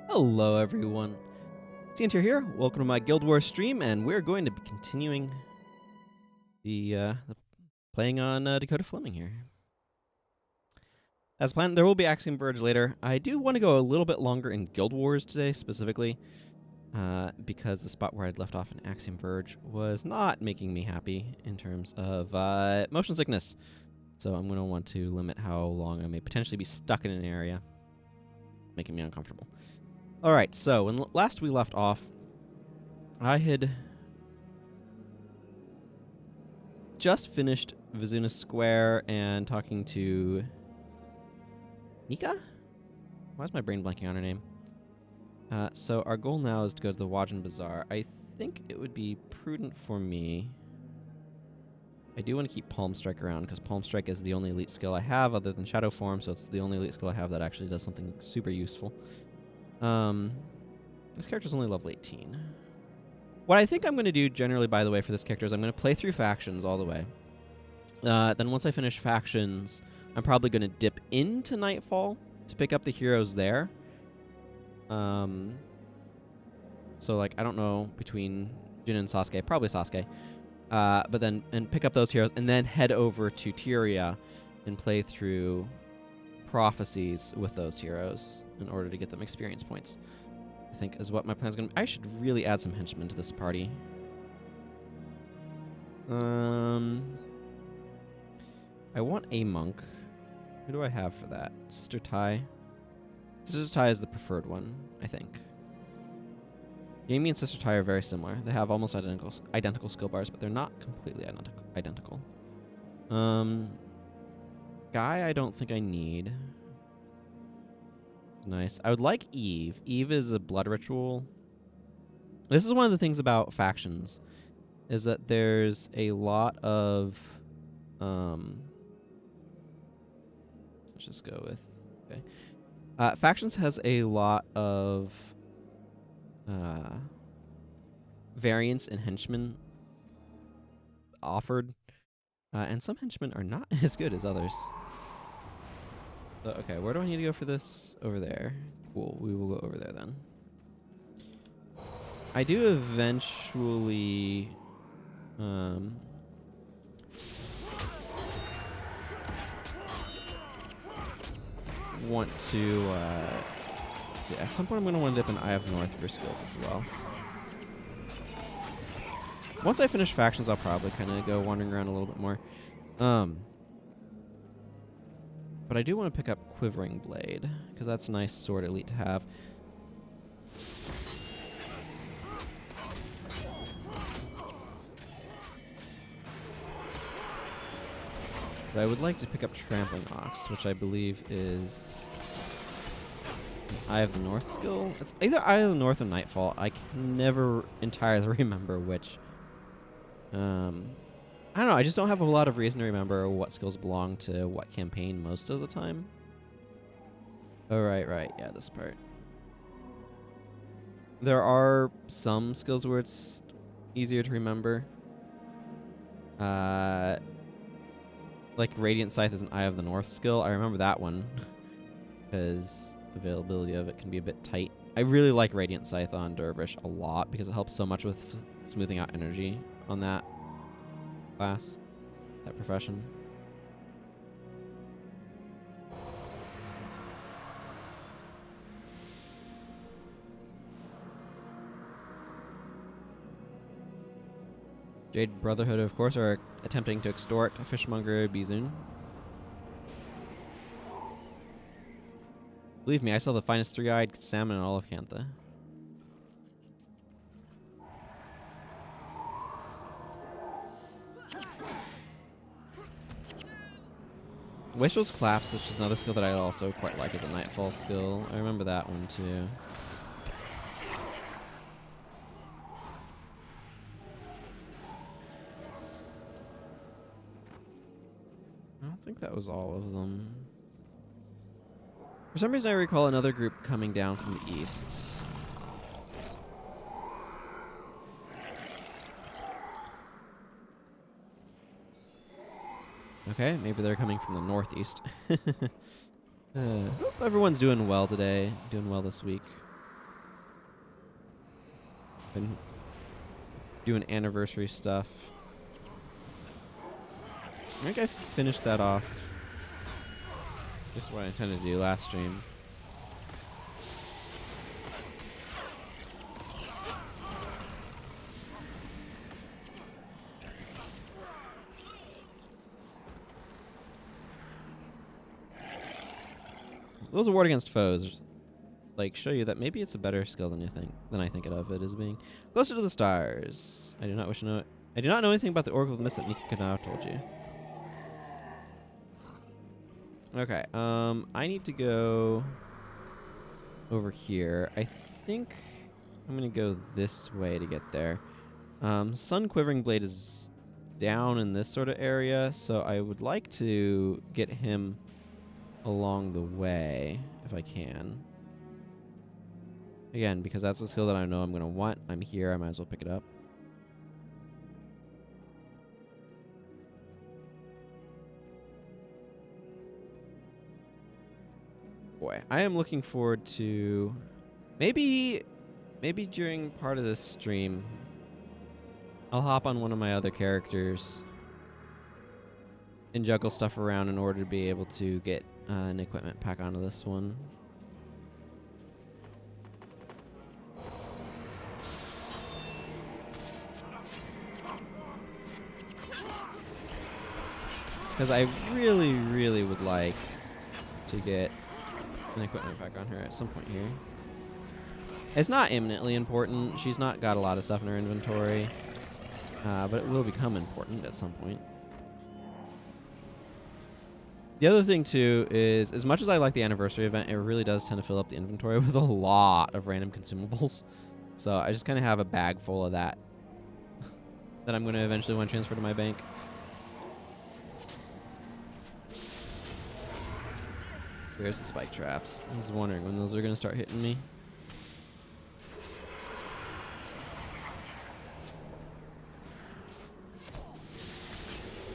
Hello everyone, Tiantir here. Welcome to my Guild Wars stream, and we're going to be continuing the playing on Dakota Fleming here. As planned, there will be Axiom Verge later. I do want to go a little bit longer in Guild Wars today, specifically, because the spot where I'd left off in Axiom Verge was not making me happy in terms of motion sickness. So I'm going to want to limit how long I may potentially be stuck in an area, making me uncomfortable. Alright, so when last we left off, I had just finished Vizu Square and talking to Nika? Why is my brain blanking on her name? So our goal now is to go to the Wajan Bazaar. I think it would be prudent for me. I do want to keep Palm Strike around, because Palm Strike is the only elite skill I have other than Shadow Form, so it's the only elite skill I have that actually does something super useful. This character's only level 18. What I think I'm going to do generally, by the way, for this character is I'm going to play through factions all the way. Then once I finish factions, I'm probably going to dip into Nightfall to pick up the heroes there. So, like, I don't know, between Jin and Sasuke, probably Sasuke. But then, and pick up those heroes, and then head over to Tyria and play through Prophecies with those heroes in order to get them experience points, I think is what my plan's going to be. I should really add some henchmen to this party. I want a monk. Who do I have for that? Sister Tai. Sister Tai is the preferred one, I think. Yami and Sister Tai are very similar. They have almost identical skill bars, but they're not completely identical. Guy I don't think I need. Nice. I would like Eve. Eve is a blood ritual. This is one of the things about factions, is that there's a lot of let's just go with okay. Factions has a lot of variance in henchmen offered, and some henchmen are not as good as others. So, okay, where do I need to go for this? Over there. Cool, we will go over there then. I do eventually want to let's see, at some point I'm going to want to dip an Eye of North for skills as well. Once I finish factions, I'll probably kind of go wandering around a little bit more. But I do want to pick up Quivering Blade, because that's a nice sword elite to have. But I would like to pick up Trampling Ox, which I believe is an Eye of the North skill. It's either Eye of the North or Nightfall. I can never entirely remember which. I don't know, I just don't have a lot of reason to remember what skills belong to what campaign most of the time. Oh, right, yeah, this part. There are some skills where it's easier to remember. Like Radiant Scythe is an Eye of the North skill. I remember that one, because availability of it can be a bit tight. I really like Radiant Scythe on Dervish a lot, because it helps so much with smoothing out energy on that class, that profession. Jade Brotherhood, of course, are attempting to extort Fishmonger Vizu. Believe me, I saw the finest three-eyed salmon in all of Cantha. Wastrel's Collapse, which is another skill that I also quite like, is a Nightfall skill. I remember that one too. I don't think that was all of them. For some reason I recall another group coming down from the east. Okay, maybe they're coming from the northeast. Hope everyone's doing well today, doing well this week. Been doing anniversary stuff. I think I finished that off. This is what I intended to do last stream. Those award against foes, like, show you that maybe it's a better skill than I think of it as being. Closer to the stars. I do not wish to know. I do not know anything about the Oracle of the Mist that Nikikana told you. Okay. I need to go over here. I think I'm gonna go this way to get there. Sun Quivering Blade is down in this sort of area, so I would like to get him along the way if I can. Again, because that's a skill that I know I'm going to want. I'm here, I might as well pick it up. Boy, I am looking forward to maybe during part of this stream I'll hop on one of my other characters and juggle stuff around in order to be able to get an equipment pack onto this one. Because I really, really would like to get an equipment pack on her at some point here. It's not imminently important. She's not got a lot of stuff in her inventory. But it will become important at some point. The other thing, too, is as much as I like the anniversary event, it really does tend to fill up the inventory with a lot of random consumables. So I just kind of have a bag full of that that I'm going to eventually want to transfer to my bank. There's the spike traps. I was wondering when those are going to start hitting me.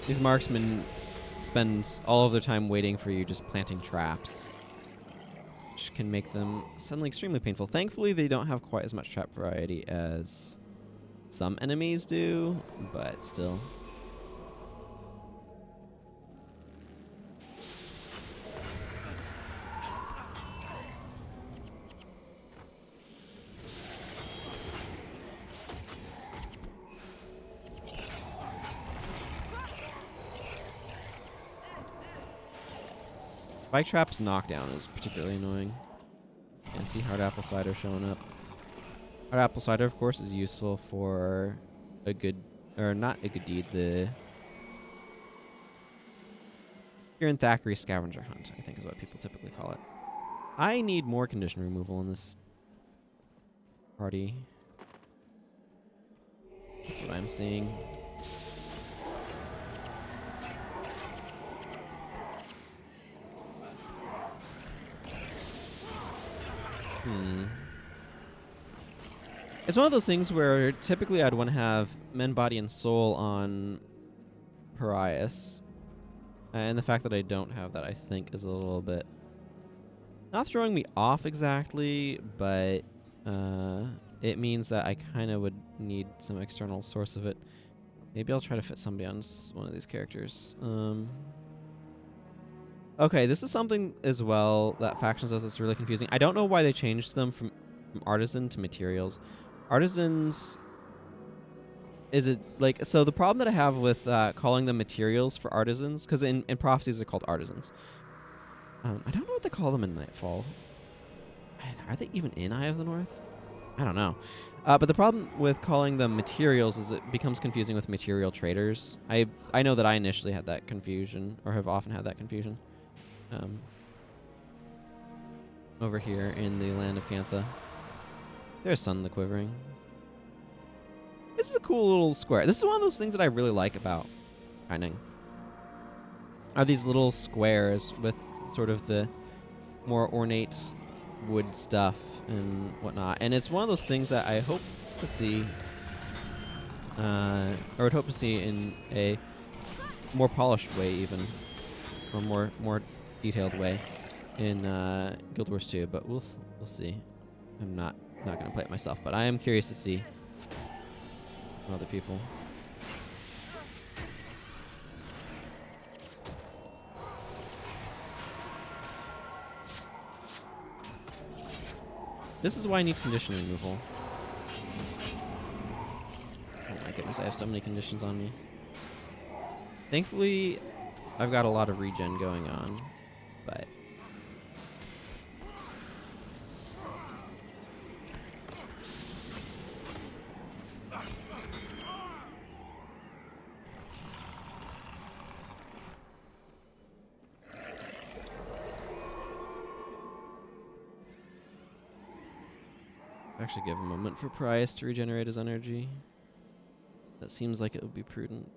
These marksmen spend all of their time waiting for you, just planting traps, which can make them suddenly extremely painful. Thankfully, they don't have quite as much trap variety as some enemies do, but still. Spike Trap's knockdown is particularly annoying. And see Hard Apple Cider showing up. Hard Apple Cider, of course, is useful for a good, or not a good deed, the Kieran Thackeray scavenger hunt, I think is what people typically call it. I need more condition removal in this party. That's what I'm seeing. It's one of those things where typically I'd want to have Men, Body, and Soul on Parias. And the fact that I don't have that, I think, is a little bit not throwing me off exactly, but it means that I kind of would need some external source of it. Maybe I'll try to fit somebody on one of these characters. Okay, this is something as well that Factions does that's really confusing. I don't know why they changed them from Artisan to Materials. Artisans... Is it like... So the problem that I have with calling them Materials for Artisans, because in Prophecies they're called Artisans. I don't know what they call them in Nightfall. Are they even in Eye of the North? I don't know. But the problem with calling them Materials is it becomes confusing with Material Traders. I know that I initially had that confusion, or have often had that confusion. Over here in the land of Cantha. There's Sun the Quivering. This is a cool little square. This is one of those things that I really like about mining. Are these little squares with sort of the more ornate wood stuff and whatnot. And it's one of those things that I hope to see, or would hope to see in a more polished way even, or more detailed way in Guild Wars 2, but we'll see. I'm not going to play it myself, but I am curious to see Other people. This is why I need condition removal. Oh my goodness, I have so many conditions on me. Thankfully, I've got a lot of regen going on, but... Actually give a moment for Price to regenerate his energy. That seems like it would be prudent.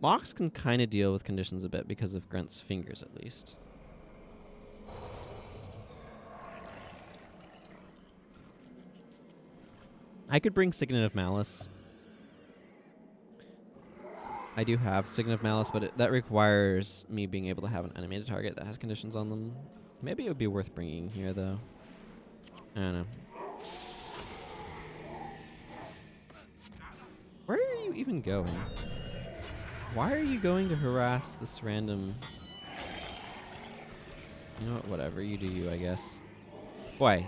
Mox can kind of deal with conditions a bit because of Grunt's fingers, at least. I could bring Signet of Malice. I do have Signet of Malice, but that requires me being able to have an animated target that has conditions on them. Maybe it would be worth bringing here, though. I don't know. Where are you even going? Why are you going to harass this random... You know what, whatever. You do you, I guess. Boy,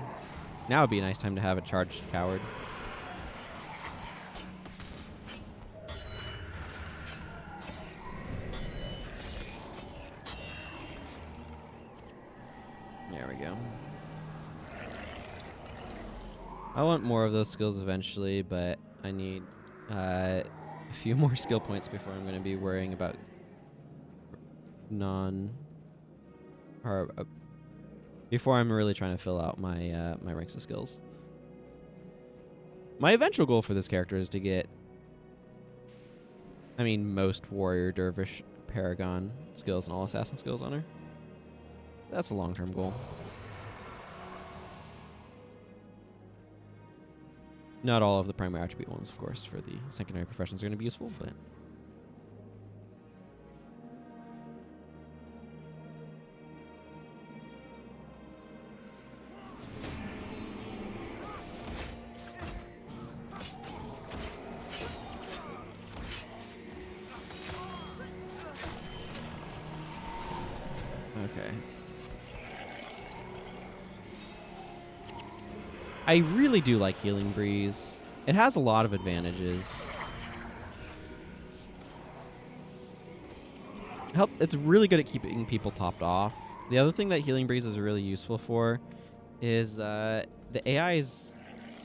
now would be a nice time to have a charged coward. There we go. I want more of those skills eventually, but I need... a few more skill points before I'm going to be worrying about before I'm really trying to fill out my my ranks of skills. My eventual goal for this character is to get, I mean, most warrior, dervish, paragon skills and all assassin skills on her. That's a long-term goal. Not all of the primary attribute ones, of course, for the secondary professions are going to be useful, but... Okay. I really do like Healing Breeze. It has a lot of advantages. It's really good at keeping people topped off. The other thing that Healing Breeze is really useful for is the AI is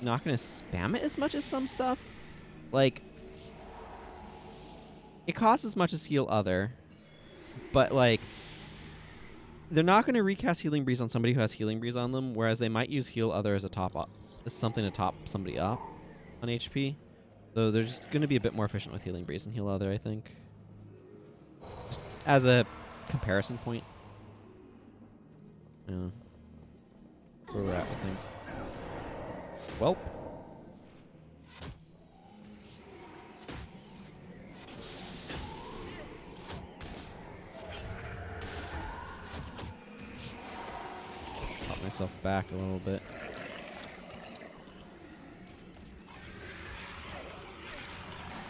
not going to spam it as much as some stuff. Like, it costs as much as Heal Other, but like, they're not going to recast Healing Breeze on somebody who has Healing Breeze on them, whereas they might use Heal Other as a top up, as something to top somebody up on HP. So they're just going to be a bit more efficient with Healing Breeze than Heal Other, I think. Just as a comparison point. Yeah. Where we're at with things. Welp. Myself back a little bit.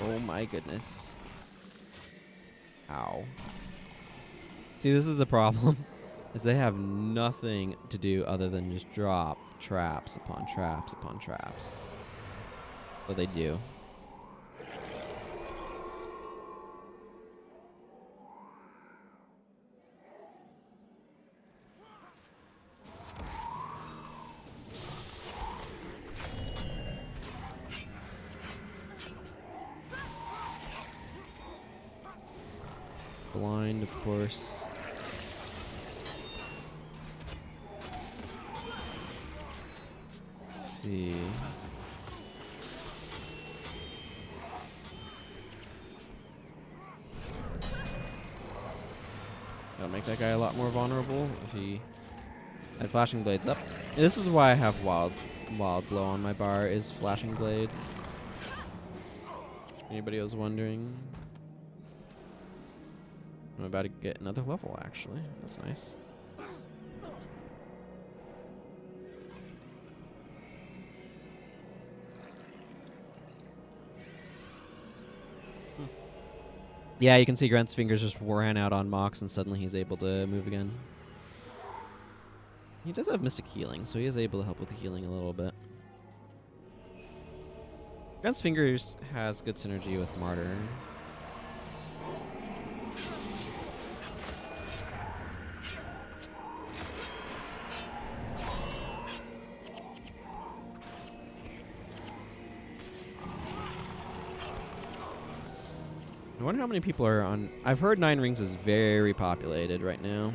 Oh my goodness. Ow. See, this is the problem, is they have nothing to do other than just drop traps upon traps upon traps. But they do. Blind, of course. Let's see. That'll make that guy a lot more vulnerable if he had flashing blades up. And this is why I have wild blow on my bar, is flashing blades. Anybody was wondering? I'm about to get another level, actually. That's nice. Yeah, you can see Grant's fingers just ran out on Mox, and suddenly he's able to move again. He does have Mystic Healing, so he is able to help with the healing a little bit. Grant's fingers has good synergy with Martyr. I wonder how many people are on... I've heard Nine Rings is very populated right now.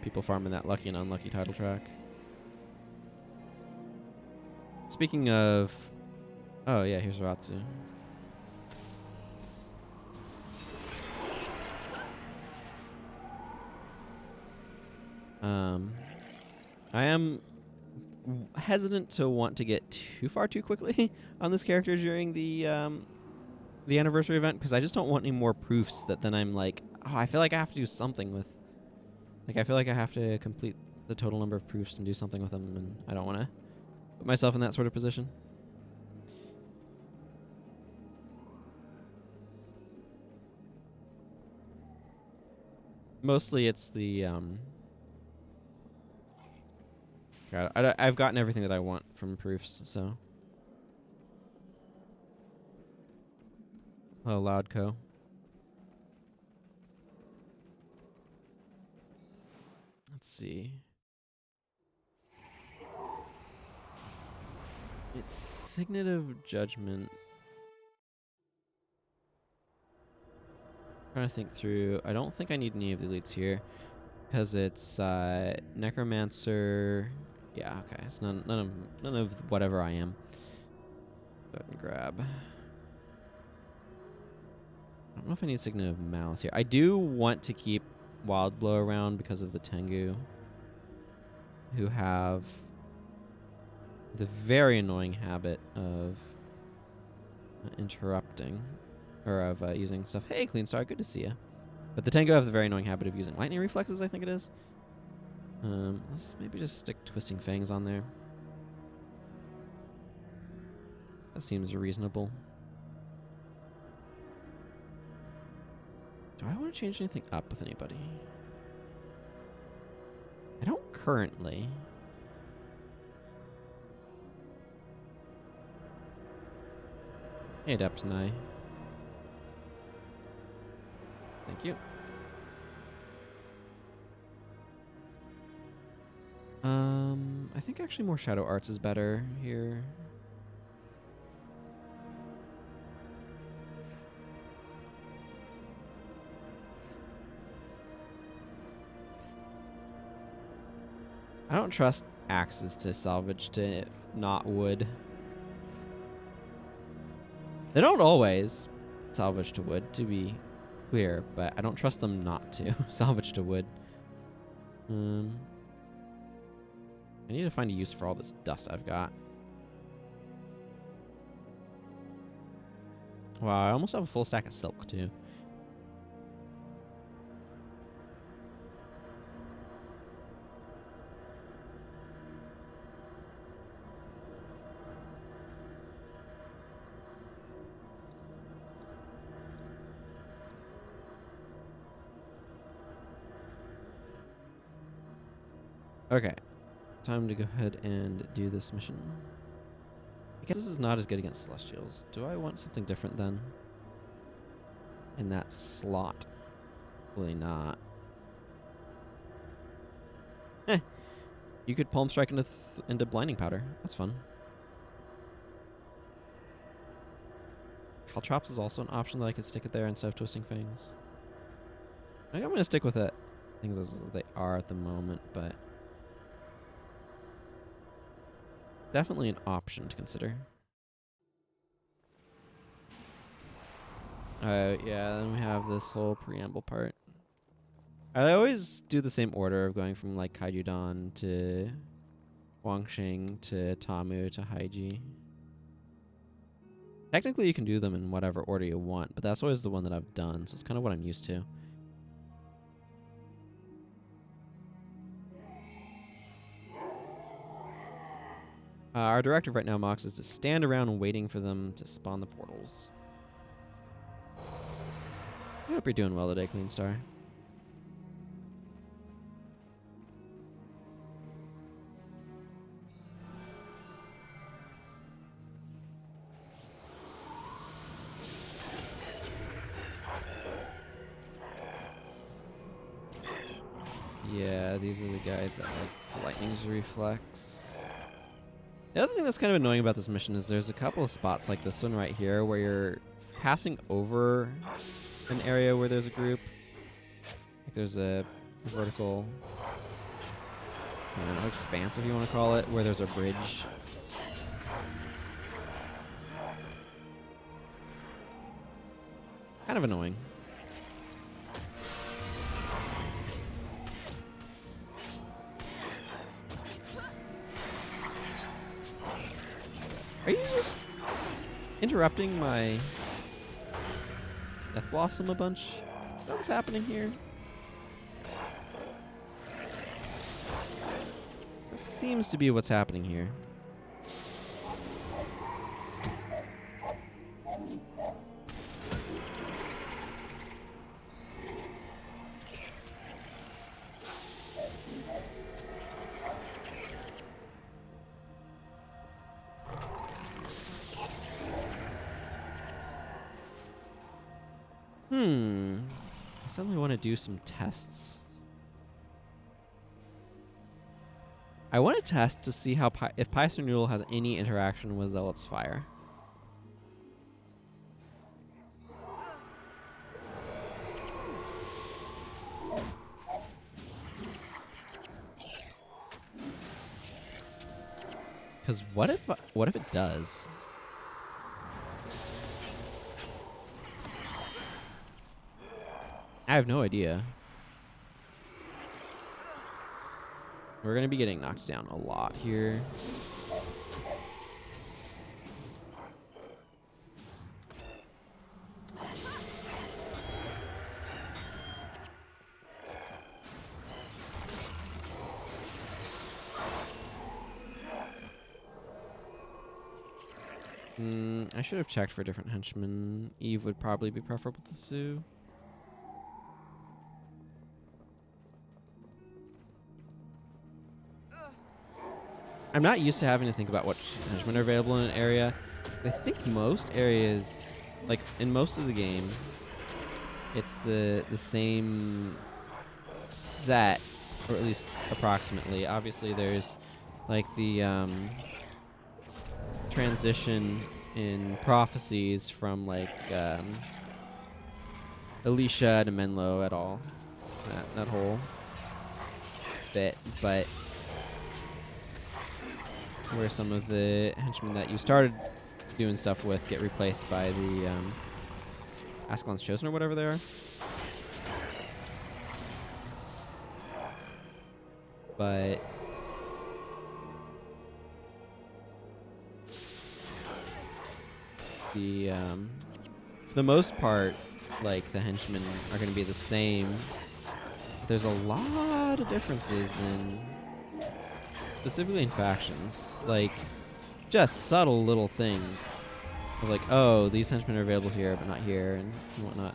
People farming that lucky and unlucky title track. Speaking of... Oh, yeah, here's Ratsu. I am hesitant to want to get too far too quickly on this character during the anniversary event, because I just don't want any more proofs that then I'm like, oh, I feel like I have to do something with... Like, I feel like I have to complete the total number of proofs and do something with them, and I don't want to put myself in that sort of position. Mostly it's the... God, I've gotten everything that I want from proofs, so... Hello, Loudco. Let's see. It's Signet of Judgment. Trying to think through. I don't think I need any of the elites here, because it's Necromancer. Yeah, okay. It's none of whatever I am. Go ahead and grab. I don't know if I need Signet of Malice here. I do want to keep Wild Blow around because of the Tengu, who have the very annoying habit of interrupting, or of using stuff. Hey, Clean Star, good to see you. But the Tengu have the very annoying habit of using lightning reflexes, I think it is. Let's maybe just stick Twisting Fangs on there. That seems reasonable. Do I want to change anything up with anybody? I don't currently. Hey, Adeptnai. Thank you. I think actually more Shadow Arts is better here. I don't trust axes to salvage to not wood. They don't always salvage to wood, to be clear, but I don't trust them not to salvage to wood. I need to find a use for all this dust I've got. Wow, I almost have a full stack of silk, too. Okay. Time to go ahead and do this mission. I guess this is not as good against Celestials. Do I want something different then? In that slot? Really not. You could Palm Strike into Blinding Powder. That's fun. Caltrops is also an option that I could stick it there instead of Twisting Fangs. I think I'm going to stick with it. Things as they are at the moment, but... definitely an option to consider. Yeah, then we have this whole preamble part. I always do the same order of going from like Kaijudan to Huangxing to Tamu to Haiji. Technically you can do them in whatever order you want, but that's always the one that I've done, so it's kind of what I'm used to. Our directive right now, Mox, is to stand around waiting for them to spawn the portals. I hope you're doing well today, Clean Star. Yeah, these are the guys that like lightning's reflex. The other thing that's kind of annoying about this mission is there's a couple of spots like this one right here where you're passing over an area where there's a group. Like there's a vertical, I don't know, expanse if you want to call it, where there's a bridge. Kind of annoying. Are you just interrupting my Death Blossom a bunch? Is that what's happening here? This seems to be what's happening here. I suddenly want to do some tests. I want to test to see how if Python Noodle has any interaction with Zealot's Fire. Because what if it does? I have no idea. We're going to be getting knocked down a lot here. I should have checked for different henchmen. Eve would probably be preferable to Sue. I'm not used to having to think about what henchmen are available in an area. I think most areas, like in most of the game, it's the same set, or at least approximately. Obviously, there's like the transition in prophecies from like Alicia to Menlo at all, that whole bit, but where some of the henchmen that you started doing stuff with get replaced by the Ascalon's Chosen or whatever they are. But the for the most part, like the henchmen are going to be the same. There's a lot of differences in, specifically in factions, like just subtle little things of like, oh, these henchmen are available here but not here and whatnot.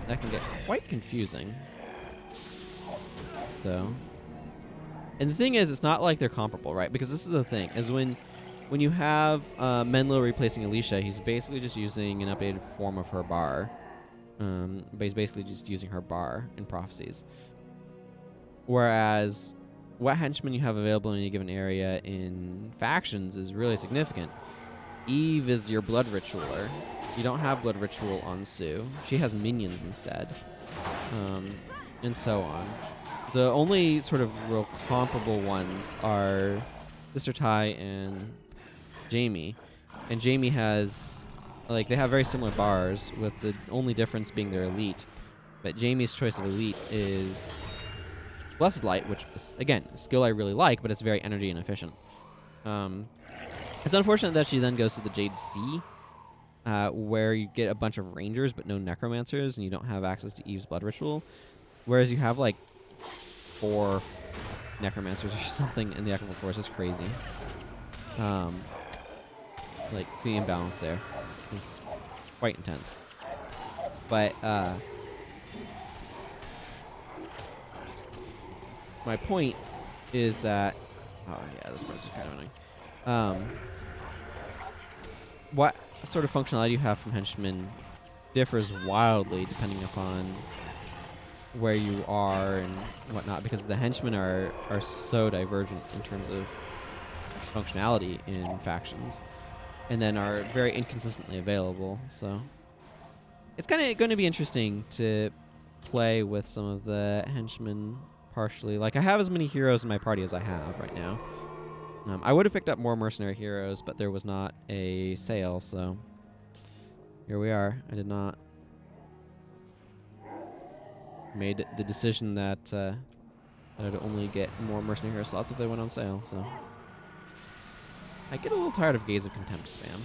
That can get quite confusing. So, and the thing is, it's not like they're comparable, right? Because this is the thing, is when you have Menlo replacing Alicia, he's basically just using an updated form of her bar. But he's basically just using her bar in prophecies. Whereas what henchmen you have available in any given area in factions is really significant. Eve is your blood ritualer. You don't have blood ritual on Sue. She has minions instead. And so on. The only sort of real comparable ones are Sister Ty and Jamie. And Jamie has, like, they have very similar bars, with the only difference being their elite. But Jamie's choice of elite is Blessed Light, which is, again, a skill I really like, but it's very energy inefficient. It's unfortunate that she then goes to the Jade Sea, where you get a bunch of rangers but no necromancers, and you don't have access to Eve's blood ritual. Whereas you have like 4 necromancers or something in the Equitable Force. Is crazy. Like the imbalance there is quite intense. But my point is that, oh yeah, this part's kind of annoying. What sort of functionality you have from henchmen differs wildly depending upon where you are and whatnot, because the henchmen are so divergent in terms of functionality in factions, and then are very inconsistently available. So it's kind of going to be interesting to play with some of the henchmen partially. Like, I have as many heroes in my party as I have right now. I would have picked up more mercenary heroes, but there was not a sale, so here we are. I did not. Made the decision that I'd only get more mercenary hero slots if they went on sale, so. I get a little tired of Gaze of Contempt spam.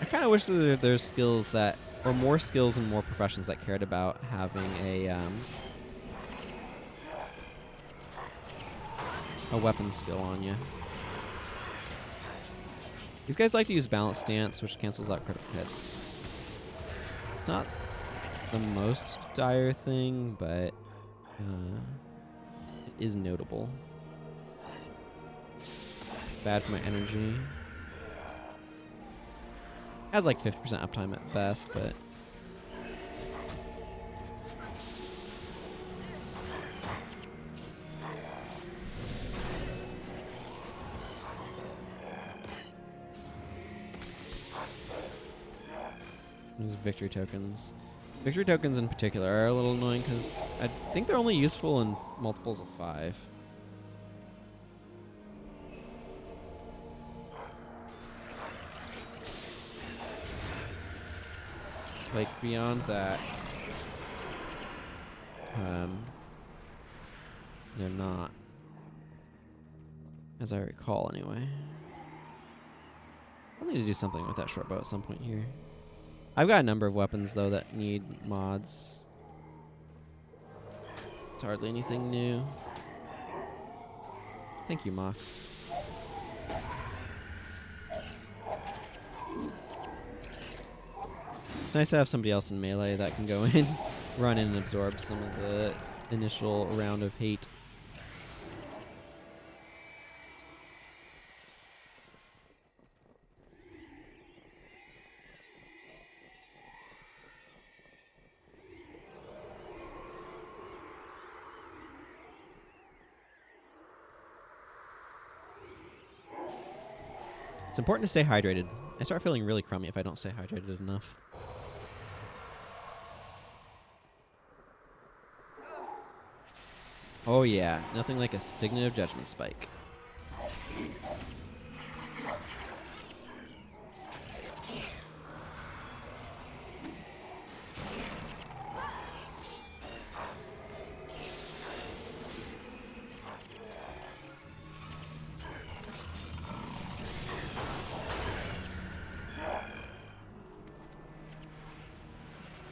I kind of wish that there's skills that, or more skills and more professions that cared about having a weapon skill on you. These guys like to use Balanced Stance, which cancels out critical hits. It's not the most dire thing, but it is notable. Bad for my energy. Has like 50% uptime at best, but there's victory tokens. Victory tokens in particular are a little annoying because I think they're only useful in multiples of 5. Like, beyond that, they're not, as I recall anyway. I'll need to do something with that short bow at some point here. I've got a number of weapons, though, that need mods. It's hardly anything new. Thank you, Mox. It's nice to have somebody else in melee that can go in, run in, and absorb some of the initial round of hate. It's important to stay hydrated. I start feeling really crummy if I don't stay hydrated enough. Oh yeah, nothing like a Signet of Judgment spike.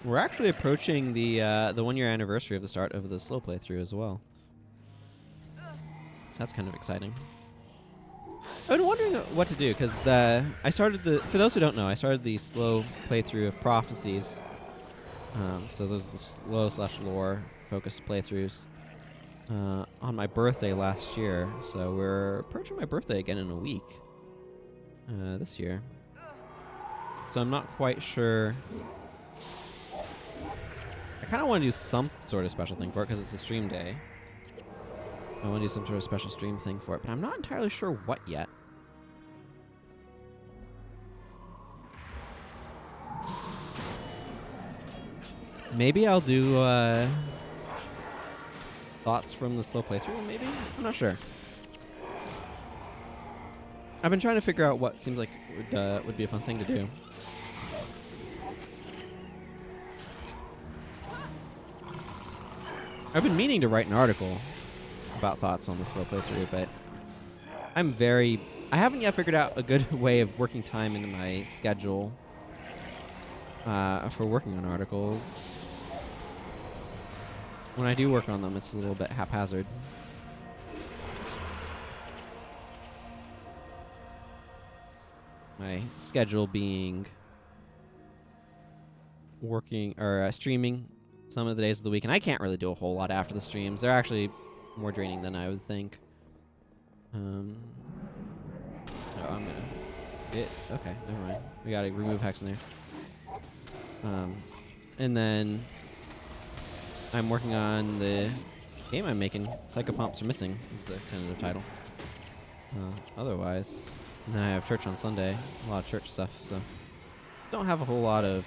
We're actually approaching the 1-year anniversary of the start of the slow playthrough as well. So that's kind of exciting. I've been wondering what to do because I started for those who don't know, I started the slow playthrough of Prophecies. So those are the slow/lore focused playthroughs on my birthday last year. So we're approaching my birthday again in a week this year. So I'm not quite sure. I kind of want to do some sort of special thing for it because it's a stream day. I want to do some sort of special stream thing for it, but I'm not entirely sure what yet. Maybe I'll do thoughts from the slow playthrough, maybe? I'm not sure. I've been trying to figure out what seems like would be a fun thing to do. I've been meaning to write an article about thoughts on the slow playthrough, but I haven't yet figured out a good way of working time into my schedule for working on articles. when I do work on them, it's a little bit haphazard. My schedule being working or streaming some of the days of the week, and I can't really do a whole lot after the streams. They're actually more draining than I would think. So I'm gonna okay, never mind. We gotta remove Hex in there. And then I'm working on the game I'm making. Psychopomps Are Missing is the tentative title. Otherwise, and then I have church on Sunday. A lot of church stuff, so don't have a whole lot of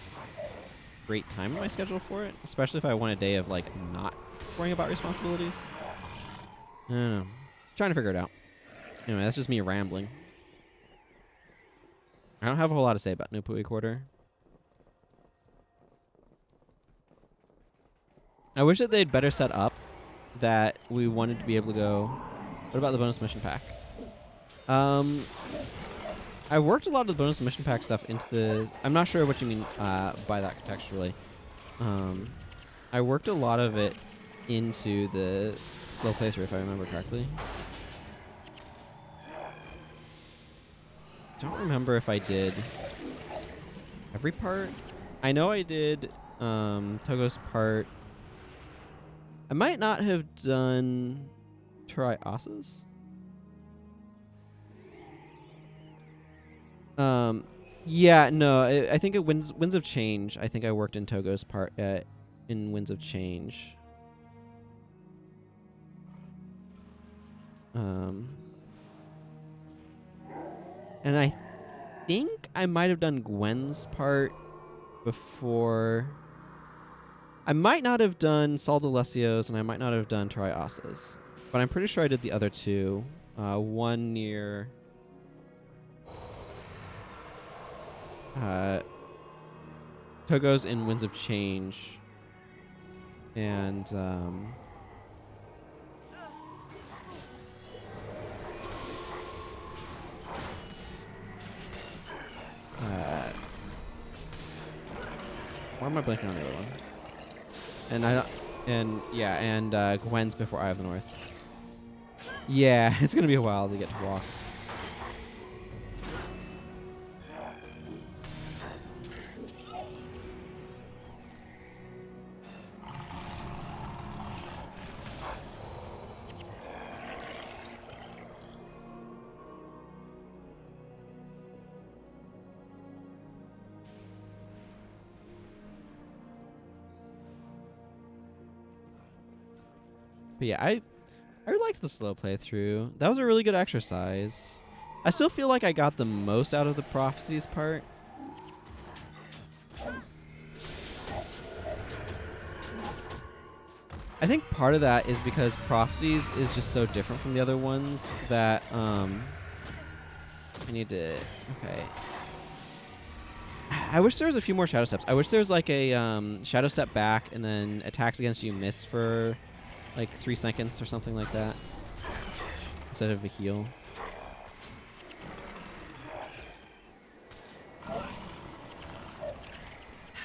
great time in my schedule for it, especially if I want a day of like not worrying about responsibilities. I don't know. Trying to figure it out. Anyway, that's just me rambling. I don't have a whole lot to say about Nahpui Quarter. I wish that they'd better set up that we wanted to be able to go. What about the bonus mission pack? I worked a lot of the bonus mission pack stuff into the... I'm not sure what you mean by that contextually. I worked a lot of it into the slow playthrough, if I remember correctly. Don't remember if I did every part. I know I did Togo's part. I might not have done Trios's. Yeah, no, I think it Winds of Change. I think I worked in Togo's part in Winds of Change. And I think I might have done Gwen's part before. I might not have done Sol de Lesio's, and I might not have done Trios's. But I'm pretty sure I did the other two. One near... Togo's in Winds of Change. And... why am I blanking on the other one? And Gwen's before Eye of the North. Yeah, it's gonna be a while to get to walk. But yeah, I liked the slow playthrough. That was a really good exercise. I still feel like I got the most out of the prophecies part. I think part of that is because prophecies is just so different from the other ones that I need to... Okay. I wish there was a few more shadow steps. I wish there was like a shadow step back and then attacks against you miss for like 3 seconds or something like that instead of a heal.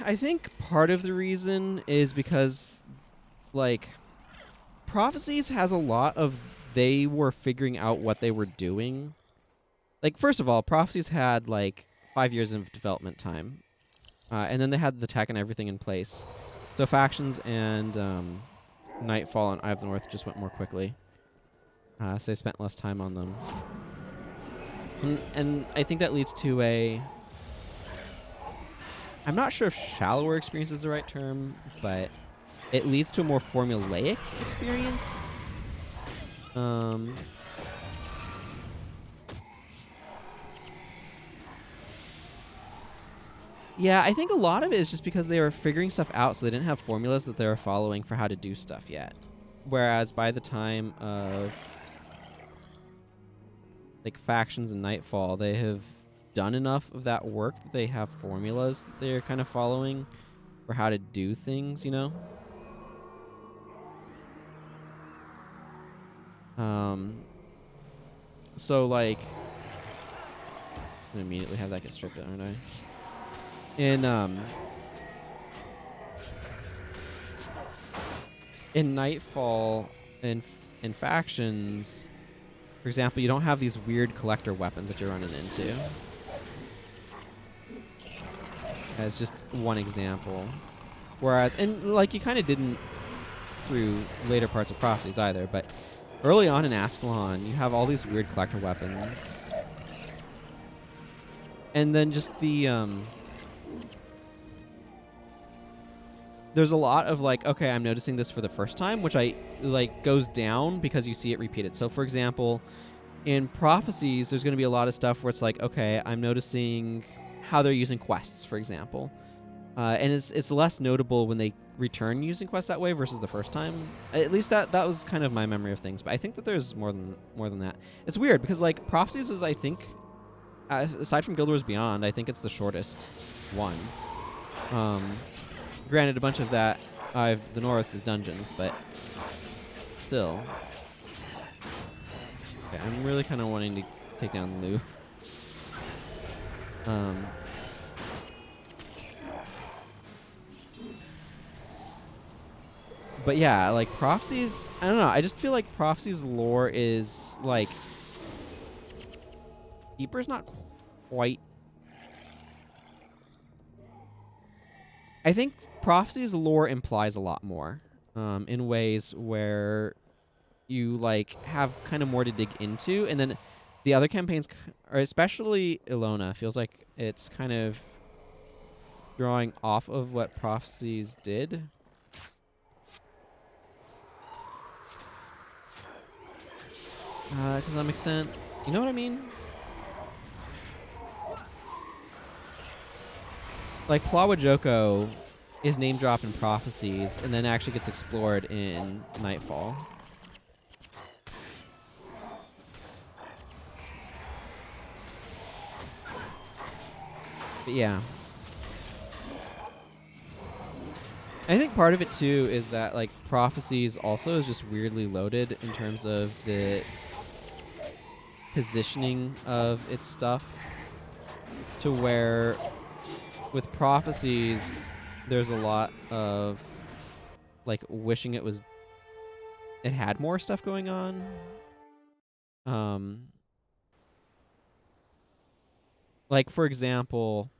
I think part of the reason is because like Prophecies has a lot of they were figuring out what they were doing. Like first of all, Prophecies had like 5 years of development time. And then they had the tech and everything in place. So factions and Nightfall and Eye of the North just went more quickly. So they spent less time on them. And I think that leads to a... I'm not sure if shallower experience is the right term, but it leads to a more formulaic experience. Yeah, I think a lot of it is just because they were figuring stuff out, so they didn't have formulas that they were following for how to do stuff yet. Whereas by the time of like Factions and Nightfall, they have done enough of that work that they have formulas that they're kind of following for how to do things, you know? So like, I'm gonna immediately have that get stripped out, aren't I? In in Nightfall, in factions, for example, you don't have these weird collector weapons that you're running into. As just one example. Whereas, and like you kind of didn't through later parts of Prophecies either, but early on in Ascalon, you have all these weird collector weapons. And then just there's a lot of like, okay, I'm noticing this for the first time, which I like goes down because you see it repeated. So for example, in Prophecies, there's going to be a lot of stuff where it's like, okay, I'm noticing how they're using quests, for example. And it's less notable when they return using quests that way versus the first time. At least that was kind of my memory of things. But I think that there's more than that. It's weird because like Prophecies is, I think, aside from Guild Wars Beyond, I think it's the shortest one. Granted, a bunch of that the North is dungeons, but still. Okay, I'm really kind of wanting to take down Lou. But yeah, like Prophecies, I don't know. I just feel like Prophecies lore is like Keeper's not quite. I think Prophecies lore implies a lot more in ways where you like have kind of more to dig into, and then the other campaigns, or especially Ilona, feels like it's kind of drawing off of what Prophecies did. To some extent. You know what I mean? Like, Plawajoko is name dropped in Prophecies and then actually gets explored in Nightfall. But yeah. I think part of it too is that like Prophecies also is just weirdly loaded in terms of the positioning of its stuff, to where with Prophecies there's a lot of like wishing it had more stuff going on. Like for example,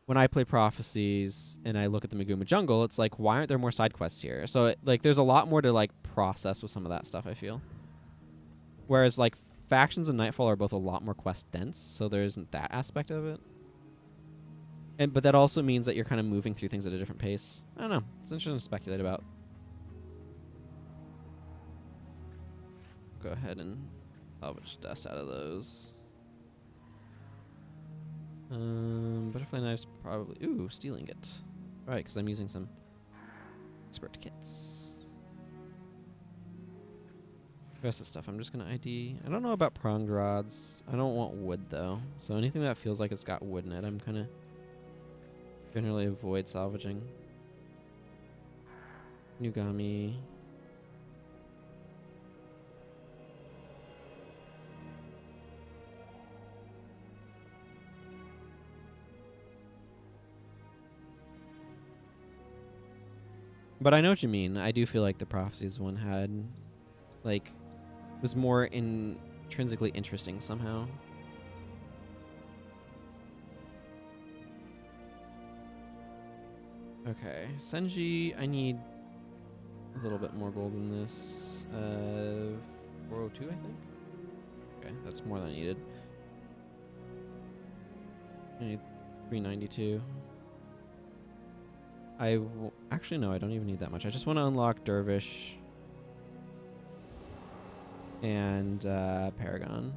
when I play Prophecies and I look at the Maguma Jungle, it's like, why aren't there more side quests here? So like there's a lot more to like process with some of that stuff, I feel. Whereas like Factions and Nightfall are both a lot more quest dense, so there isn't that aspect of it. But that also means that you're kind of moving through things at a different pace. I don't know. It's interesting to speculate about. Go ahead and salvage dust out of those. Butterfly knives probably. Ooh, stealing it. Right, because I'm using some expert kits. The rest of the stuff I'm just going to ID. I don't know about pronged rods. I don't want wood, though. So anything that feels like it's got wood in it, I'm kind of generally avoid salvaging. Nugami. But I know what you mean. I do feel like the Prophecies one had, like, was more intrinsically interesting somehow. Okay, Senji, I need a little bit more gold than this. 402, I think. Okay, that's more than I needed. I need 392. Actually, no, I don't even need that much. I just want to unlock Dervish and Paragon.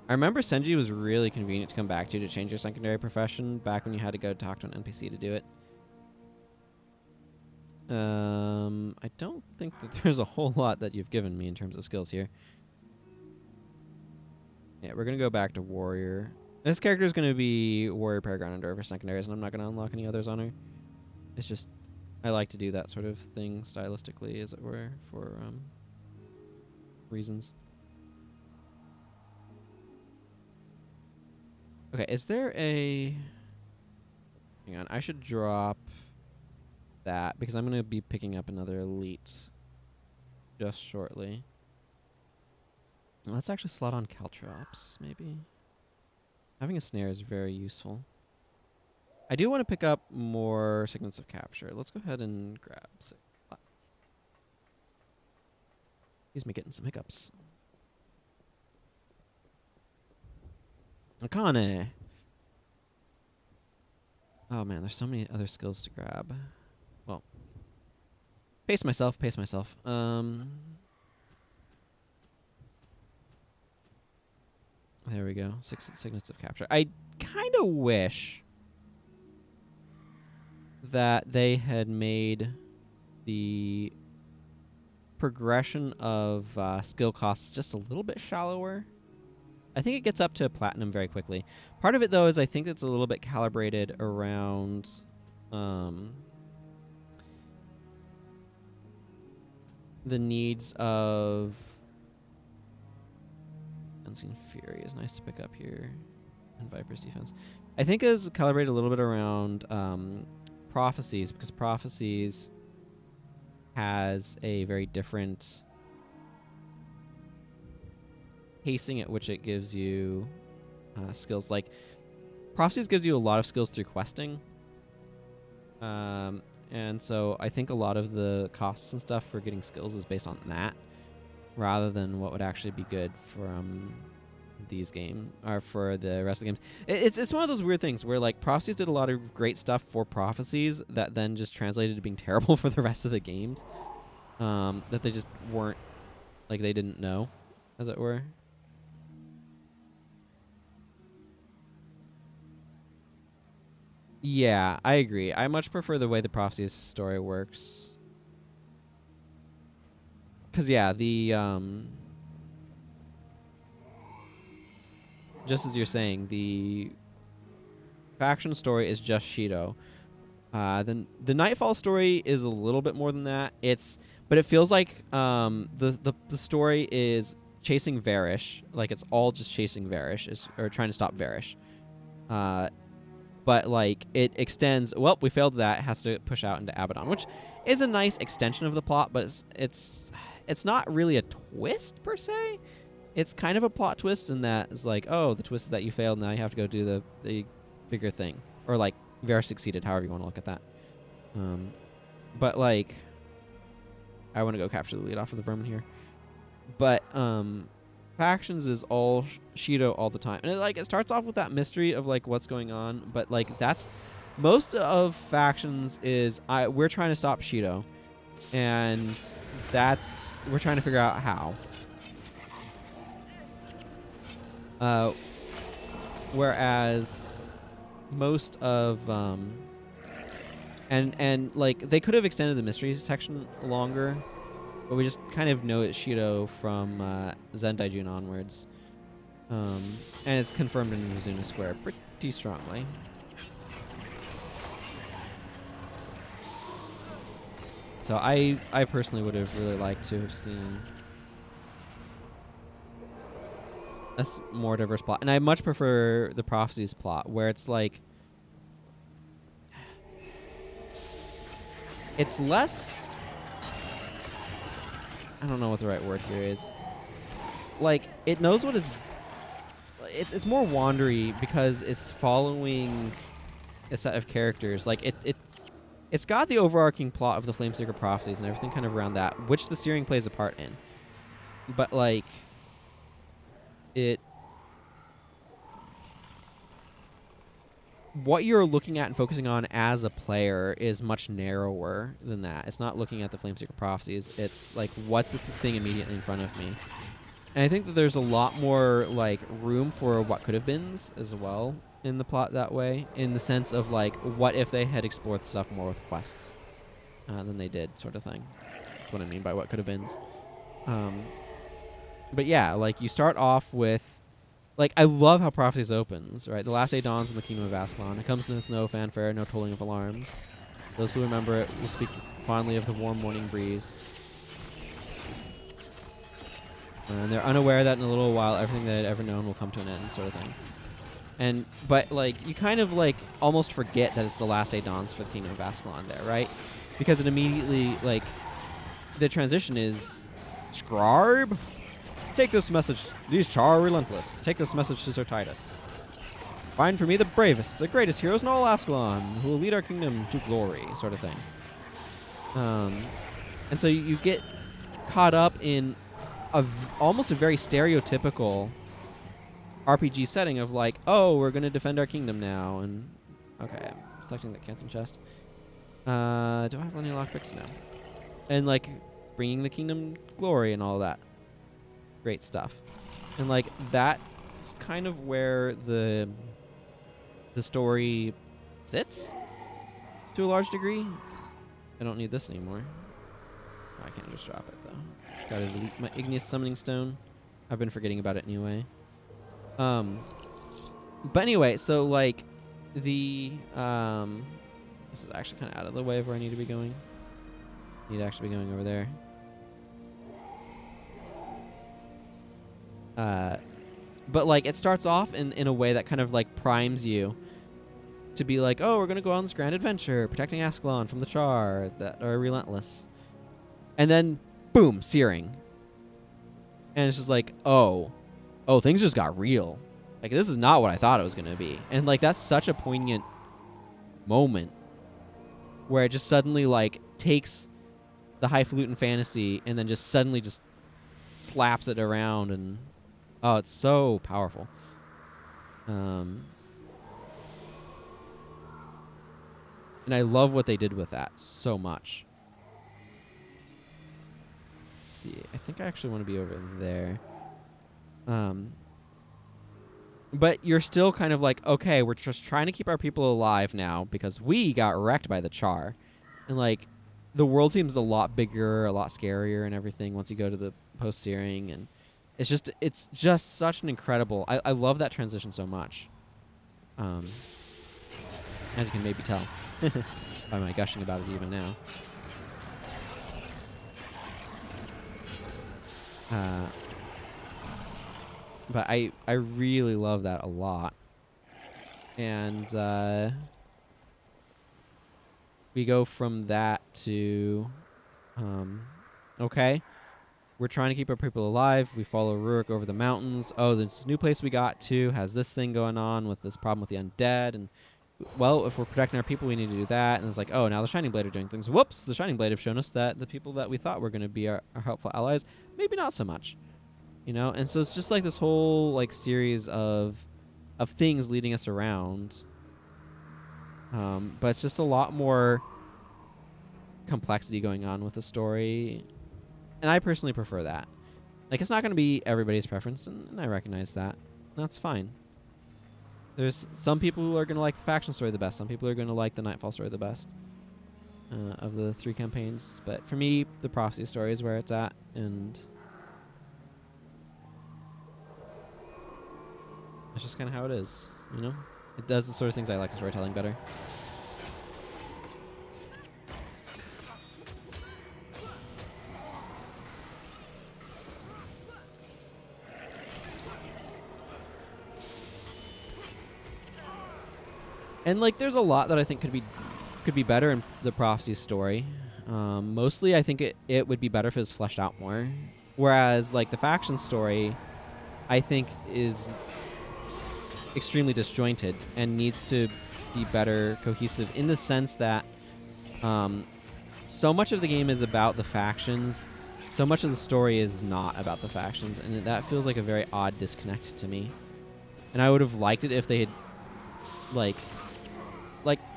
I remember Senji was really convenient to come back to change your secondary profession back when you had to go talk to an NPC to do it. I don't think that there's a whole lot that you've given me in terms of skills here. Yeah, we're going to go back to Warrior. This character is going to be Warrior, Paragon, and Dervish secondaries, and I'm not going to unlock any others on her. It's just, I like to do that sort of thing stylistically, as it were, for reasons. Okay, is there a... Hang on, I should drop that, because I'm going to be picking up another elite. just shortly. Let's actually slot on Caltrops, maybe. Having a snare is very useful. I do want to pick up more Signets of Capture. Let's go ahead and grab... He's me getting some hiccups. Akane. Oh man, there's so many other skills to grab. Well, pace myself. There we go. 6 Signets of Capture. I kind of wish that they had made the progression of skill costs just a little bit shallower. I think it gets up to platinum very quickly. Part of it, though, is I think it's a little bit calibrated around the needs of... Unseen Fury is nice to pick up here. And Viper's Defense. I think is calibrated a little bit around Prophecies, because Prophecies has a very different pacing at which it gives you skills. Like, Prophecies gives you a lot of skills through questing. And so I think a lot of the costs and stuff for getting skills is based on that, rather than what would actually be good from these games, or for the rest of the games. It's one of those weird things where, like, Prophecies did a lot of great stuff for Prophecies that then just translated to being terrible for the rest of the games. That they just weren't, like, they didn't know, as it were. Yeah, I agree. I much prefer the way the Prophecies story works. Because, yeah, the... just as you're saying, the faction story is just Shido. Then the Nightfall story is a little bit more than that. But it feels like the story is chasing Varish. Like, it's all just chasing Varish, or trying to stop Varish. But, like, it extends... Well, we failed that. It has to push out into Abaddon, which is a nice extension of the plot, but it's not really a twist, per se. It's kind of a plot twist in that it's like, oh, the twist is that you failed, now you have to go do the bigger thing. Or, like, Varish succeeded, however you want to look at that. But, like... I want to go capture the lead off of the vermin here. But, Factions is all Shido all the time. And it starts off with that mystery of, like, what's going on. But, like, that's... Most of Factions is... we're trying to stop Shido. And that's... We're trying to figure out how. Whereas... Most of... And like, they could have extended the mystery section longer, but we just kind of know it's Shido from Zendaijun onwards. And it's confirmed in Mizuna Square pretty strongly. So I personally would have really liked to have seen a more diverse plot. And I much prefer the Prophecies plot, where it's like... It's less... I don't know what the right word here is. Like, it knows what it's more wandery because it's following a set of characters. Like, it's got the overarching plot of the Flameseeker Prophecies and everything kind of around that, which the steering plays a part in. But, like, what you're looking at and focusing on as a player is much narrower than that. It's not looking at the Flameseeker Prophecies. It's like, what's this thing immediately in front of me? And I think that there's a lot more, like, room for what could have beens as well in the plot that way, in the sense of, like, what if they had explored stuff more with quests than they did, sort of thing. That's what I mean by what could have beens. But yeah, like, you start off with... Like, I love how Prophecies opens, right? The last day dawns in the kingdom of Ascalon. It comes with no fanfare, no tolling of alarms. Those who remember it will speak fondly of the warm morning breeze. And they're unaware that in a little while, everything they had ever known will come to an end, sort of thing. But, like, you kind of, like, almost forget that it's the last day dawns for the kingdom of Ascalon there, right? Because it immediately, like, the transition is Scribe, take this message. These Char are relentless. Take this message to Sir Titus. Find for me the bravest, the greatest heroes in all Ascalon, who will lead our kingdom to glory, sort of thing. And so you get caught up in almost a very stereotypical RPG setting of like, oh, we're going to defend our kingdom now. And okay, I'm selecting that Canton chest. Do I have any lockpicks? No. And like bringing the kingdom glory and all that. Great stuff. And like that's kind of where the story sits to a large degree. I don't need this anymore. Oh, I can't just drop it though. Gotta delete my igneous summoning stone. I've been forgetting about it anyway. But anyway, so like the this is actually kind of out of the way of where I need to be going. I need to actually be going over there. But like it starts off in a way that kind of like primes you to be like, oh, we're gonna go on this grand adventure, protecting Ascalon from the Char that are relentless. And then boom, searing. And it's just like, oh, things just got real. Like this is not what I thought it was gonna be. And like that's such a poignant moment where it just suddenly like takes the highfalutin fantasy and then just suddenly just slaps it around, and oh, it's so powerful. And I love what they did with that so much. Let's see. I think I actually want to be over there. But you're still kind of like, okay, we're just trying to keep our people alive now because we got wrecked by the Char. And like the world seems a lot bigger, a lot scarier and everything once you go to the post-searing, and it's just such an incredible... I love that transition so much. As you can maybe tell by my gushing about it even now. But I really love that a lot. And we go from that to... okay, we're trying to keep our people alive. We follow Rurik over the mountains. Oh, this new place we got to has this thing going on with this problem with the undead. And, well, if we're protecting our people, we need to do that. And it's like, oh, now the Shining Blade are doing things. Whoops, the Shining Blade have shown us that the people that we thought were going to be our helpful allies, maybe not so much. You know? And so it's just like this whole like series of things leading us around. But it's just a lot more complexity going on with the story. And I personally prefer that. Like, it's not going to be everybody's preference, and I recognize that. That's fine. There's some people who are going to like the faction story the best. Some people are going to like the Nightfall story the best of the 3 campaigns. But for me, the Prophecy story is where it's at, and that's just kind of how it is, you know? It does the sort of things I like in storytelling better. And like, there's a lot that I think could be better in the Prophecy story. Mostly, I think it would be better if it was fleshed out more. Whereas, like, the faction story, I think is extremely disjointed and needs to be better cohesive in the sense that so much of the game is about the factions, so much of the story is not about the factions, and that feels like a very odd disconnect to me. And I would have liked it if they had, like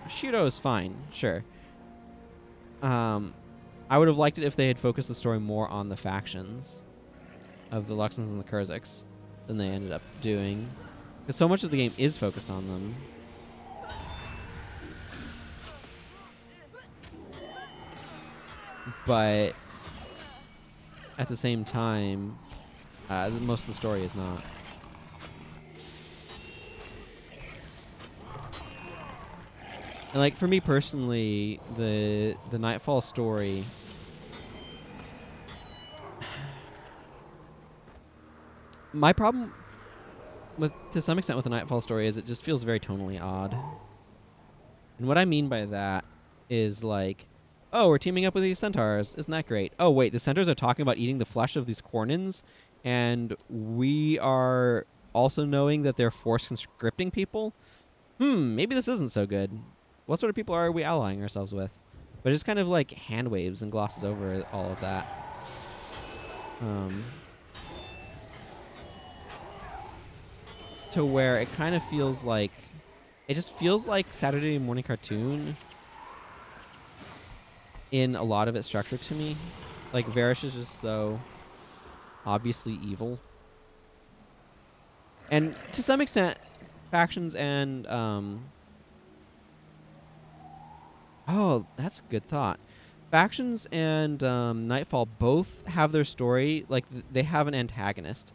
Shiro is fine, sure. I would have liked it if they had focused the story more on the factions of the Luxons and the Kurziks than they ended up doing. Because so much of the game is focused on them. But at the same time, most of the story is not. And like, for me personally, the Nightfall story, my problem to some extent with the Nightfall story is it just feels very tonally odd. And what I mean by that is, like, Oh, we're teaming up with these centaurs. Isn't that great? Oh, wait, the centaurs are talking about eating the flesh of these Cornins, and we are also knowing that they're force conscripting people? Maybe this isn't so good. What sort of people are we allying ourselves with? But it just kind of like hand waves and glosses over all of that. To where it kind of feels like, it just feels like Saturday morning cartoon in a lot of its structure to me. Like Varish is just so obviously evil. And to some extent, factions and oh, that's a good thought. Factions and Nightfall both have their story, like they have an antagonist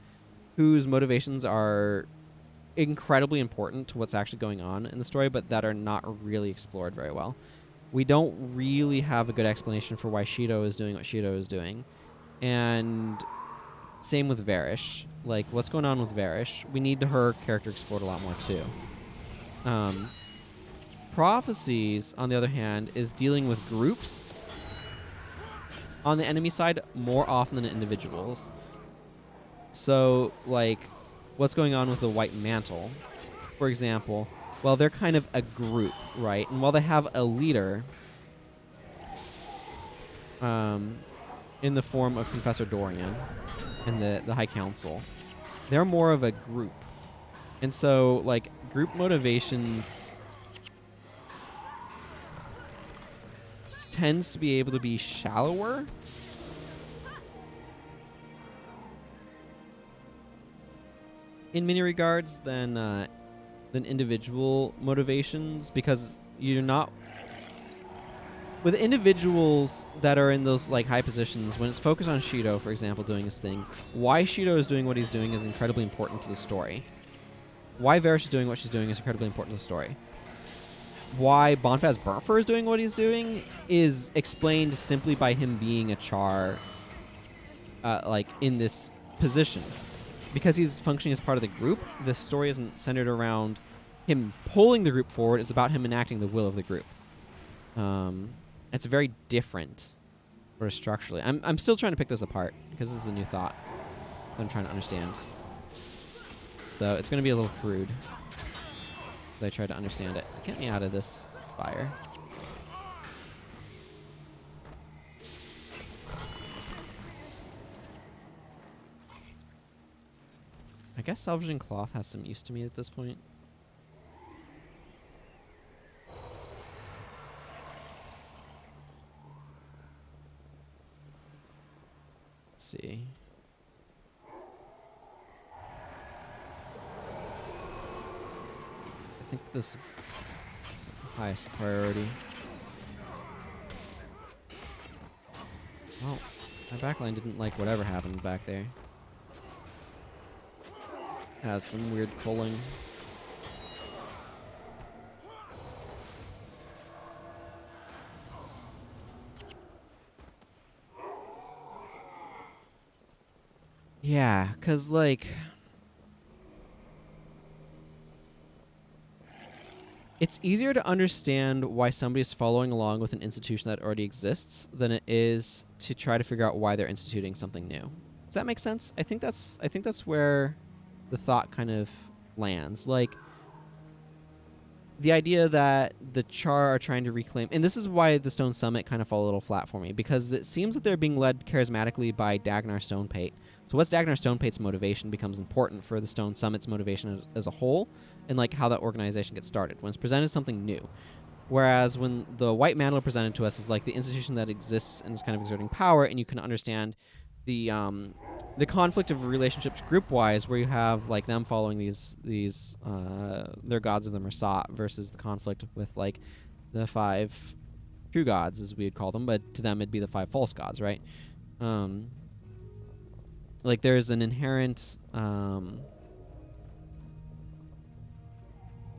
whose motivations are incredibly important to what's actually going on in the story, but that are not really explored very well. We don't really have a good explanation for why Shido is doing what Shido is doing. And same with Varish. Like, what's going on with Varish? We need her character explored a lot more, too. Prophecies, on the other hand, is dealing with groups on the enemy side more often than individuals. So, like, what's going on with the White Mantle, for example? Well, they're kind of a group, right? And while they have a leader in the form of Confessor Dorian and the High Council, they're more of a group. And so, like, group motivations tends to be able to be shallower in many regards than individual motivations, because you're not with individuals that are in those like high positions. When it's focused on Shido, for example, doing his thing, why Shido is doing what he's doing is incredibly important to the story. Why Varish is doing what she's doing is incredibly important to the story. Why Bonfaz Burntfur is doing what he's doing is explained simply by him being a Char, like in this position. Because he's functioning as part of the group, the story isn't centered around him pulling the group forward. It's about him enacting the will of the group. It's very different, sort of structurally. I'm still trying to pick this apart because this is a new thought that I'm trying to understand. So it's going to be a little crude as I try to understand it. Get me out of this fire. I guess salvaging cloth has some use to me at this point. Let's see. I think this is the highest priority. Well, my backline didn't like whatever happened back there. Has some weird pulling. Yeah, 'cause like it's easier to understand why somebody's following along with an institution that already exists than it is to try to figure out why they're instituting something new. Does that make sense? I think that's where the thought kind of lands. Like, the idea that the Char are trying to reclaim, and this is why the Stone Summit kind of fell a little flat for me, because it seems that they're being led charismatically by Dagnar Stonepate. So what's Dagnar Stonepate's motivation becomes important for the Stone Summit's motivation as a whole, and like how that organization gets started when it's presented as something new. Whereas when the White Mantle presented to us is like the institution that exists and is kind of exerting power, and you can understand the conflict of relationships group-wise, where you have like them following these their gods of the Mersat versus the conflict with like the 5 true gods, as we would call them, but to them it'd be the 5 false gods, right? Like there's an inherent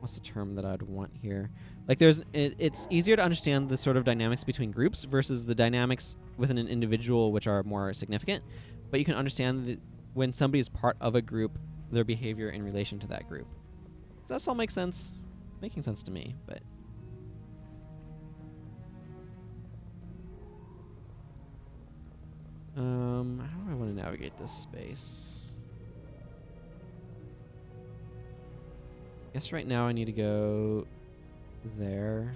what's the term that I'd want here? Like it's easier to understand the sort of dynamics between groups versus the dynamics within an individual, which are more significant. But you can understand that when somebody is part of a group, their behavior in relation to that group. Does that all make sense? Making sense to me, but How do I want to navigate this space? I guess right now I need to go there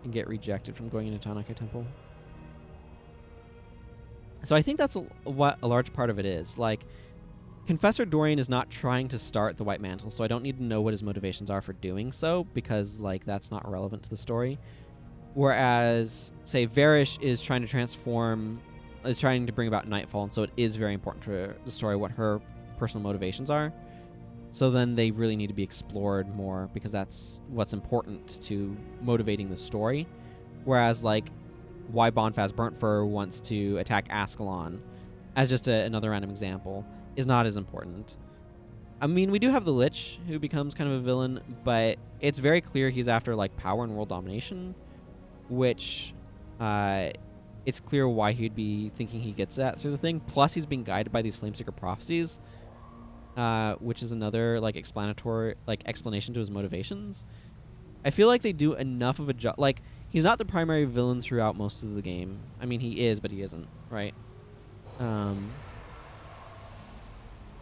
and get rejected from going into Tahnnakai Temple. So I think that's what a large part of it is. Like, Confessor Dorian is not trying to start the White Mantle, so I don't need to know what his motivations are for doing so, because, like, that's not relevant to the story. Whereas, say, Varish is trying to bring about Nightfall, and so it is very important to the story what her personal motivations are. So then they really need to be explored more, because that's what's important to motivating the story. Whereas, like, why Bonfaz Burntfur wants to attack Ascalon, as just another random example, is not as important. I mean, we do have the Lich, who becomes kind of a villain, but it's very clear he's after, like, power and world domination, which it's clear why he'd be thinking he gets that through the thing. Plus, he's being guided by these Flameseeker prophecies, which is another, like, explanation to his motivations. I feel like they do enough of a job. Like, he's not the primary villain throughout most of the game. I mean, he is, but he isn't, right?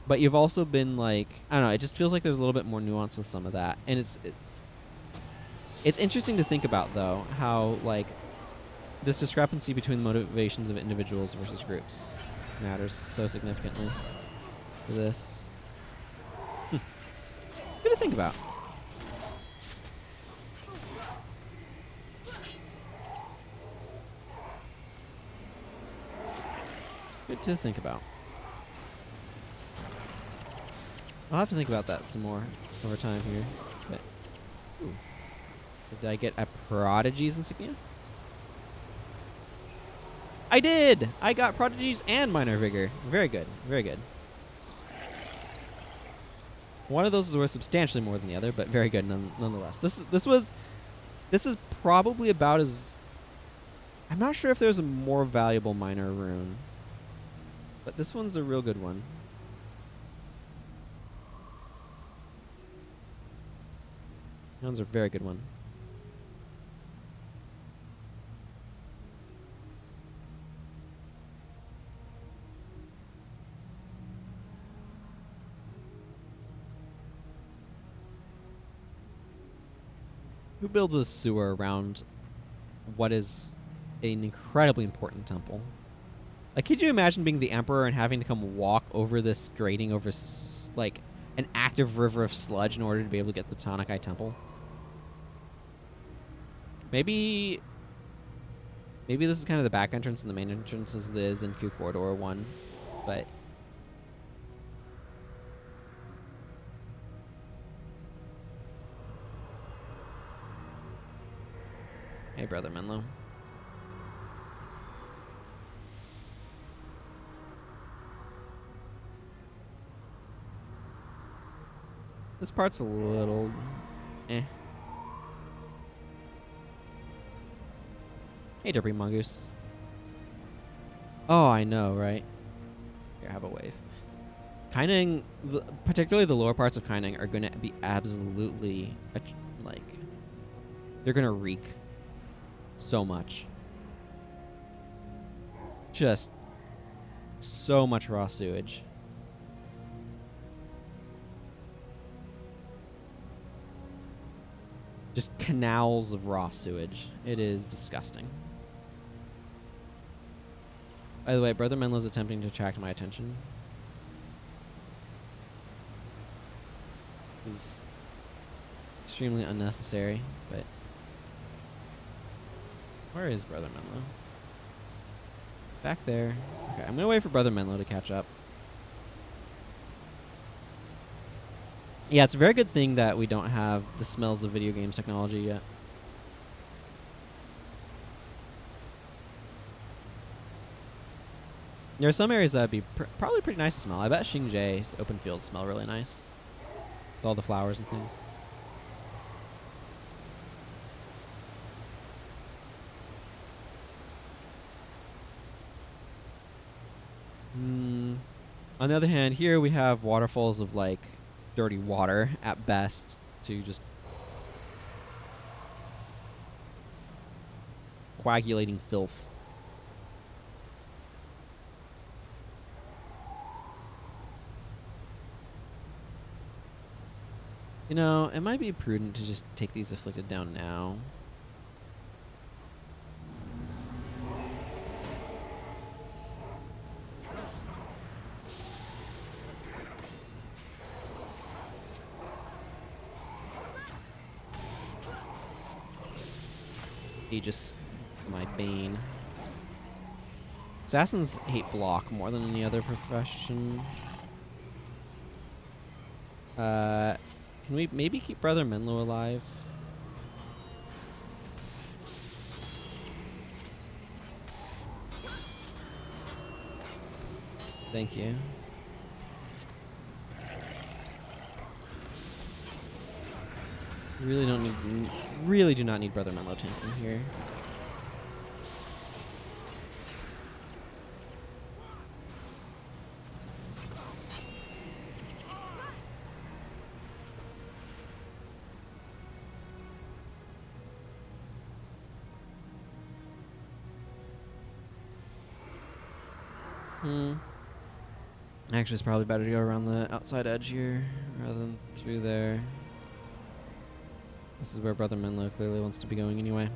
But you've also been, like, I don't know, it just feels like there's a little bit more nuance with some of that. And it's interesting to think about, though, how, like, this discrepancy between the motivations of individuals versus groups matters so significantly for this. Good to think about. Good to think about. I'll have to think about that some more over time here. But, ooh. Did I get a Prodigy's insignia? I did! I got Prodigy's and Minor Vigor. Very good. Very good. One of those is worth substantially more than the other, but very good nonetheless. This is probably about as... I'm not sure if there's a more valuable minor rune, but this one's a real good one. That one's a very good one. Who builds a sewer around what is an incredibly important temple? Like, could you imagine being the Emperor and having to come walk over this grating over, like, an active river of sludge in order to be able to get the Tahnnakai Temple? Maybe this is kind of the back entrance and the main entrance is the Nahpui Quarter one, but... Hey, Brother Menlo. This part's a little... eh. Hey, Derpy Mongoose. Oh, I know, right? Here, have a wave. Kaining, particularly the lower parts of Kaining, are going to be absolutely, like... They're going to reek so much. Just so much raw sewage. Just canals of raw sewage. It is disgusting. By the way, Brother Menlo's attempting to attract my attention. This is extremely unnecessary, but... Where is Brother Menlo? Back there. Okay, I'm gonna wait for Brother Menlo to catch up. Yeah, it's a very good thing that we don't have the smells of video games technology yet. There are some areas that would be probably pretty nice to smell. I bet Xingji's open fields smell really nice. With all the flowers and things. On the other hand, here we have waterfalls of, like, dirty water at best to just coagulating filth. You know, it might be prudent to just take these afflicted down now. Aegis, my bane. Assassins hate block more than any other profession. Can we maybe keep Brother Menlo alive? Thank you. Really don't need, really do not need Brother Menlo tanking here. Actually, it's probably better to go around the outside edge here rather than through there. This is where Brother Menlo clearly wants to be going anyway.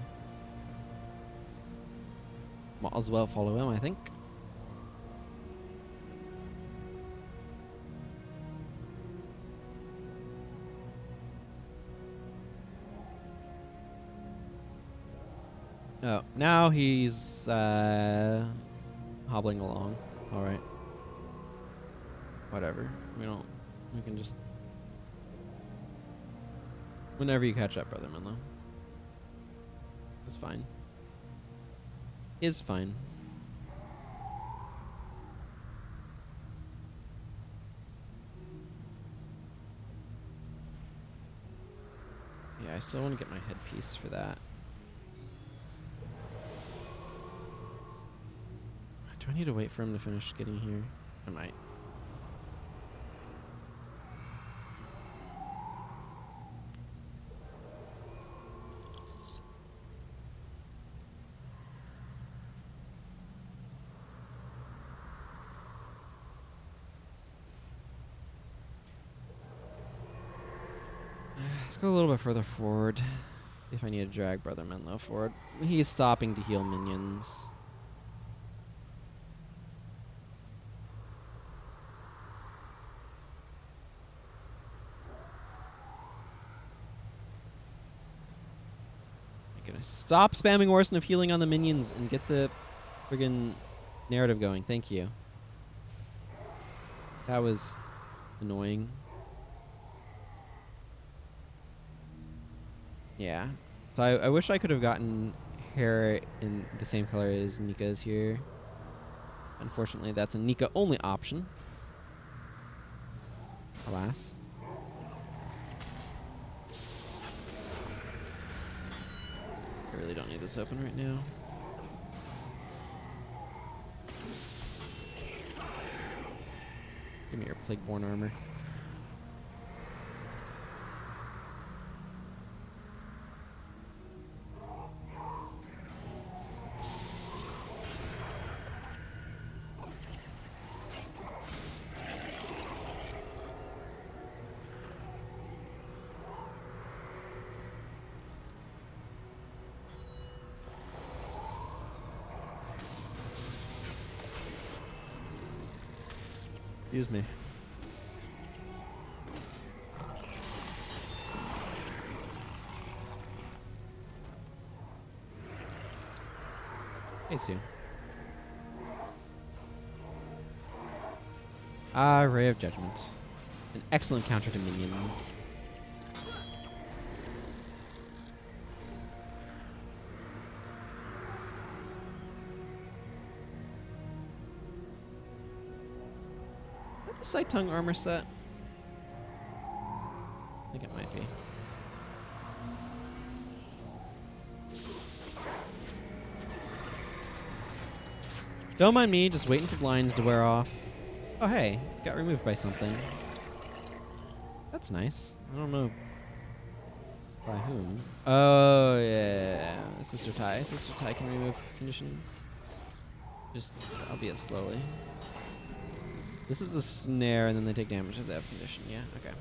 Might as well follow him, I think. Oh, now he's hobbling along. All right. Whatever. We can just... Whenever you catch up, Brother Menlo. It's fine. Is fine. Yeah, I still want to get my headpiece for that. Do I need to wait for him to finish getting here? I might. Let's go a little bit further forward. If I need to drag Brother Menlo forward. He's stopping to heal minions. My goodness. Stop spamming Orson of healing on the minions and get the friggin' narrative going. Thank you. That was annoying. Yeah. So I wish I could have gotten hair in the same color as Nika's here. Unfortunately, that's a Nika only option. Alas. I really don't need this open right now. Give me your Plagueborn armor. Excuse me. Hey, Sue. Ray of Judgment. An excellent counter to minions. Sight tongue armor set? I think it might be. Don't mind me, just waiting for blinds to wear off. Oh hey, got removed by something. That's nice. I don't know. By whom? Oh, yeah. Sister Tai. Sister Tai can remove conditionings. Just, albeit slowly. This is a snare, and then they take damage if they have condition. Yeah, okay.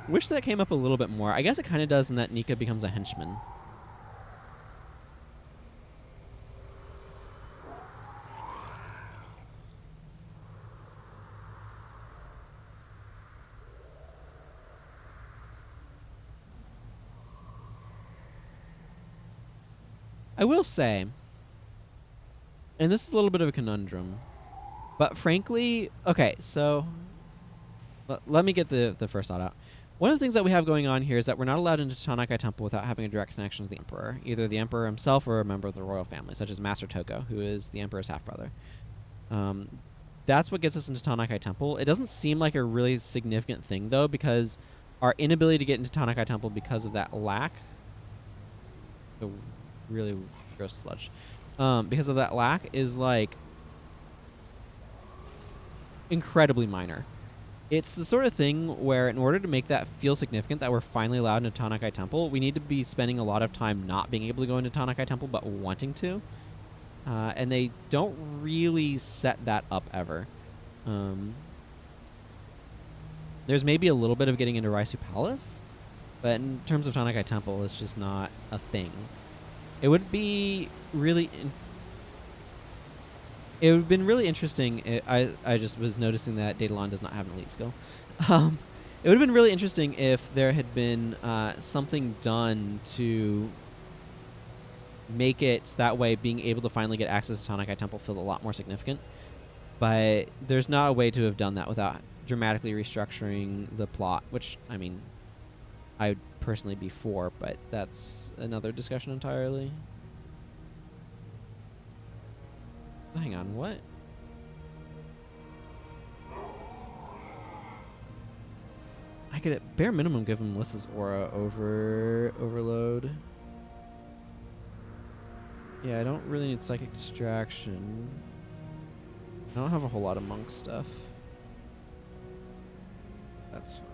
Wish that came up a little bit more. I guess it kind of does in that Nika becomes a henchman. I will say, and this is a little bit of a conundrum, but frankly, okay, so let me get the first thought out. One of the things that we have going on here is that we're not allowed into Tahnnakai Temple without having a direct connection to the Emperor, either the Emperor himself or a member of the royal family, such as Master Toko, who is the Emperor's half-brother. That's what gets us into Tahnnakai Temple. It doesn't seem like a really significant thing, though, because our inability to get into Tahnnakai Temple because of that lack, the really gross sludge, because of that lack is, like, incredibly minor. It's the sort of thing where in order to make that feel significant that we're finally allowed into Tahnnakai Temple, we need to be spending a lot of time not being able to go into Tahnnakai Temple but wanting to. And they don't really set that up ever. There's maybe a little bit of getting into Raisu Palace, but in terms of Tahnnakai Temple, it's just not a thing. It would be really... It would have been really interesting. I just was noticing that Daedalon does not have an elite skill. It would have been really interesting if there had been something done to make it that way being able to finally get access to Tahnnakai Temple feel a lot more significant. But there's not a way to have done that without dramatically restructuring the plot, which, I mean, I would personally be for, but that's another discussion entirely. Hang on, what? I could at bare minimum give him Melissa's aura overload. Yeah, I don't really need psychic distraction. I don't have a whole lot of monk stuff. That's fine.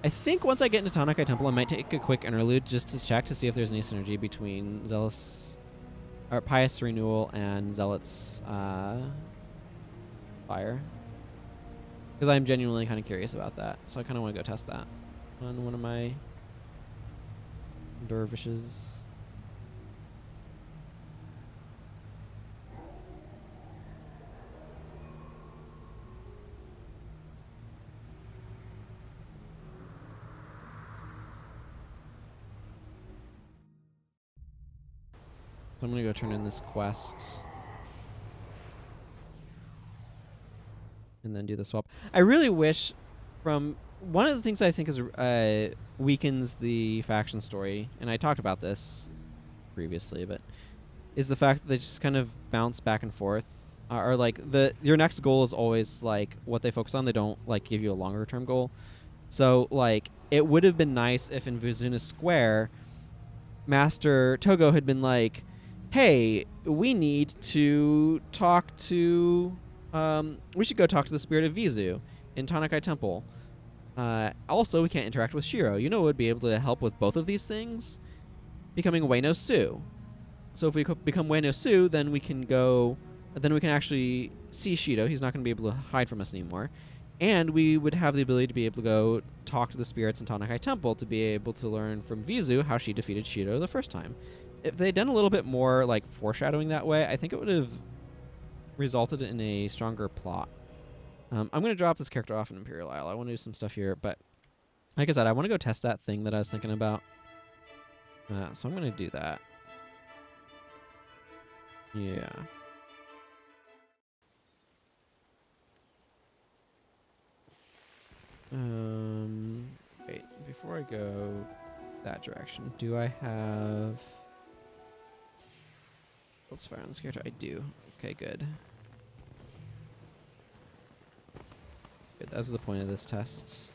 I think once I get into Tahnnakai Temple, I might take a quick interlude just to check to see if there's any synergy between Pious Renewal and Zealot's Fire. Because I'm genuinely kind of curious about that. So I kind of want to go test that on one of my dervishes. So I'm going to go turn in this quest. And then do the swap. I really wish from... One of the things I think is weakens the faction story, and I talked about this previously, but is the fact that they just kind of bounce back and forth. Or like your next goal is always like what they focus on. They don't like give you a longer term goal. So like it would have been nice if in Vizuna Square, Master Togo had been like, hey, we need to talk to... we should go talk to the spirit of Vizu in Tahnnakai Temple. Also, we can't interact with Shiro. You know what would be able to help with both of these things? Becoming Ueno Su. So if we become Ueno Su, then we can go... Then we can actually see Shiro. He's not going to be able to hide from us anymore. And we would have the ability to be able to go talk to the spirits in Tahnnakai Temple to be able to learn from Vizu how she defeated Shiro the first time. If they'd done a little bit more like foreshadowing that way, I think it would have resulted in a stronger plot. I'm going to drop this character off in Imperial Isle. I want to do some stuff here, but like I said, I want to go test that thing that I was thinking about. So I'm going to do that. Yeah. Wait, before I go that direction, do I have... Let's fire on this character. I do. Okay, good. Good, that's the point of this test.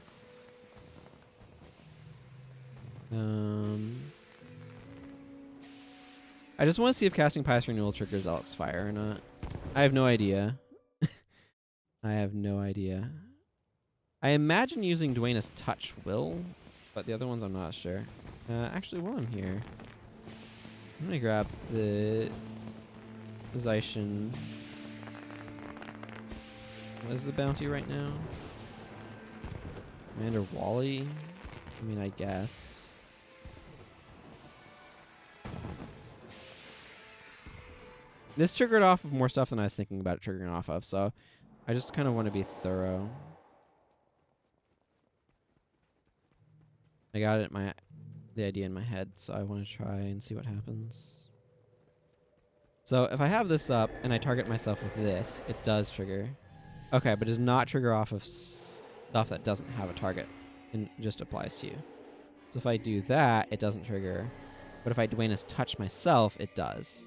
I just want to see if casting Pious Renewal triggers Zealot's Fire or not. I have no idea. I have no idea. I imagine using Dwayna's Touch will, but the other ones I'm not sure. Actually, while I'm here, I'm going to grab the Zaishin. What is the bounty right now? Commander Wally? I mean, I guess. This triggered off of more stuff than I was thinking about it triggering off of, so I just kind of want to be thorough. I got the idea in my head, so I want to try and see what happens. So if I have this up and I target myself with this, it does trigger. Okay, but it does not trigger off of stuff that doesn't have a target and just applies to you. So if I do that, it doesn't trigger. But if I Dwayna's Touch myself, it does.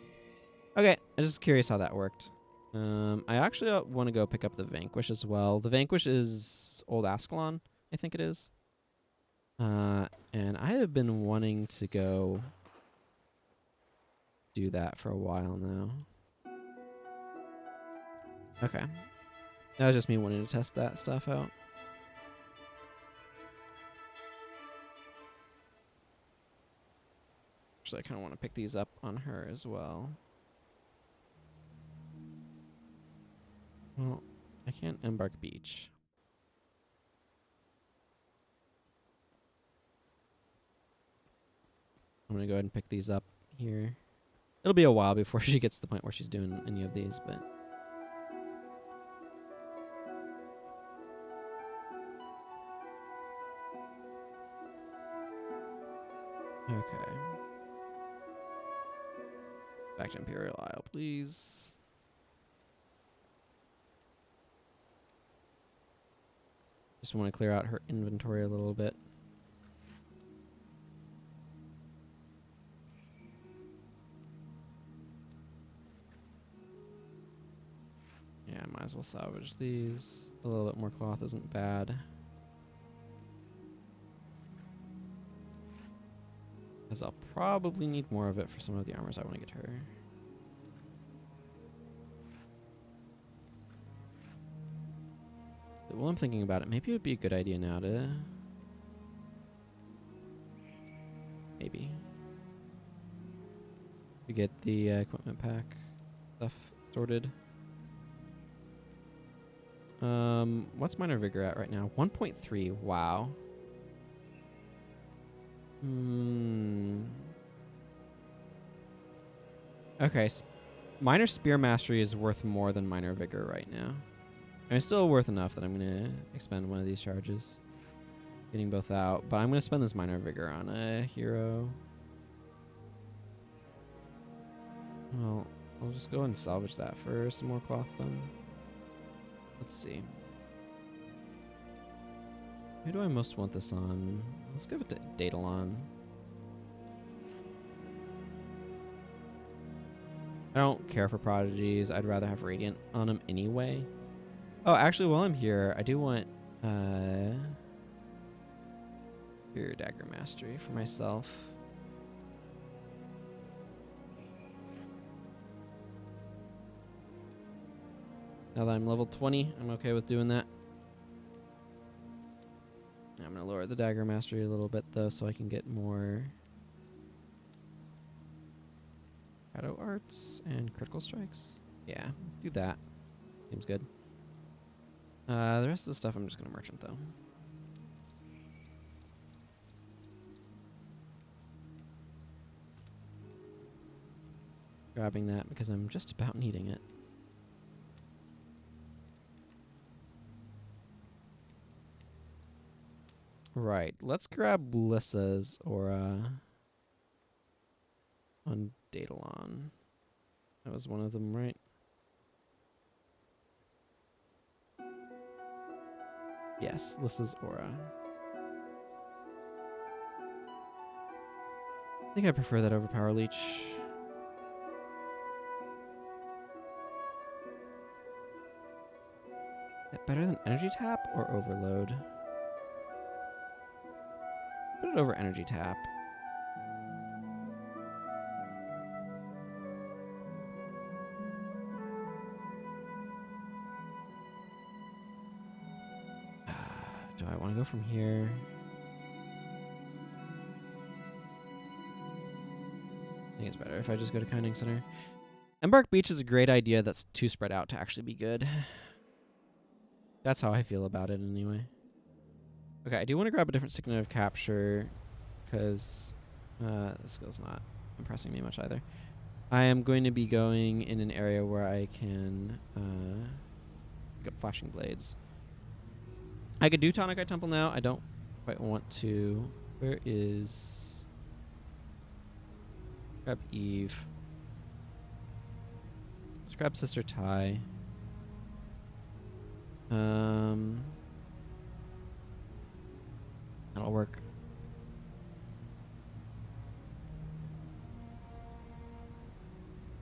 Okay, I'm just curious how that worked. I actually want to go pick up the Vanquish as well. The Vanquish is Old Ascalon, I think it is. And I have been wanting to go do that for a while now. Okay. That was just me wanting to test that stuff out. Actually, I kind of want to pick these up on her as well. Well, I can't embark Beach. I'm going to go ahead and pick these up here. It'll be a while before she gets to the point where she's doing any of these, but... Okay. Back to Imperial Isle, please. Just want to clear out her inventory a little bit. Yeah, I might as well salvage these. A little bit more cloth isn't bad. Because I'll probably need more of it for some of the armors I want to get her. But while I'm thinking about it, maybe it would be a good idea now to... Maybe. To get the equipment pack stuff sorted. What's Minor Vigor at right now? 1.3. Wow. Okay. Minor Spear Mastery is worth more than Minor Vigor right now. I mean, it's still worth enough that I'm going to expend one of these charges. Getting both out. But I'm going to spend this Minor Vigor on a hero. Well, I'll just go and salvage that for some more cloth then. Let's see. Who do I most want this on? Let's give it to Daedalon. I don't care for prodigies. I'd rather have Radiant on him anyway. Oh, actually, while I'm here, I do want Superior Dagger Mastery for myself. Now that I'm level 20, I'm okay with doing that. I'm going to lower the Dagger Mastery a little bit, though, so I can get more Shadow Arts and Critical Strikes. Yeah, do that. Seems good. The rest of the stuff I'm just going to merchant, though. Grabbing that because I'm just about needing it. Right, let's grab Lissa's aura on Daedalon. That was one of them, right? Yes, Lissa's aura. I think I prefer that over Power Leech. Is that better than Energy Tap or Overload? Put it over Energy Tap. Do I want to go from here? I think it's better if I just go to Kinding Center. Embark Beach is a great idea that's too spread out to actually be good. That's how I feel about it anyway. Okay, I do want to grab a different signet of capture because this skill's not impressing me much either. I am going to be going in an area where I can pick up flashing blades. I could do Tahnnakai Temple now. I don't quite want to. Where is... Grab Eve. Let's grab Sister Tai. That'll work.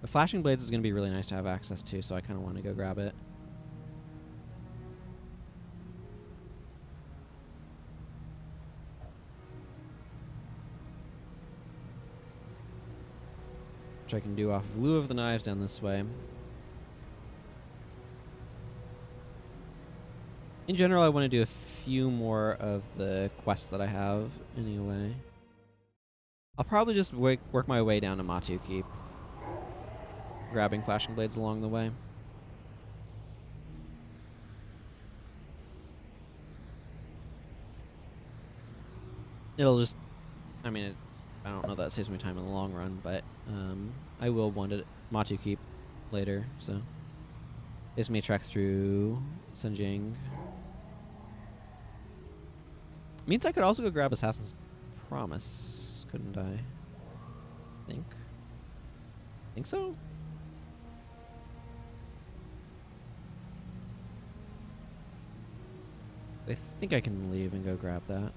The flashing blades is going to be really nice to have access to, so I kind of want to go grab it. Which I can do off of Lieu of the Knives down this way. In general, I want to do a few more of the quests that I have anyway. I'll probably just work my way down to Nahpui Keep, grabbing flashing blades along the way. It'll just, I mean, I don't know that saves me time in the long run, but I will want it Nahpui Keep later, so. Gives me a trek through Senjing. Means I could also go grab Assassin's Promise, couldn't I? Think so? I think I can leave and go grab that.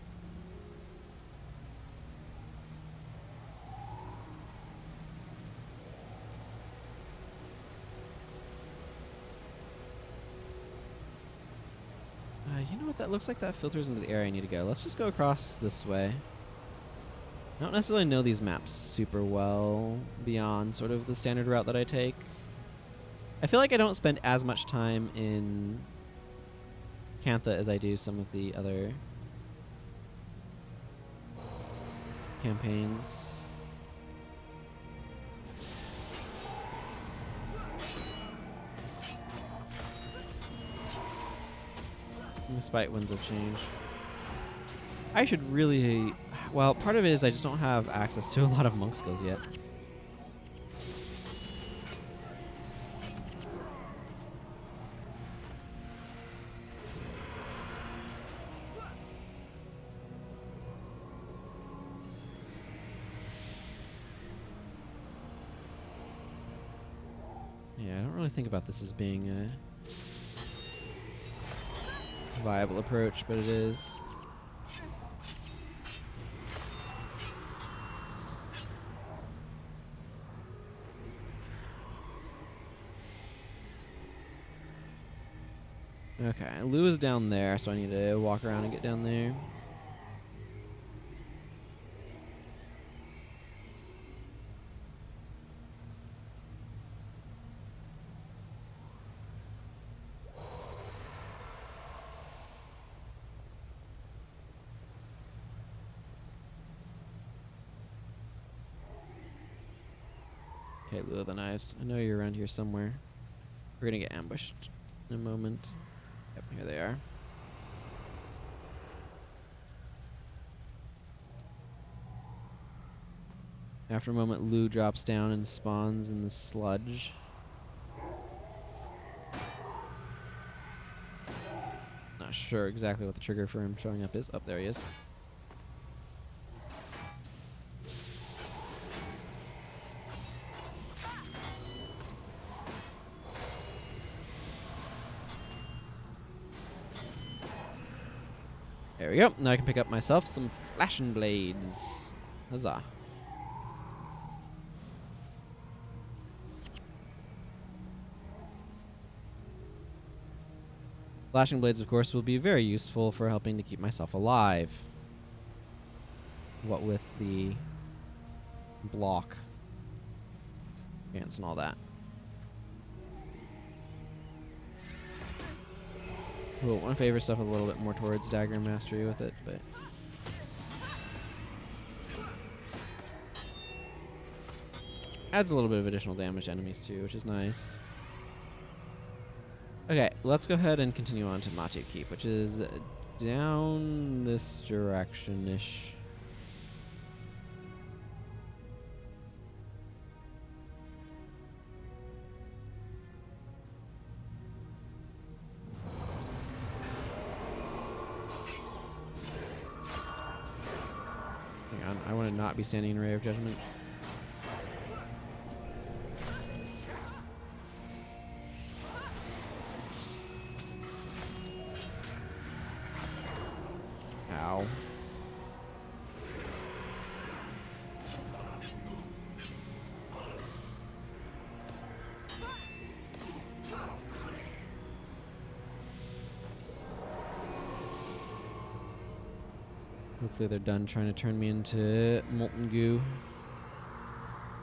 You know what that looks like? That filters into the area I need to go. Let's just go across this way. I don't necessarily know these maps super well beyond sort of the standard route that I take. I feel like I don't spend as much time in Cantha as I do some of the other campaigns. Despite winds of change. I should really... Well, part of it is I just don't have access to a lot of monk skills yet. Yeah, I don't really think about this as being a viable approach, but it is. Okay, Lieu is down there, so I need to walk around and get down there. Okay, Lieu of the Knives. I know you're around here somewhere. We're gonna get ambushed in a moment. Yep, here they are. After a moment, Lieu drops down and spawns in the sludge. Not sure exactly what the trigger for him showing up is. Oh, there he is. There we go. Now I can pick up myself some flashing blades. Huzzah. Flashing blades, of course, will be very useful for helping to keep myself alive. What with the block chance and all that. Cool. Want to favor stuff a little bit more towards dagger mastery with it, but adds a little bit of additional damage to enemies too, which is nice. Okay, let's go ahead and continue on to Nahpui Keep, which is down this direction-ish. Hang on, I want to not be standing in Ray of Judgment. Ow. Hopefully they're done trying to turn me into molten goo.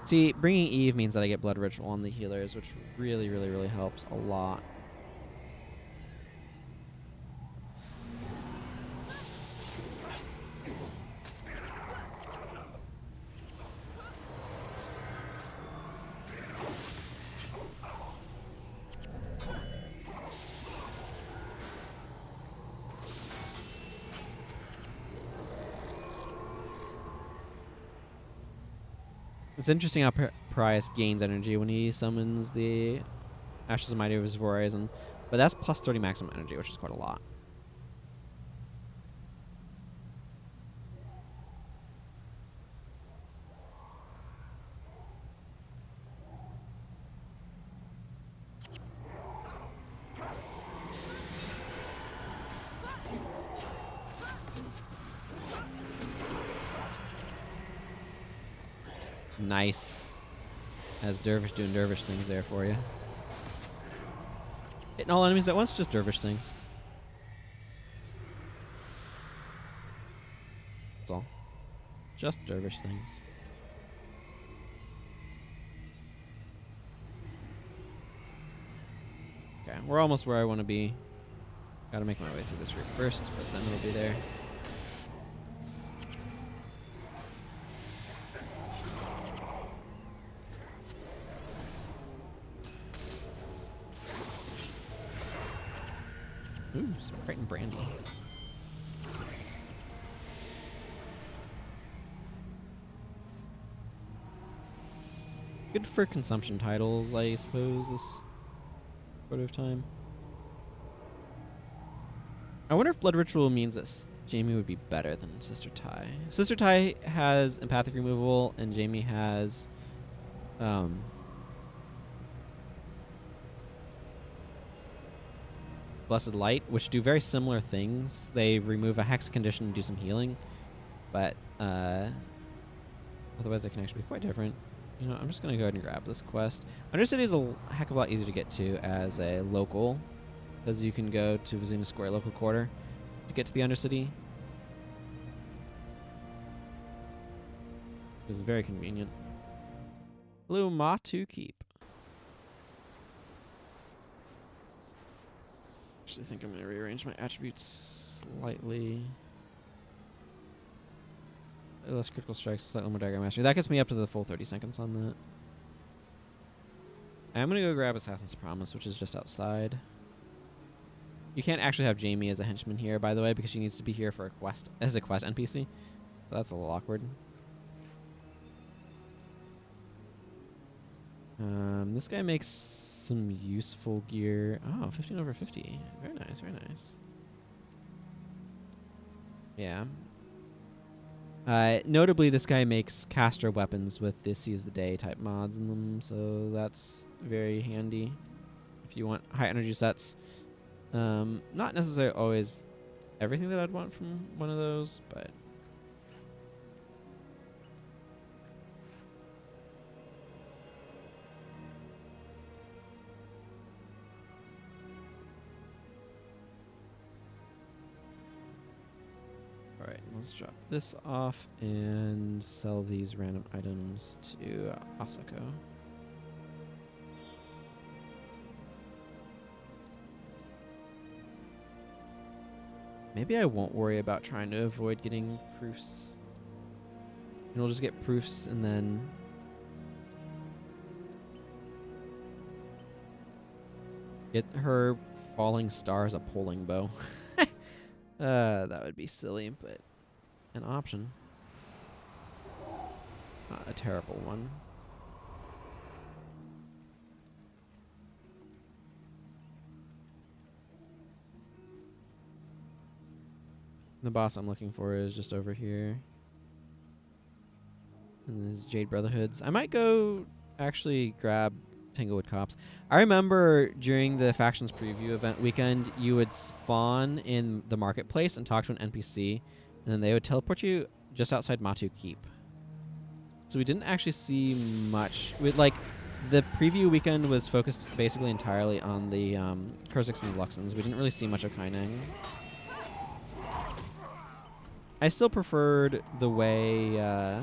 See, bringing Eve means that I get Blood Ritual on the healers, which really, really, really helps a lot. It's interesting how Prius gains energy when he summons the Ashes of Mighty of his Horizon, but that's plus 30 maximum energy, which is quite a lot. Nice. As Dervish doing Dervish things there for you. Hitting all enemies at once, just Dervish things. That's all. Just Dervish things. Okay, we're almost where I want to be. Gotta make my way through this route first, but then it'll be there. Ooh, Sprite and Brandy. Good for consumption titles, I suppose, this sort of time. I wonder if Blood Ritual means that Jamie would be better than Sister Tai. Sister Tai has empathic removal, and Jamie has Blessed Light, which do very similar things. They remove a hex condition and do some healing, but otherwise they can actually be quite different. You know, I'm just going to go ahead and grab this quest. Undercity is a heck of a lot easier to get to as a local, because you can go to Vizu Square Local Quarter to get to the Undercity. It's very convenient. Hello, Nahpui Keep. Actually, I think I'm going to rearrange my attributes slightly. Less critical strikes, slightly more dagger mastery. That gets me up to the full 30 seconds on that. I'm going to go grab Assassin's Promise, which is just outside. You can't actually have Jamie as a henchman here, by the way, because she needs to be here for a quest, as a quest NPC. So that's a little awkward. This guy makes some useful gear. Oh, 15 over 50. Very nice, very nice. Yeah. Notably, this guy makes caster weapons with the Seize the Day type mods in them, so that's very handy if you want high energy sets. Not necessarily always everything that I'd want from one of those, but alright, let's drop this off and sell these random items to Asako. Maybe I won't worry about trying to avoid getting proofs. And we'll just get proofs and then... get her falling star as a polling bow. That would be silly, but an option. Not a terrible one. The boss I'm looking for is just over here. And there's Jade Brotherhoods. I might go actually grab Tanglewood Copse. I remember during the Factions preview event weekend, you would spawn in the marketplace and talk to an NPC, and then they would teleport you just outside Matu Keep. So we didn't actually see much. The preview weekend was focused basically entirely on the Kurziks and the Luxons. We didn't really see much of Kaineng. I still preferred the way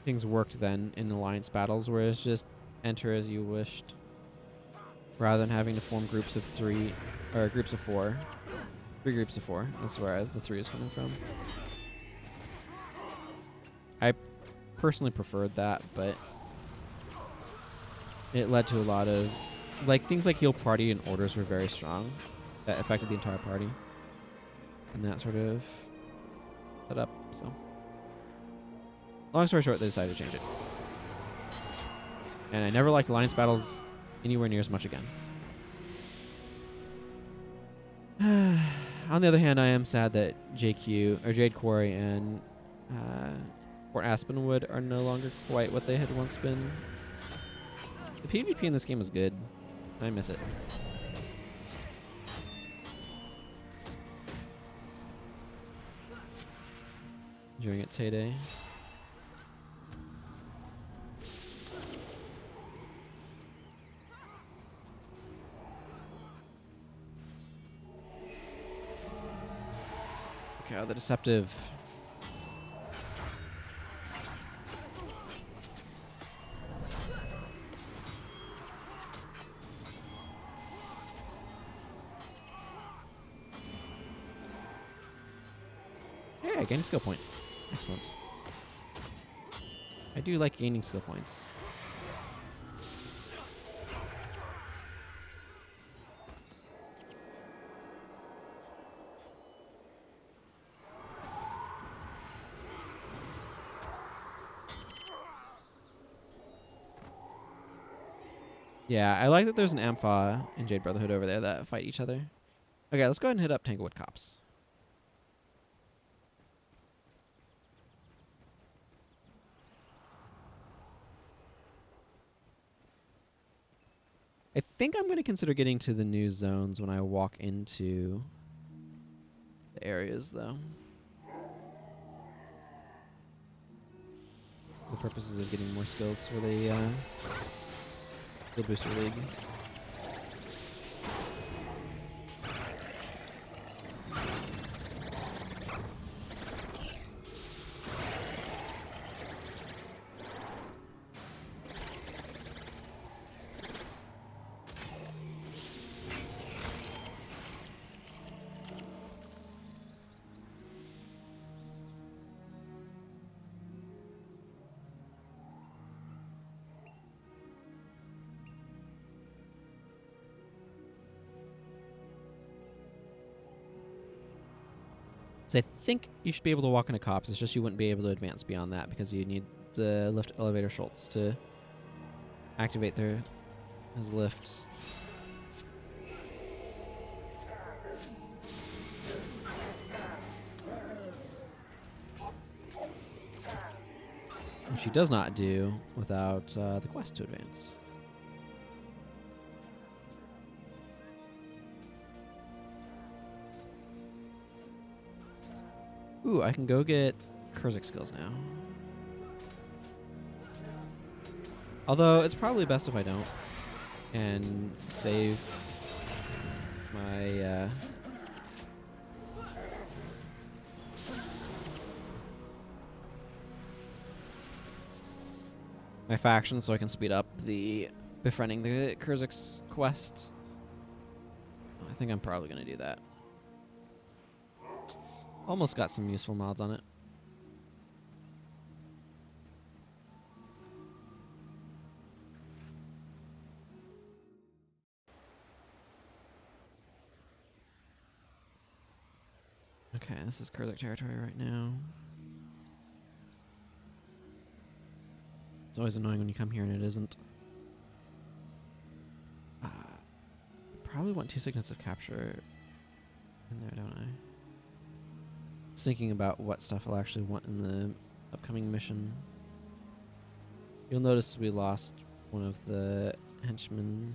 things worked then in Alliance battles, where it's just enter as you wished, rather than having to form groups of 3 or groups of 4. 3 groups of 4. That's where the 3 is coming from. I personally preferred that, but it led to a lot of things like heal party and orders were very strong. That affected the entire party. And that sort of set up, so. Long story short, they decided to change it. And I never liked Alliance battles anywhere near as much again. On the other hand, I am sad that JQ, or Jade Quarry, and Fort Aspenwood are no longer quite what they had once been. The PvP in this game is good. I miss it. During its heyday. Okay, the deceptive. Yeah, gaining skill point. Excellent. I do like gaining skill points. Yeah, I like that there's an Ampha and Jade Brotherhood over there that fight each other. Okay, let's go ahead and hit up Tanglewood Copse. I think I'm going to consider getting to the new zones when I walk into the areas, though. For the purposes of getting more skills for the Booster League. So I think you should be able to walk into Copse. It's just you wouldn't be able to advance beyond that because you need the lift elevator Schultz to activate his lifts. Which he does not do without the quest to advance. Ooh, I can go get Kurzik skills now. Although, it's probably best if I don't. And save my... my faction so I can speed up the befriending the Kurzik's quest. I think I'm probably going to do that. Almost got some useful mods on it. Okay, this is Kurzik territory right now. It's always annoying when you come here and it isn't. Probably want 2 signets of capture in there, don't I? Just thinking about what stuff I'll actually want in the upcoming mission. You'll notice we lost one of the henchmen,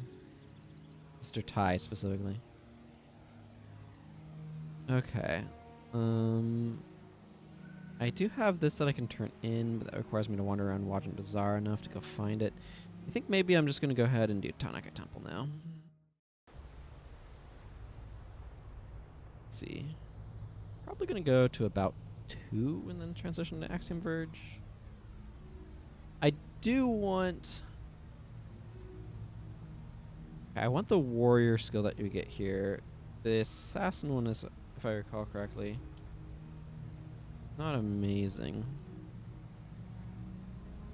Mr. Tai specifically. Okay. I do have this that I can turn in, but that requires me to wander around Wajin Bazaar enough to go find it. I think maybe I'm just going to go ahead and do Tahnnakai Temple now. Let's see. Probably going to go to about 2 and then transition to Axiom Verge. I do want... I want the warrior skill that you get here. The assassin one is, if I recall correctly, not amazing.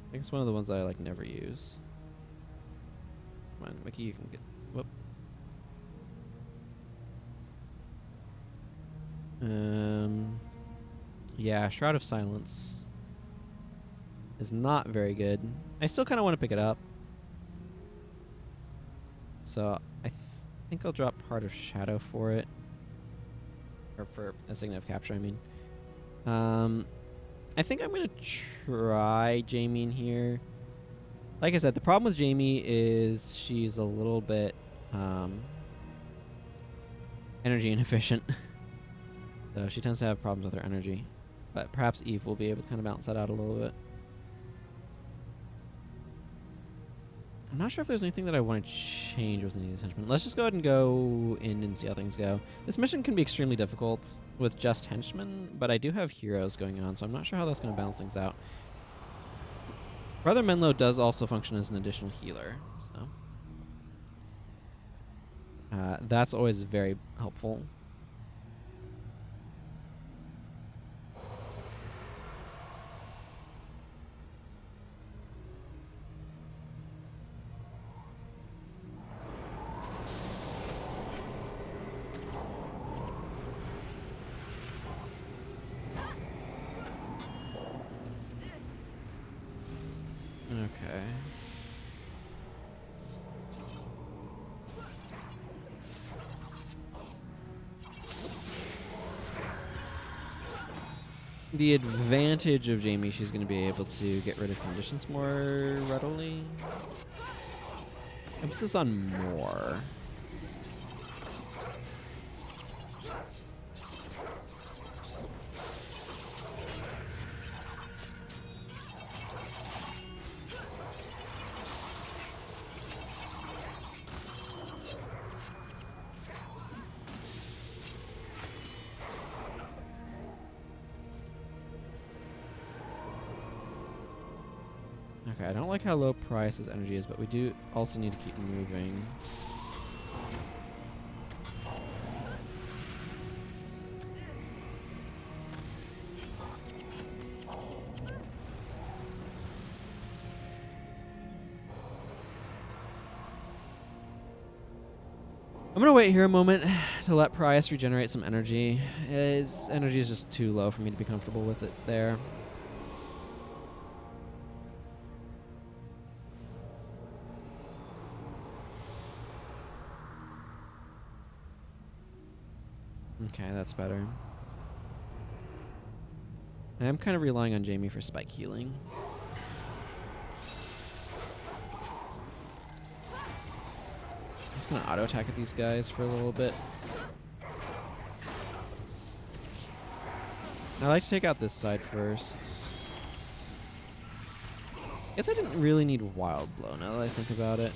I think it's one of the ones I like never use. Come on, Mickey, you can get... Whoop. Yeah, Shroud of Silence is not very good. I still kind of want to pick it up. So I think I'll drop Heart of Shadow for it. Or for a Signet of Capture, I mean. I think I'm going to try Jamie in here. Like I said, the problem with Jamie is she's a little bit energy inefficient. So she tends to have problems with her energy. But perhaps Eve will be able to kind of balance that out a little bit. I'm not sure if there's anything that I want to change with any of these henchmen. Let's just go ahead and go in and see how things go. This mission can be extremely difficult with just henchmen, but I do have heroes going on, so I'm not sure how that's going to balance things out. Brother Menlo does also function as an additional healer, so that's always very helpful. Okay. The advantage of Jamie, she's going to be able to get rid of conditions more readily. Emphasis on more. Okay, I don't like how low price energy is, but we do also need to keep moving. I'm gonna wait here a moment to let Price regenerate some energy. His energy is just too low for me to be comfortable with it there. Okay, that's better. I am kind of relying on Jamie for spike healing. Just gonna auto attack at these guys for a little bit. I like to take out this side first. Guess I didn't really need Wild Blow now that I think about it.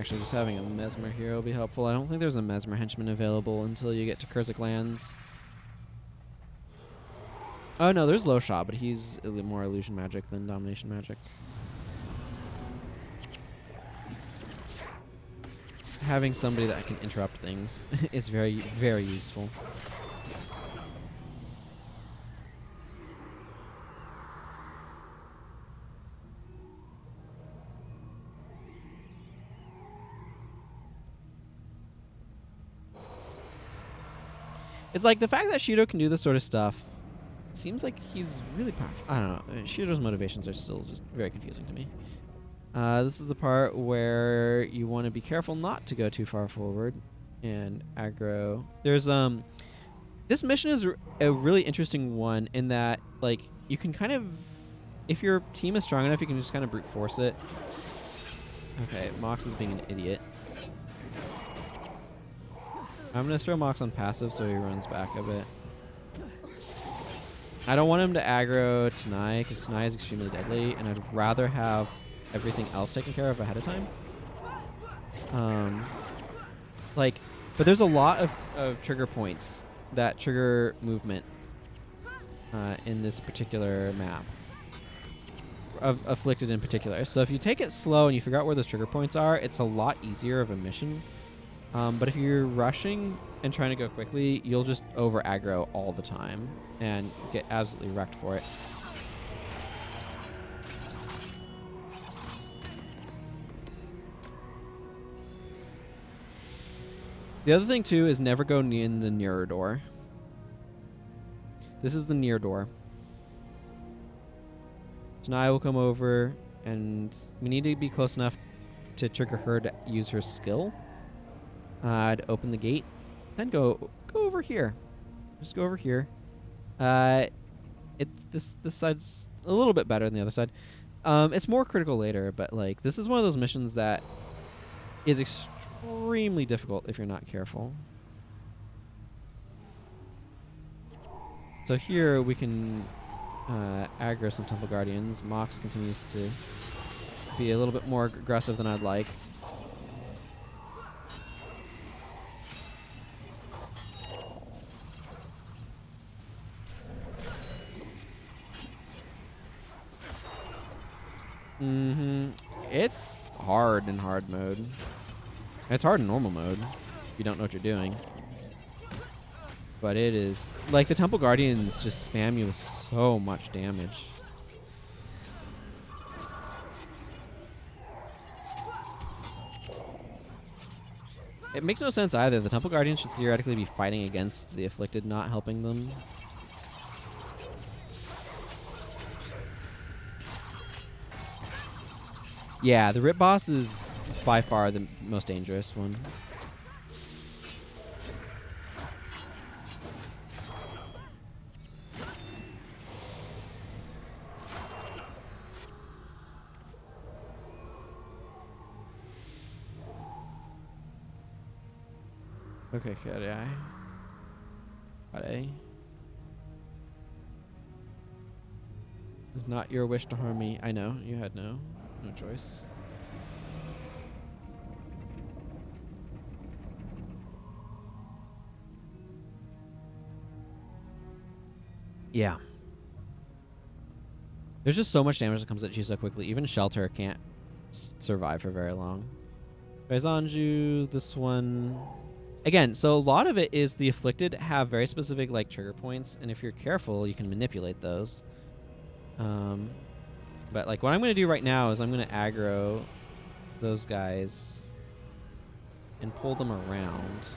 Actually, just having a Mesmer here will be helpful. I don't think there's a Mesmer henchman available until you get to Kurzik lands. Oh no, there's Losha, but he's more illusion magic than domination magic. Having somebody that can interrupt things is very, very useful. It's like the fact that Shido can do this sort of stuff seems like he's really powerful. I don't know. Shido's motivations are still just very confusing to me. This is the part where you want to be careful not to go too far forward and aggro. There's this mission is a really interesting one in that like you can kind of, if your team is strong enough, you can just kind of brute force it. Okay, Mox is being an idiot. I'm going to throw Mox on passive so he runs back a bit. I don't want him to aggro Tahnnakai because Tahnnakai is extremely deadly, and I'd rather have everything else taken care of ahead of time. But there's a lot of trigger points that trigger movement in this particular map. Of Afflicted in particular. So if you take it slow and you figure out where those trigger points are, it's a lot easier of a mission. But if you're rushing and trying to go quickly, you'll just over aggro all the time and get absolutely wrecked for it. The other thing too is never go in the nearer door. This is the near door. Tahnnakai will come over, and we need to be close enough to trigger her to use her skill. I'd open the gate, then go over here. Just go over here. It's this side's a little bit better than the other side. It's more critical later, but like this is one of those missions that is extremely difficult if you're not careful. So here we can aggro some Temple Guardians. Mox continues to be a little bit more aggressive than I'd like. It's hard in hard mode. It's hard in normal mode if you don't know what you're doing. But it is... like, the Temple Guardians just spam you with so much damage. It makes no sense either. The Temple Guardians should theoretically be fighting against the Afflicted, not helping them. Yeah, the Rip Boss is by far the most dangerous one. Okay, Kare. It's not your wish to harm me. I know, you had no choice. Yeah. There's just so much damage that comes at you so quickly. Even Shelter can't survive for very long. Baizanju, this one... Again, so a lot of it is the Afflicted have very specific like trigger points, and if you're careful, you can manipulate those. But like what I'm going to do right now is I'm going to aggro those guys and pull them around.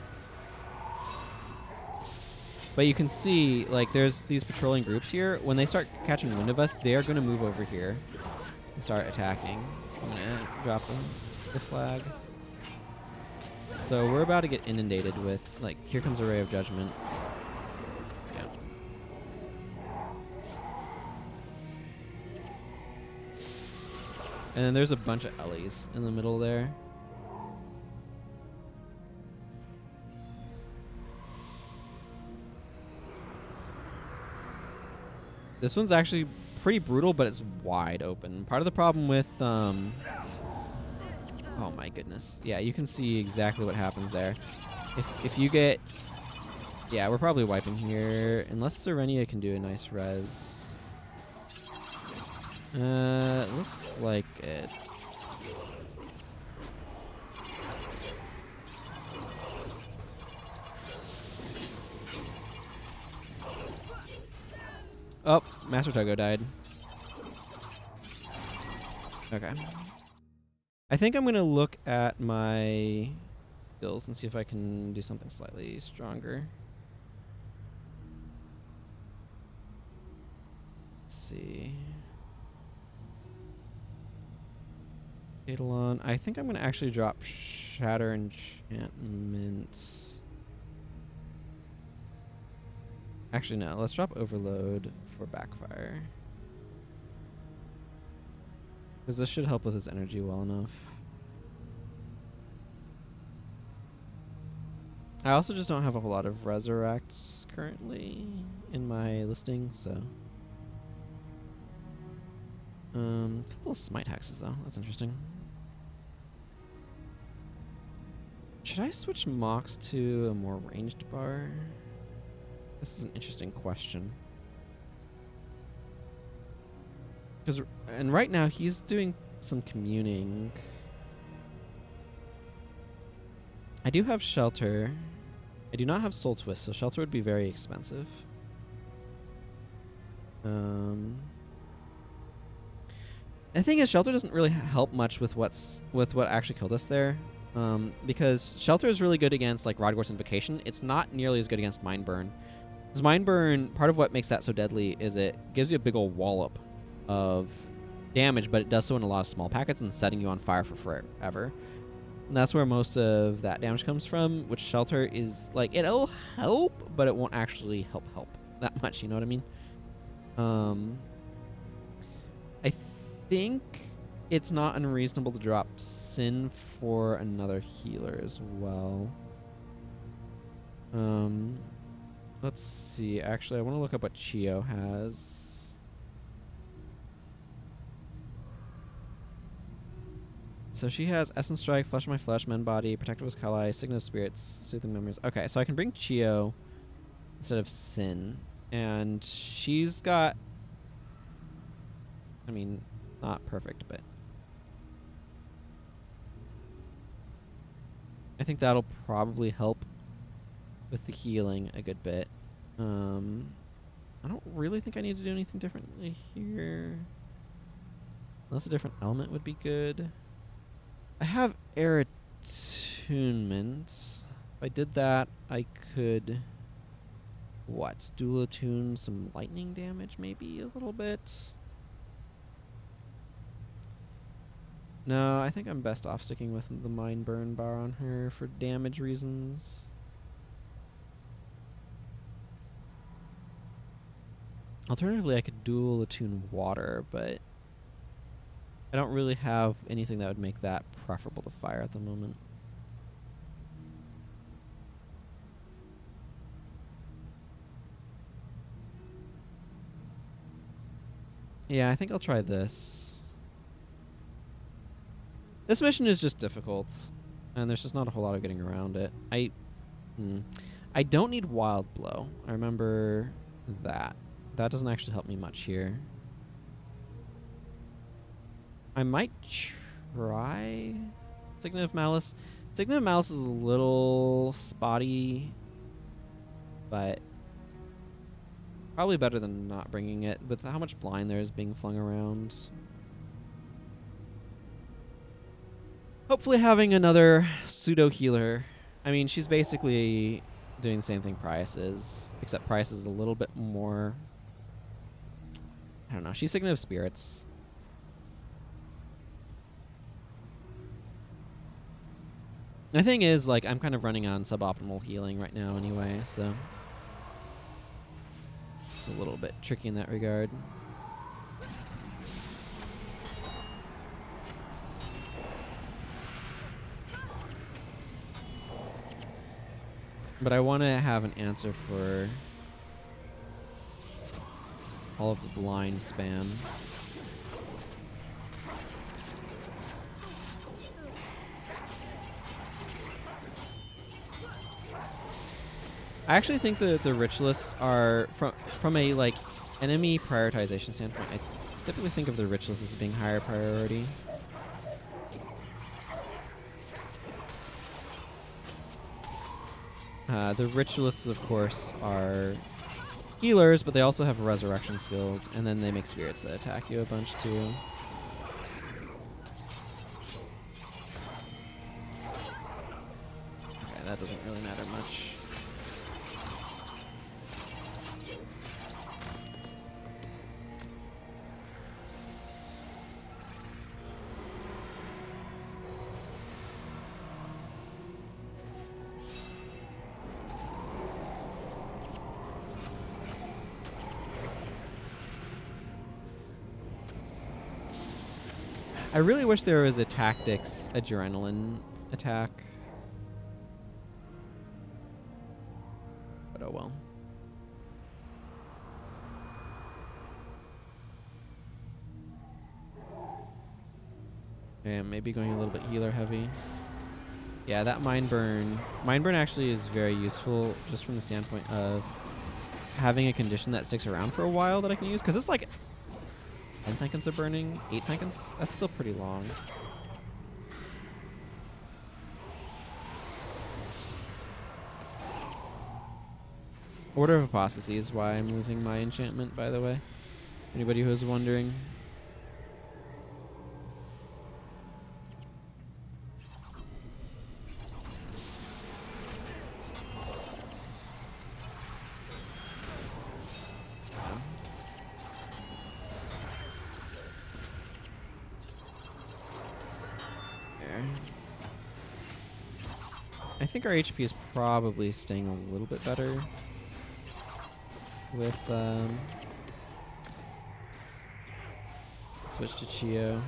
But you can see like there's these patrolling groups here. When they start catching wind of us, they are going to move over here and start attacking. I'm going to drop the flag. So we're about to get inundated with, like, here comes a Ray of Judgment. Yeah. And then there's a bunch of Ellies in the middle there. This one's actually pretty brutal, but it's wide open. Part of the problem with, oh Oh my goodness. Yeah, you can see exactly what happens there. If you get... Yeah, we're probably wiping here. Unless Serenia can do a nice res. Looks like it. Oh, Master Togo died. Okay. I think I'm going to look at my skills and see if I can do something slightly stronger. Let's see. Eidolon. I think I'm going to actually drop Shatter Enchantment. Actually, no. Let's drop Overload for Backfire. Because this should help with his energy well enough. I also just don't have a whole lot of Resurrects currently in my listing, so... couple of Smite Hexes, though. That's interesting. Should I switch Mox to a more ranged bar? This is an interesting question. And right now he's doing some communing. I do have Shelter. I do not have Soul Twist, so Shelter would be very expensive. The thing is, Shelter doesn't really help much with what actually killed us there. Because Shelter is really good against like Rodgor's Invocation. It's not nearly as good against Mind Burn. Because Mind Burn, part of what makes that so deadly is it gives you a big old wallop of damage, but it does so in a lot of small packets and setting you on fire for forever. And that's where most of that damage comes from, which Shelter is like, it'll help, but it won't actually help that much, you know what I mean? I think it's not unreasonable to drop Sin for another healer as well. Let's see. Actually, I want to look up what Chio has. So she has Essence Strike, Flesh of My Flesh, Mend Body, Protective as Kali, Signet of Spirits, Soothing Memories. Okay, so I can bring Chio instead of Sin. And she's got... I mean, not perfect, but... I think that'll probably help with the healing a good bit. I don't really think I need to do anything differently here. Unless a different element would be good. I have Air Attunement. If I did that, I could... What? Dual Attune some lightning damage, maybe a little bit? No, I think I'm best off sticking with the Mind Burn bar on her for damage reasons. Alternatively, I could dual attune water, but I don't really have anything that would make that preferable to fire at the moment. Yeah, I think I'll try this. This mission is just difficult, and there's just not a whole lot of getting around it. I don't need Wild Blow. I remember that. That doesn't actually help me much here. I might try Signet of Malice. Signet of Malice is a little spotty, but probably better than not bringing it with how much blind there is being flung around. Hopefully having another pseudo healer. I mean, she's basically doing the same thing Price is, except Price is a little bit more... I don't know. She's Signet of Spirits. The thing is, like, I'm kind of running on suboptimal healing right now anyway, so... It's a little bit tricky in that regard. But I want to have an answer for all of the blind spam. I actually think that the ritualists are from a like enemy prioritization standpoint. I typically think of the ritualists as being higher priority. The ritualists, of course, are healers, but they also have resurrection skills, and then they make spirits that attack you a bunch too. Okay, that doesn't really matter much. I really wish there was a tactics adrenaline attack. But oh well. Yeah, maybe going a little bit healer heavy. Yeah, that mind burn. Mind burn actually is very useful just from the standpoint of having a condition that sticks around for a while that I can use. Because it's like 10 seconds of burning, 8 seconds. That's still pretty long. Order of Apostasy is why I'm losing my enchantment, by the way. Anybody who is wondering. I think our HP is probably staying a little bit better with switch to Chio.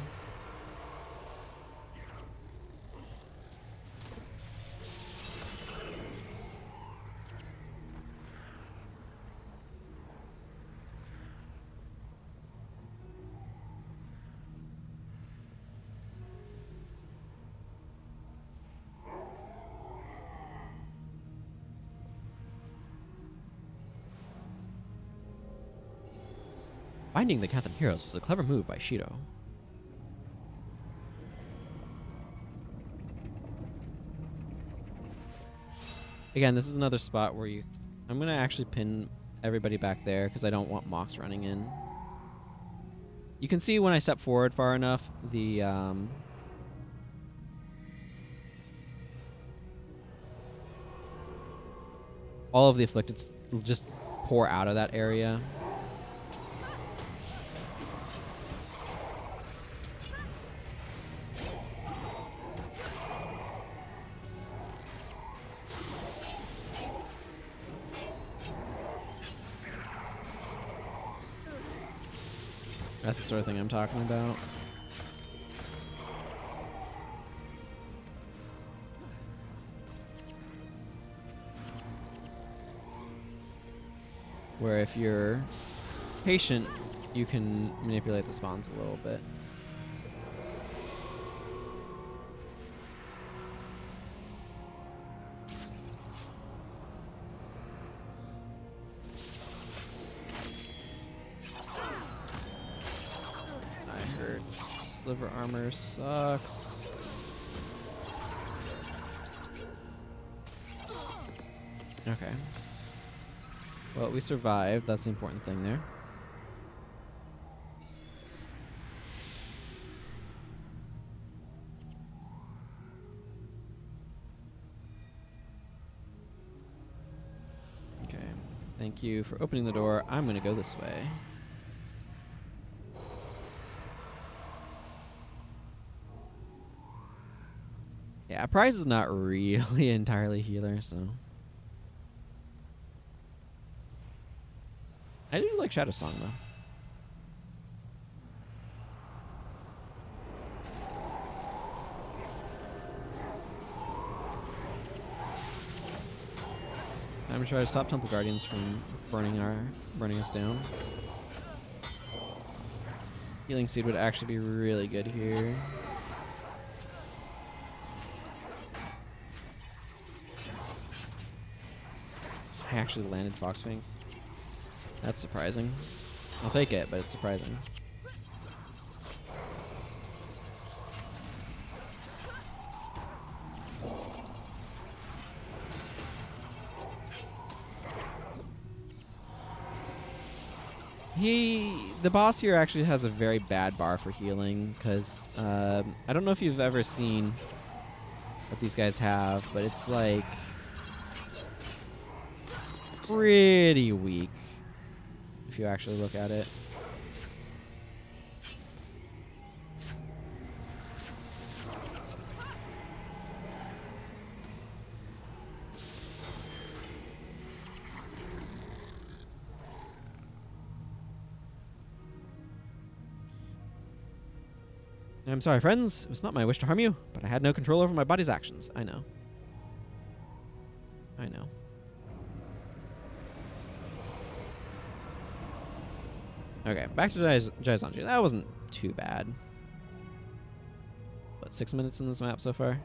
Finding the Captain Heroes was a clever move by Shido. Again, this is another spot where I'm going to actually pin everybody back there because I don't want Mox running in. You can see when I step forward far enough, the all of the Afflicted just pour out of that area. That's the sort of thing I'm talking about. Where if you're patient, you can manipulate the spawns a little bit. Sliver armor sucks. Okay. Well, we survived. That's the important thing there. Okay. Thank you for opening the door. I'm going to go this way. Yeah, Prize is not really entirely healer, so. I do like Shadow Song, though. I'm gonna try to stop Temple Guardians from burning us down. Healing Seed would actually be really good here. I actually landed Fox Fangs. That's surprising. I'll take it, but it's surprising. The boss here actually has a very bad bar for healing, because I don't know if you've ever seen what these guys have, but it's like pretty weak if you actually look at it. I'm sorry, friends. It was not my wish to harm you, but I had no control over my body's actions. I know. I know. Okay, back to Jaizanji. That wasn't too bad. What, 6 minutes in this map so far?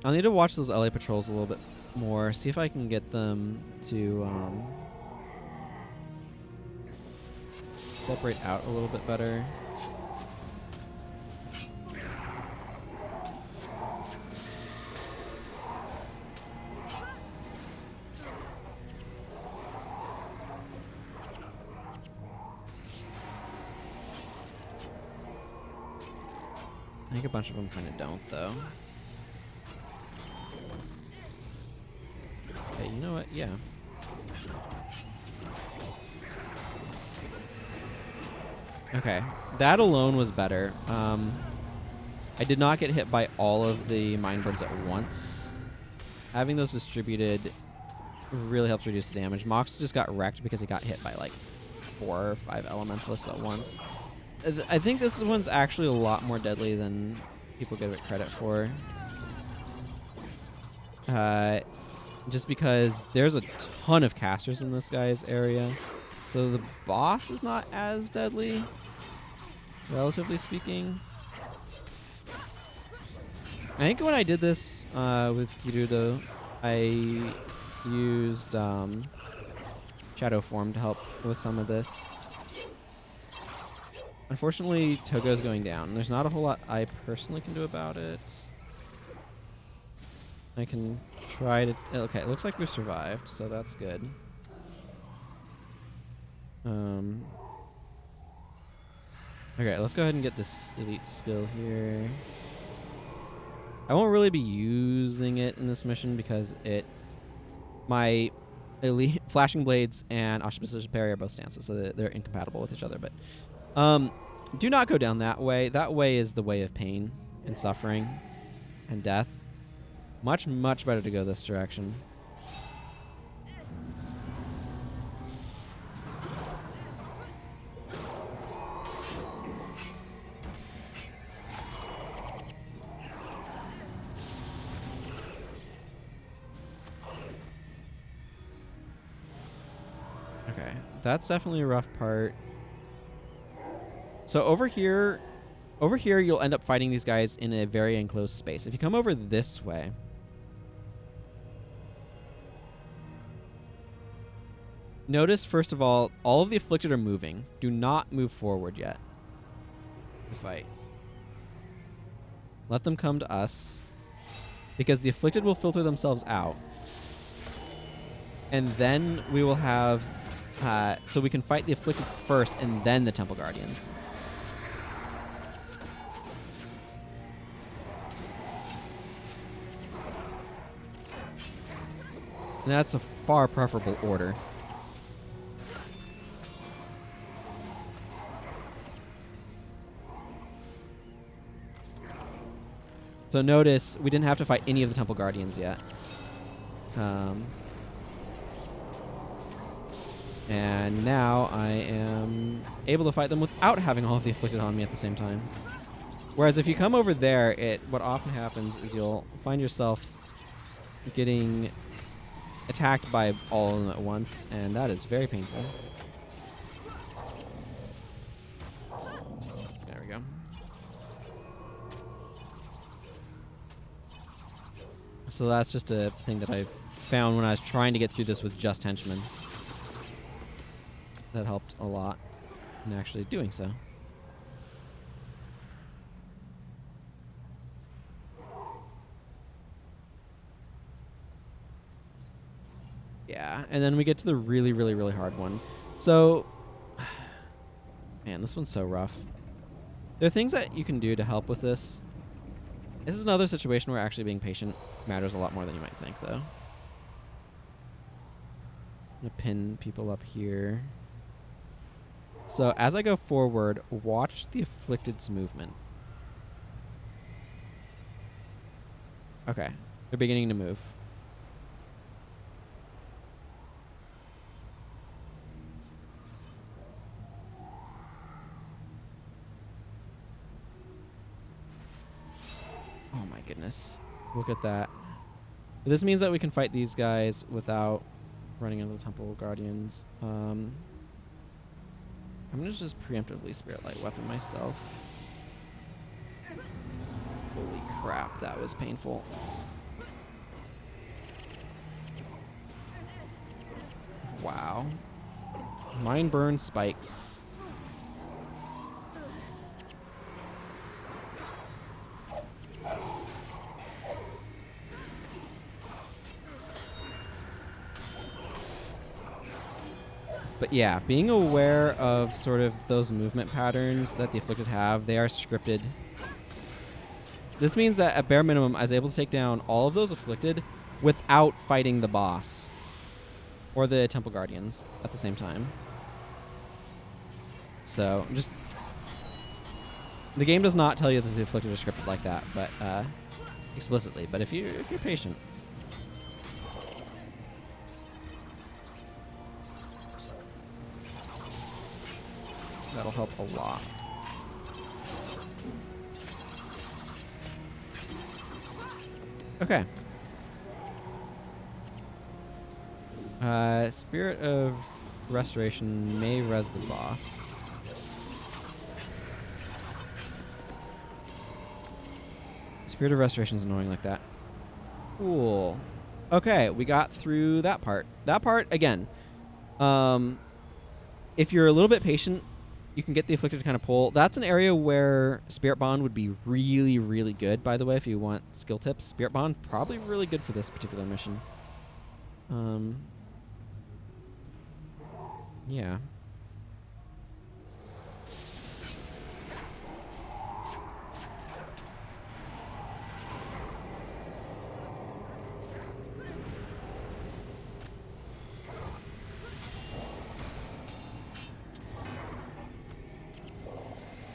I'll need to watch those LA patrols a little bit more, see if I can get them to separate out a little bit better. I think a bunch of them kind of don't, though. Okay, you know what? Yeah. Okay, that alone was better. I did not get hit by all of the mind birds at once. Having those distributed really helps reduce the damage. Mox just got wrecked because he got hit by like 4 or 5 elementalists at once. I think this one's actually a lot more deadly than people give it credit for. Just because there's a ton of casters in this guy's area. So the boss is not as deadly, relatively speaking. I think when I did this with Gerudo, I used Shadow Form to help with some of this. Unfortunately, Togo's going down. There's not a whole lot I personally can do about it. I can try to... Okay, it looks like we've survived, so that's good. Okay, let's go ahead and get this elite skill here. I won't really be using it in this mission because my elite flashing blades and auspicious parry are both stances, so they're incompatible with each other. But do not go down that way. That way is the way of pain and suffering and death. Much, much better to go this direction. Okay, that's definitely a rough part. So over here you'll end up fighting these guys in a very enclosed space. If you come over this way, notice, first of all of the afflicted are moving. Do not move forward yet to fight. Let them come to us, because the afflicted will filter themselves out. And then we will have... so we can fight the afflicted first, and then the Temple Guardians. And that's a far preferable order. So notice, we didn't have to fight any of the Temple Guardians yet. And now I am able to fight them without having all of the afflicted on me at the same time. Whereas if you come over there, what often happens is you'll find yourself getting attacked by all of them at once, and that is very painful. There we go. So that's just a thing that I found when I was trying to get through this with just henchmen. That helped a lot in actually doing so. Yeah, and then we get to the really, really, really hard one. So, man, this one's so rough. There are things that you can do to help with this. This is another situation where actually being patient matters a lot more than you might think, though. I'm going to pin people up here. So, as I go forward, watch the Afflicted's movement. Okay, they're beginning to move. Oh my goodness. Look at that. This means that we can fight these guys without running into the Temple Guardians. I'm going to just preemptively Spirit Light Weapon myself. Holy crap, that was painful. Wow. Mind Burn spikes. But yeah, being aware of sort of those movement patterns that the Afflicted have, they are scripted. This means that at bare minimum, I was able to take down all of those Afflicted without fighting the boss or the Temple Guardians at the same time. So, just... the game does not tell you that the Afflicted are scripted like that, but explicitly. But if you're patient... that'll help a lot. Okay. Spirit of Restoration may res the boss. Spirit of Restoration is annoying like that. Cool. Okay, we got through that part. That part, again, if you're a little bit patient, you can get the Afflicted to kind of pull. That's an area where Spirit Bond would be really, really good, by the way, if you want skill tips. Spirit Bond, probably really good for this particular mission. Yeah.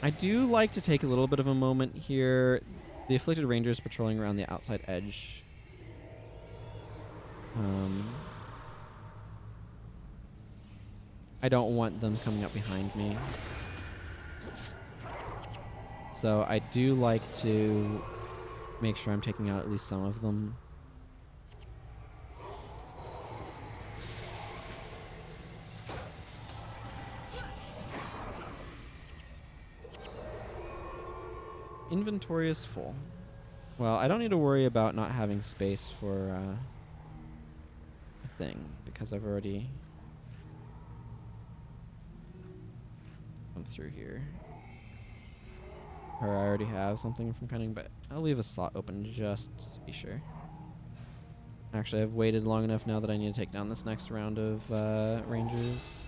I do like to take a little bit of a moment here. The Afflicted Rangers patrolling around the outside edge. I don't want them coming up behind me. So I do like to make sure I'm taking out at least some of them. Inventory is full. Well, I don't need to worry about not having space for a thing, because I've already come through here. Or I already have something from penning, but I'll leave a slot open just to be sure. Actually, I've waited long enough now that I need to take down this next round of Rangers.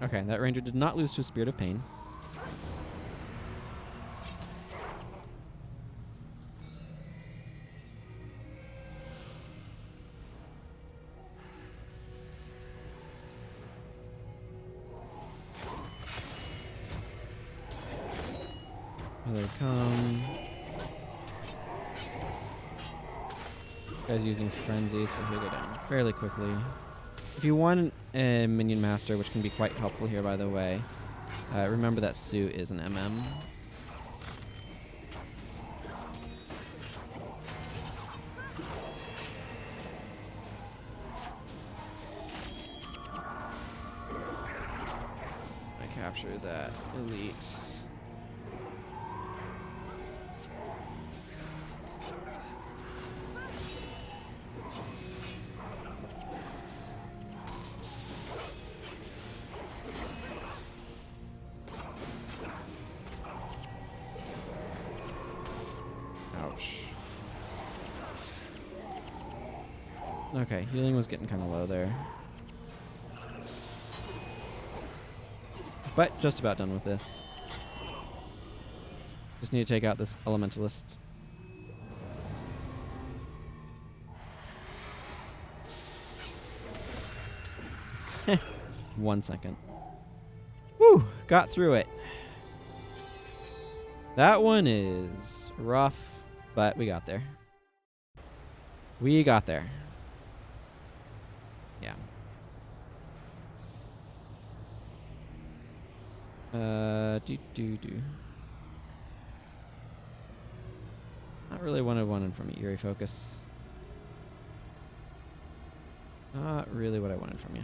Okay, that Ranger did not lose to a Spirit of Pain. Here they come. Guy's using Frenzy, so he'll go down fairly quickly. If you want a minion master, which can be quite helpful here, by the way, remember that Sue is an MM. I capture that elite. Okay, healing was getting kind of low there. But just about done with this. Just need to take out this elementalist. 1 second. Woo! Got through it. That one is rough, but we got there. We got there. Yeah. Not really what I wanted from you, Eerie Focus. Not really what I wanted from you.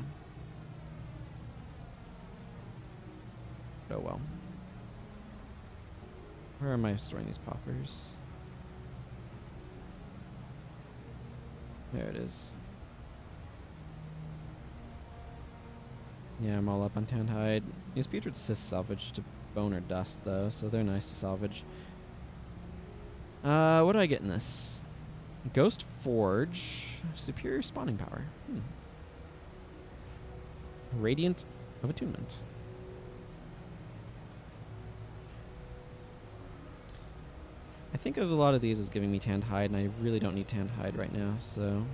But oh well. Where am I storing these poppers? There it is. Yeah, I'm all up on tanned hide. These Beatrix Sis salvage to bone or dust, though, so they're nice to salvage. What do I get in this? Ghost Forge. Superior spawning power. Radiant of Attunement. I think of a lot of these as giving me tanned hide, and I really don't need tanned hide right now, so...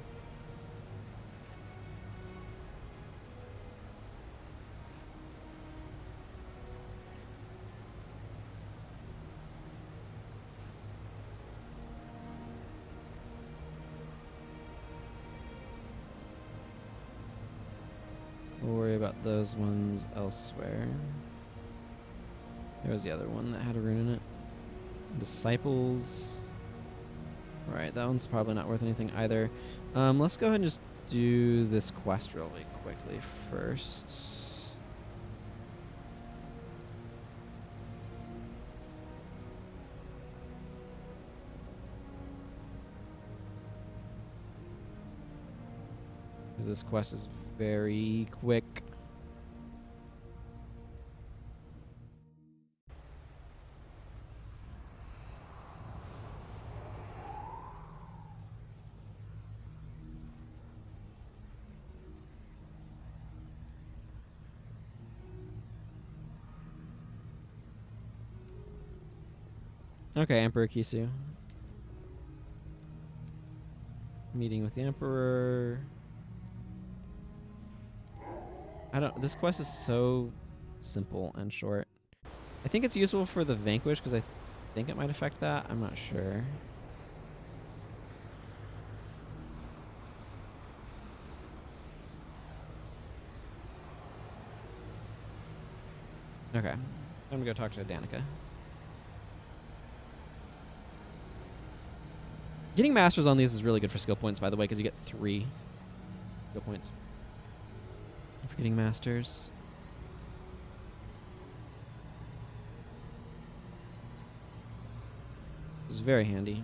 we'll worry about those ones elsewhere. There was the other one that had a rune in it. Disciples. Alright, that one's probably not worth anything either. Let's go ahead and just do this quest really quickly first. Because this quest is very quick. Okay, Emperor Kisu. Meeting with the Emperor. This quest is so simple and short. I think it's useful for the Vanquish because I think it might affect that. I'm not sure. Okay. I'm gonna go talk to Danica. Getting masters on these is really good for skill points, by the way, because you get 3 skill points for getting masters. It's very handy.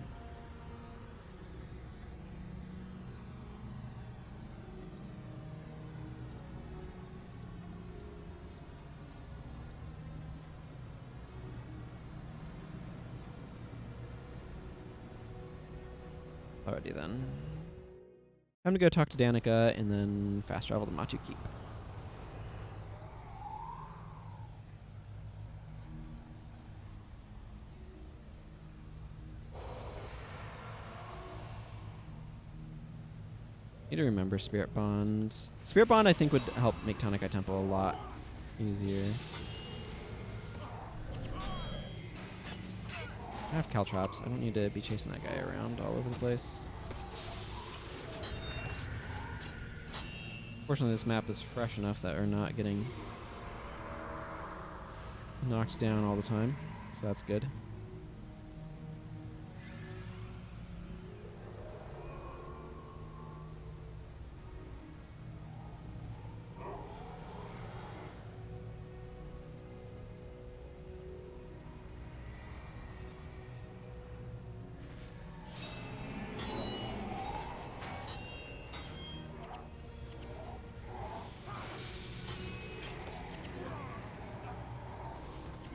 Alrighty then. Time to go talk to Danica and then fast travel to Matu Keep. Need to remember Spirit Bond. Spirit Bond I think would help make Tahnnakai Temple a lot easier. I have Caltrops. I don't need to be chasing that guy around all over the place. Fortunately, this map is fresh enough that we're not getting knocked down all the time, so that's good.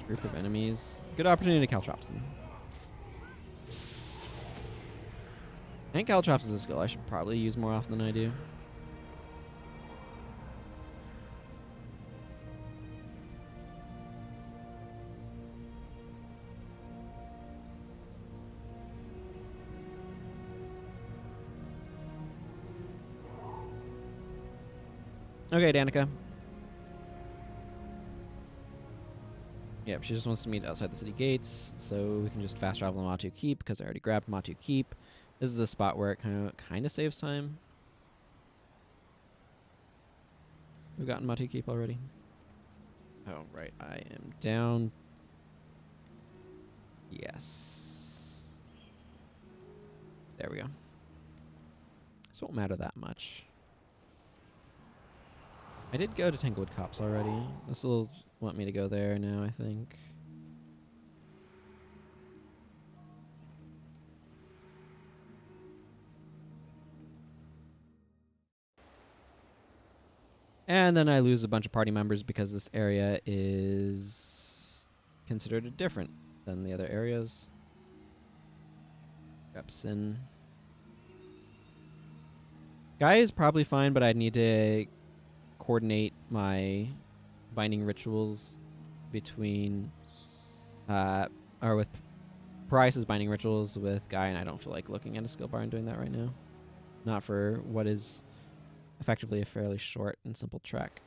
Group of enemies. Good opportunity to caltrops them. And caltrops is a skill I should probably use more often than I do. Okay, Danica. Yep, she just wants to meet outside the city gates, so we can just fast travel to Nahpui Keep because I already grabbed Nahpui Keep. This is the spot where it kind of saves time. We've gotten Nahpui Keep already. Oh, right. I am down. Yes. There we go. This won't matter that much. I did go to Tanglewood Copse already. This will want me to go there now, I think. And then I lose a bunch of party members because this area is considered different than the other areas. Repsin. Guy is probably fine, but I'd need to coordinate my binding rituals between or with Price's binding rituals with Guy, and I don't feel like looking at a skill bar and doing that right now. Not for what is effectively a fairly short and simple trek.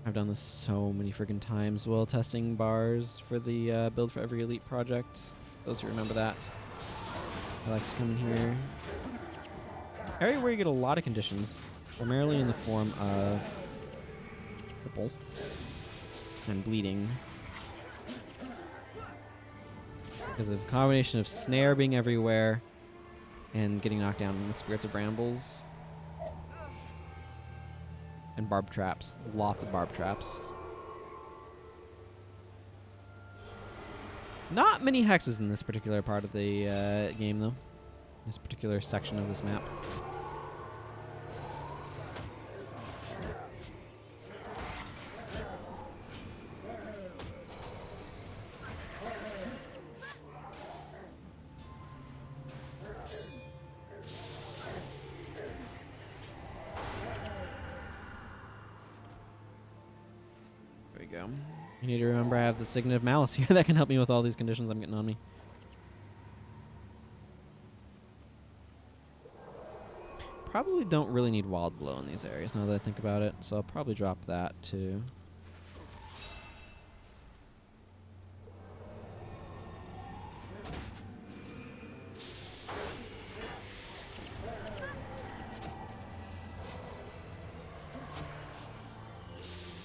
I've done this so many friggin' times while testing bars for the Build for Every Elite project. Those who remember that. I like to come in here. Area where you get a lot of conditions, primarily in the form of cripple and bleeding. Because of a combination of snare being everywhere and getting knocked down with spirits of brambles. And barb traps. Lots of barb traps. Not many hexes in this particular part of the game, though. This particular section of this map. There we go. I need to remember I have the Signet of Malice here that can help me with all these conditions I'm getting on me. Probably don't really need Wild Blow in these areas now that I think about it, so I'll probably drop that too.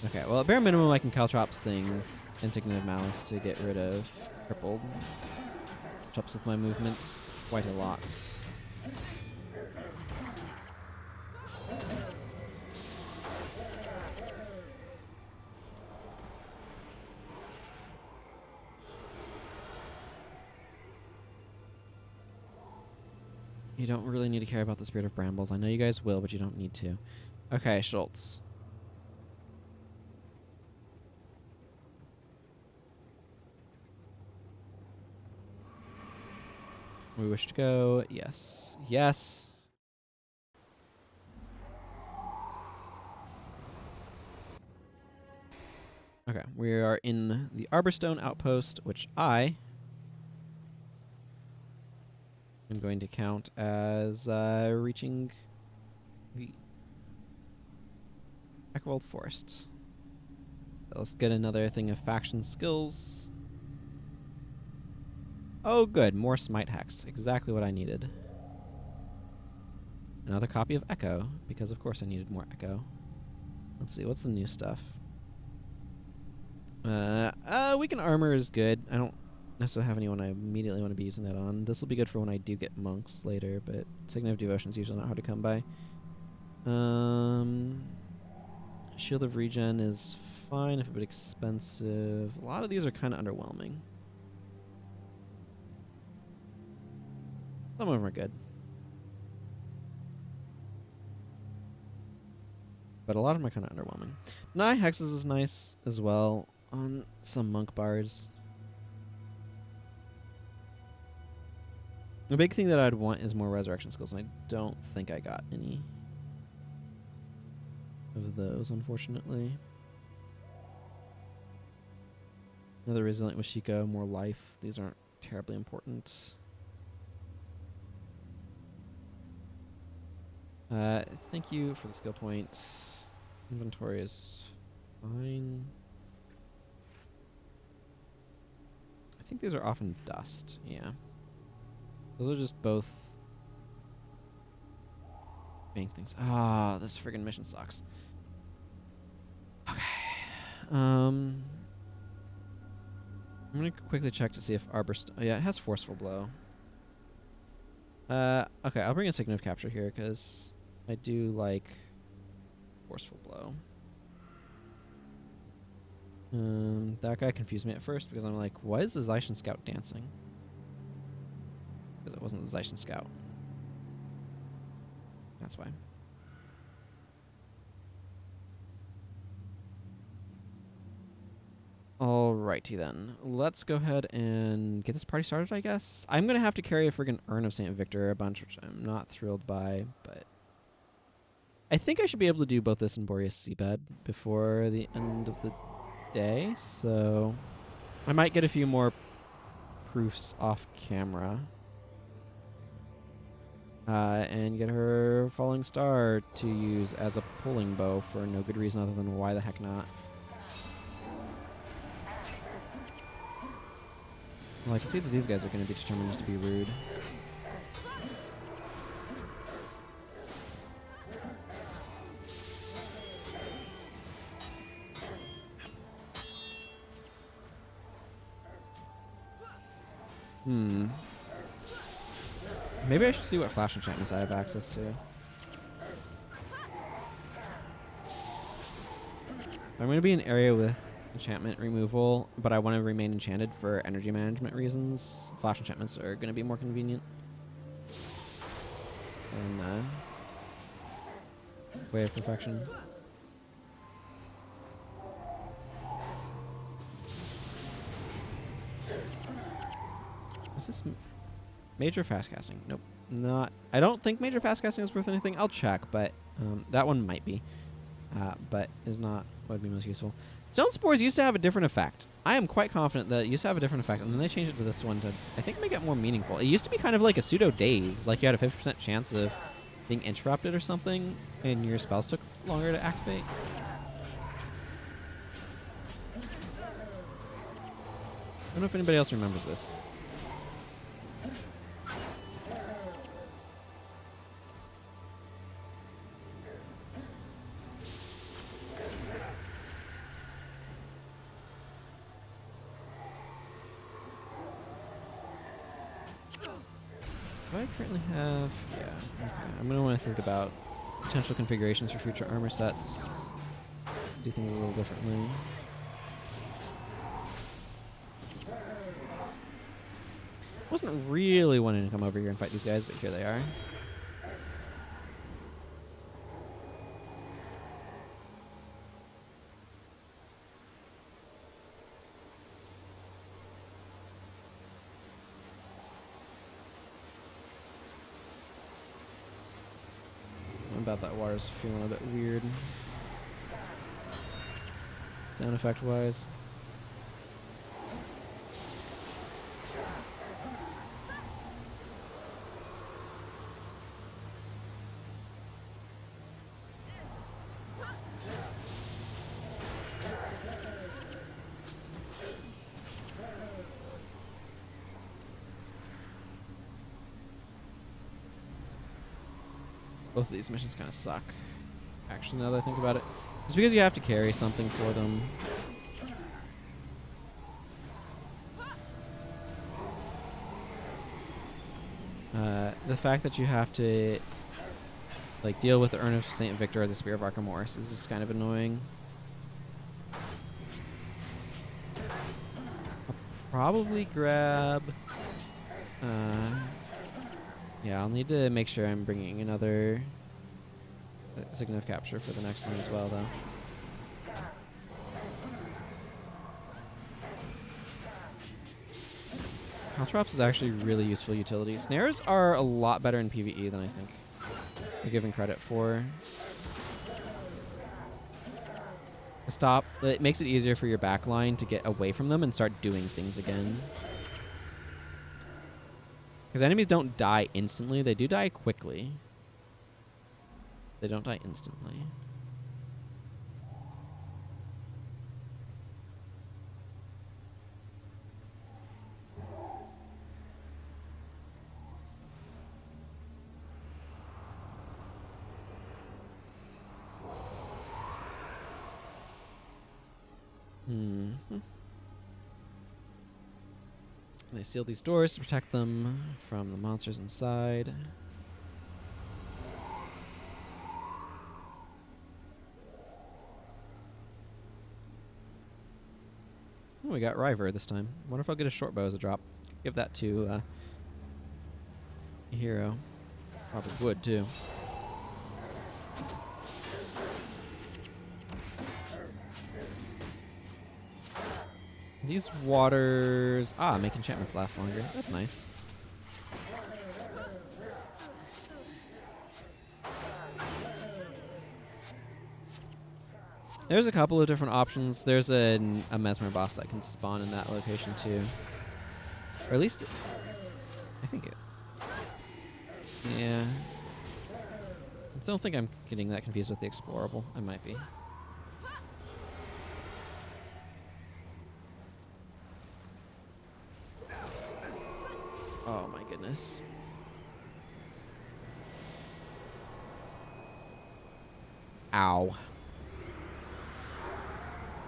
Okay, well, at bare minimum, I can caltrops things in Signet of Malice to get rid of crippled. Which helps with my movement quite a lot. You don't really need to care about the Spirit of Brambles. I know you guys will, but you don't need to. Okay, Schultz. We wish to go. Yes. Yes. Okay, we are in the Arborstone outpost, which I am going to count as reaching the Eckerwald Forest. So let's get another thing of faction skills. Oh, good. More Smite Hex. Exactly what I needed. Another copy of Echo, because of course I needed more Echo. Let's see, what's the new stuff? Weaken Armor is good. I don't necessarily have anyone I immediately want to be using that on. This will be good for when I do get monks later, but Signet of Devotion is usually not hard to come by. Shield of Regen is fine, if a bit expensive. A lot of these are kind of underwhelming. Some of them are good. But a lot of them are kind of underwhelming. 9 Hexes is nice as well on some monk bards. The big thing that I'd want is more resurrection skills, and I don't think I got any of those, unfortunately. Another Resilient Washiko, more life. These aren't terribly important. Thank you for the skill point. Inventory is fine. I think these are often dust, yeah. Those are just both bank things. Ah, this friggin' mission sucks. Okay. I'm gonna quickly check to see if Arborstone... Oh, yeah, it has Forceful Blow. Okay, I'll bring a Signet of Capture here, because I do like Forceful Blow. That guy confused me at first, because I'm like, why is the Zaishan Scout dancing? Because it wasn't the Zaishan Scout. That's why. Alrighty then. Let's go ahead and get this party started, I guess. I'm going to have to carry a friggin' Urn of St. Victor a bunch, which I'm not thrilled by, but I think I should be able to do both this and Boreas Seabed before the end of the day, so I might get a few more proofs off camera. And get her Falling Star to use as a pulling bow for no good reason other than why the heck not. Well, I can see that these guys are going to be determined just to be rude. Maybe I should see what flash enchantments I have access to. I'm going to be in an area with enchantment removal, but I want to remain enchanted for energy management reasons. Flash enchantments are going to be more convenient. And Way of Perfection. Is this major fast casting? Nope. Not. I don't think major fast casting is worth anything. I'll check, but that one might be. But is not what would be most useful. Stone Spores used to have a different effect. I am quite confident that it used to have a different effect, and then they changed it to this one to, I think, make it more meaningful. It used to be kind of like a pseudo daze, like you had a 50% chance of being interrupted or something, and your spells took longer to activate. I don't know if anybody else remembers this. Do I currently have... Yeah. Okay. I'm going to want to think about potential configurations for future armor sets. Do things a little differently. Wasn't really wanting to come over here and fight these guys, but here they are. About that water's feeling a bit weird. Sound effect wise. Both of these missions kind of suck. Actually, now that I think about it. It's because you have to carry something for them. The fact that you have to like deal with the Urn of St. Victor or the Spear of Archimedes is just kind of annoying. I'll probably grab... yeah, I'll need to make sure I'm bringing another Signal of Capture for the next one as well, though. Caltrops is actually really useful utility. Snares are a lot better in PvE than I think you're given credit for. It makes it easier for your backline to get away from them and start doing things again. Because enemies don't die instantly. They do die quickly. They don't die instantly. They seal these doors to protect them from the monsters inside. Oh, we got River this time. Wonder if I'll get a short bow as a drop. Give that to a hero. Probably would too. These waters... make enchantments last longer. That's nice. There's a couple of different options. There's a Mesmer boss that can spawn in that location too. Or at least... I think it... Yeah. I don't think I'm getting that confused with the Explorable. I might be. Oh my goodness. Ow.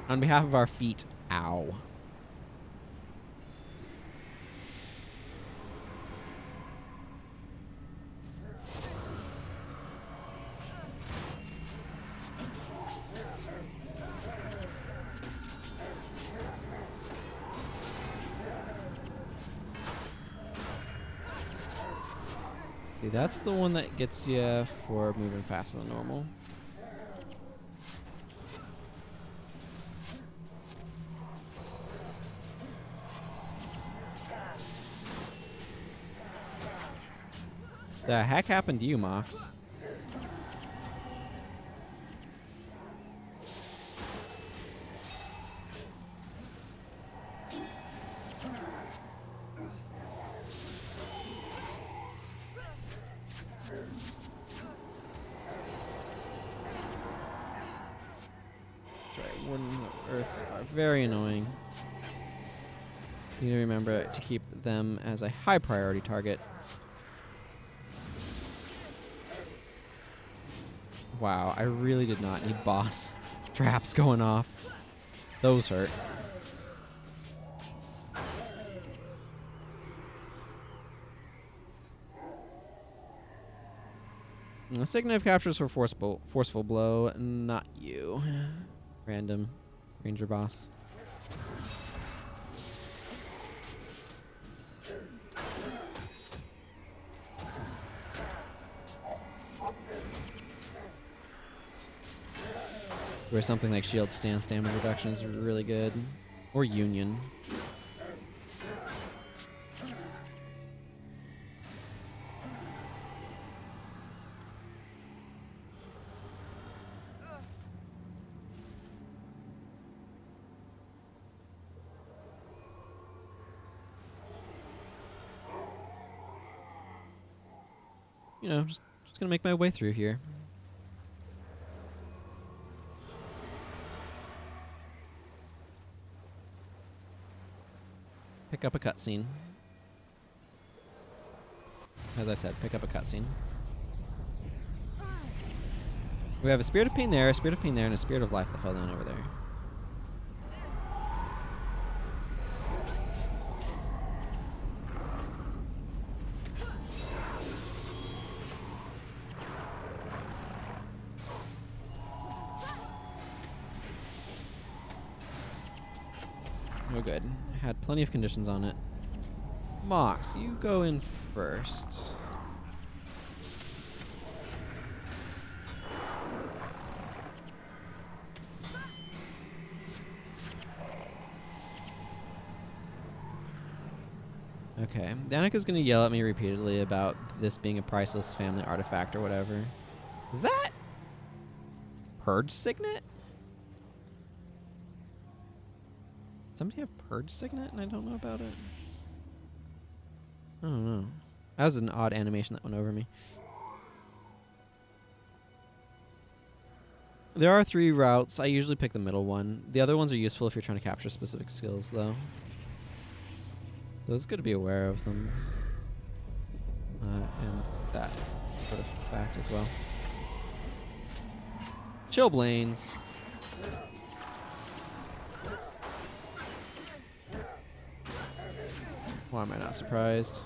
On behalf of our feet, ow. See, that's the one that gets you for moving faster than normal. The heck happened to you, Mox? Earths are very annoying. You need to remember to keep them as a high priority target. Wow, I really did not need boss traps going off. Those hurt. The Signet of Captures for forceful blow, not you. Random ranger boss. Where something like shield stance damage reduction is really good. Or union. You know, just gonna make my way through here. Pick up a cutscene. As I said, pick up a cutscene. We have a Spirit of Pain there, a Spirit of Pain there, and a Spirit of Life that fell down over there. Oh, good. Had plenty of conditions on it. Mox, you go in first. Okay. Danica's gonna yell at me repeatedly about this being a priceless family artifact or whatever. Is that Purge Signet? Somebody have Purge Signet and I don't know about it? I don't know. That was an odd animation that went over me. There are 3 routes. I usually pick the middle one. The other ones are useful if you're trying to capture specific skills, though. So it's good to be aware of them. And that sort of fact as well. Chillblains. Why am I not surprised?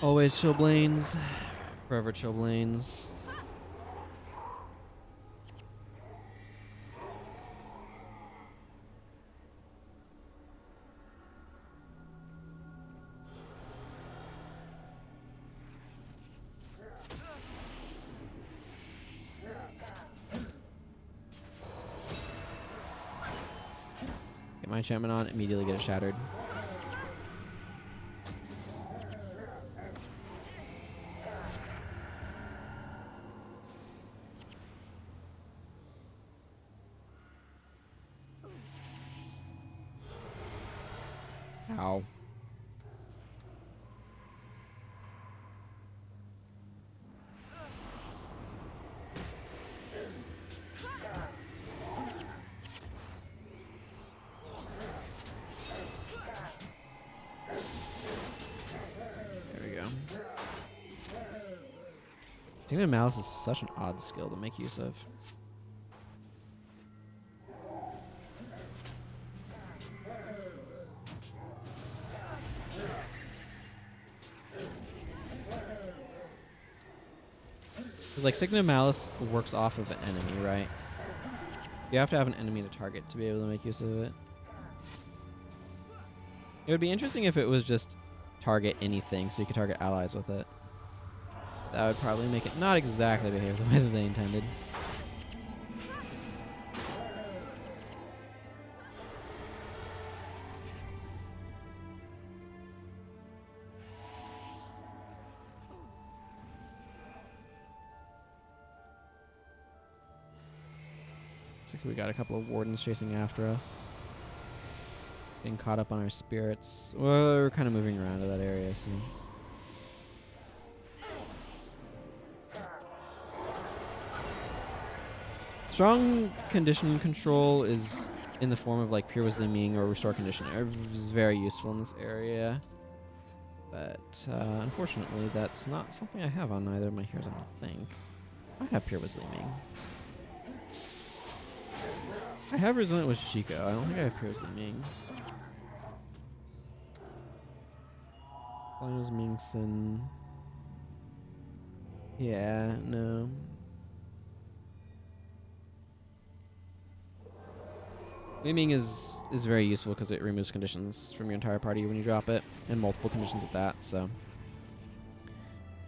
Always Chillblains. Forever Chillblains. Get my enchantment on, immediately get it shattered. Ow. There we go. Tahnnakai Malice is such an odd skill to make use of. Because like Signet of Malice works off of an enemy, right? You have to have an enemy to target to be able to make use of it. It would be interesting if it was just target anything, so you could target allies with it. That would probably make it not exactly behave the way that they intended. Looks like we got a couple of wardens chasing after us. Getting caught up on our spirits. Well, we're kind of moving around to that area, so. Strong condition control is in the form of like Pure Wisdom Ming or Restore Condition. It is very useful in this area. But unfortunately, that's not something I have on either of my heroes, I don't think. I have Pure Wisdom Ming. I have Resilient with Chico. I don't think I have Pure Wisdom Ming. Linus Mingson. Yeah, no. Ming is very useful because it removes conditions from your entire party when you drop it, and multiple conditions at that, so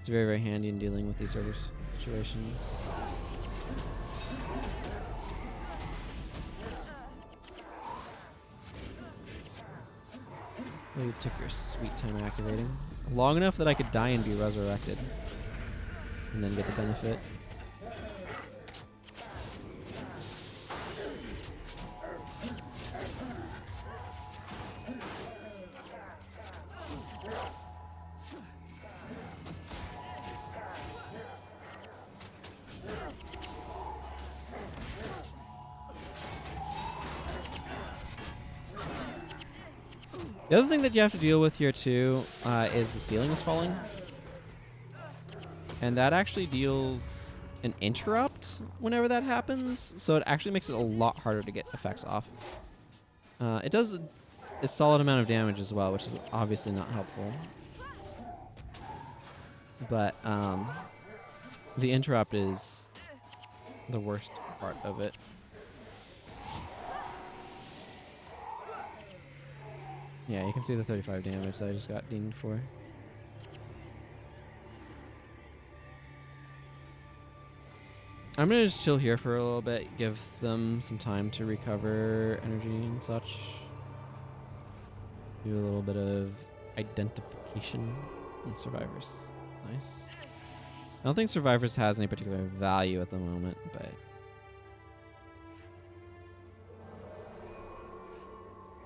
it's very, very handy in dealing with these sort of situations. You took your sweet time activating. Long enough that I could die and be resurrected. And then get the benefit. The other thing that you have to deal with here too is the ceiling is falling. And that actually deals an interrupt whenever that happens, so it actually makes it a lot harder to get effects off. It does a solid amount of damage as well, which is obviously not helpful. But the interrupt is the worst part of it. Yeah, you can see the 35 damage that I just got dinged for. I'm gonna just chill here for a little bit, give them some time to recover energy and such. Do a little bit of identification and survivors. Nice. I don't think survivors has any particular value at the moment, but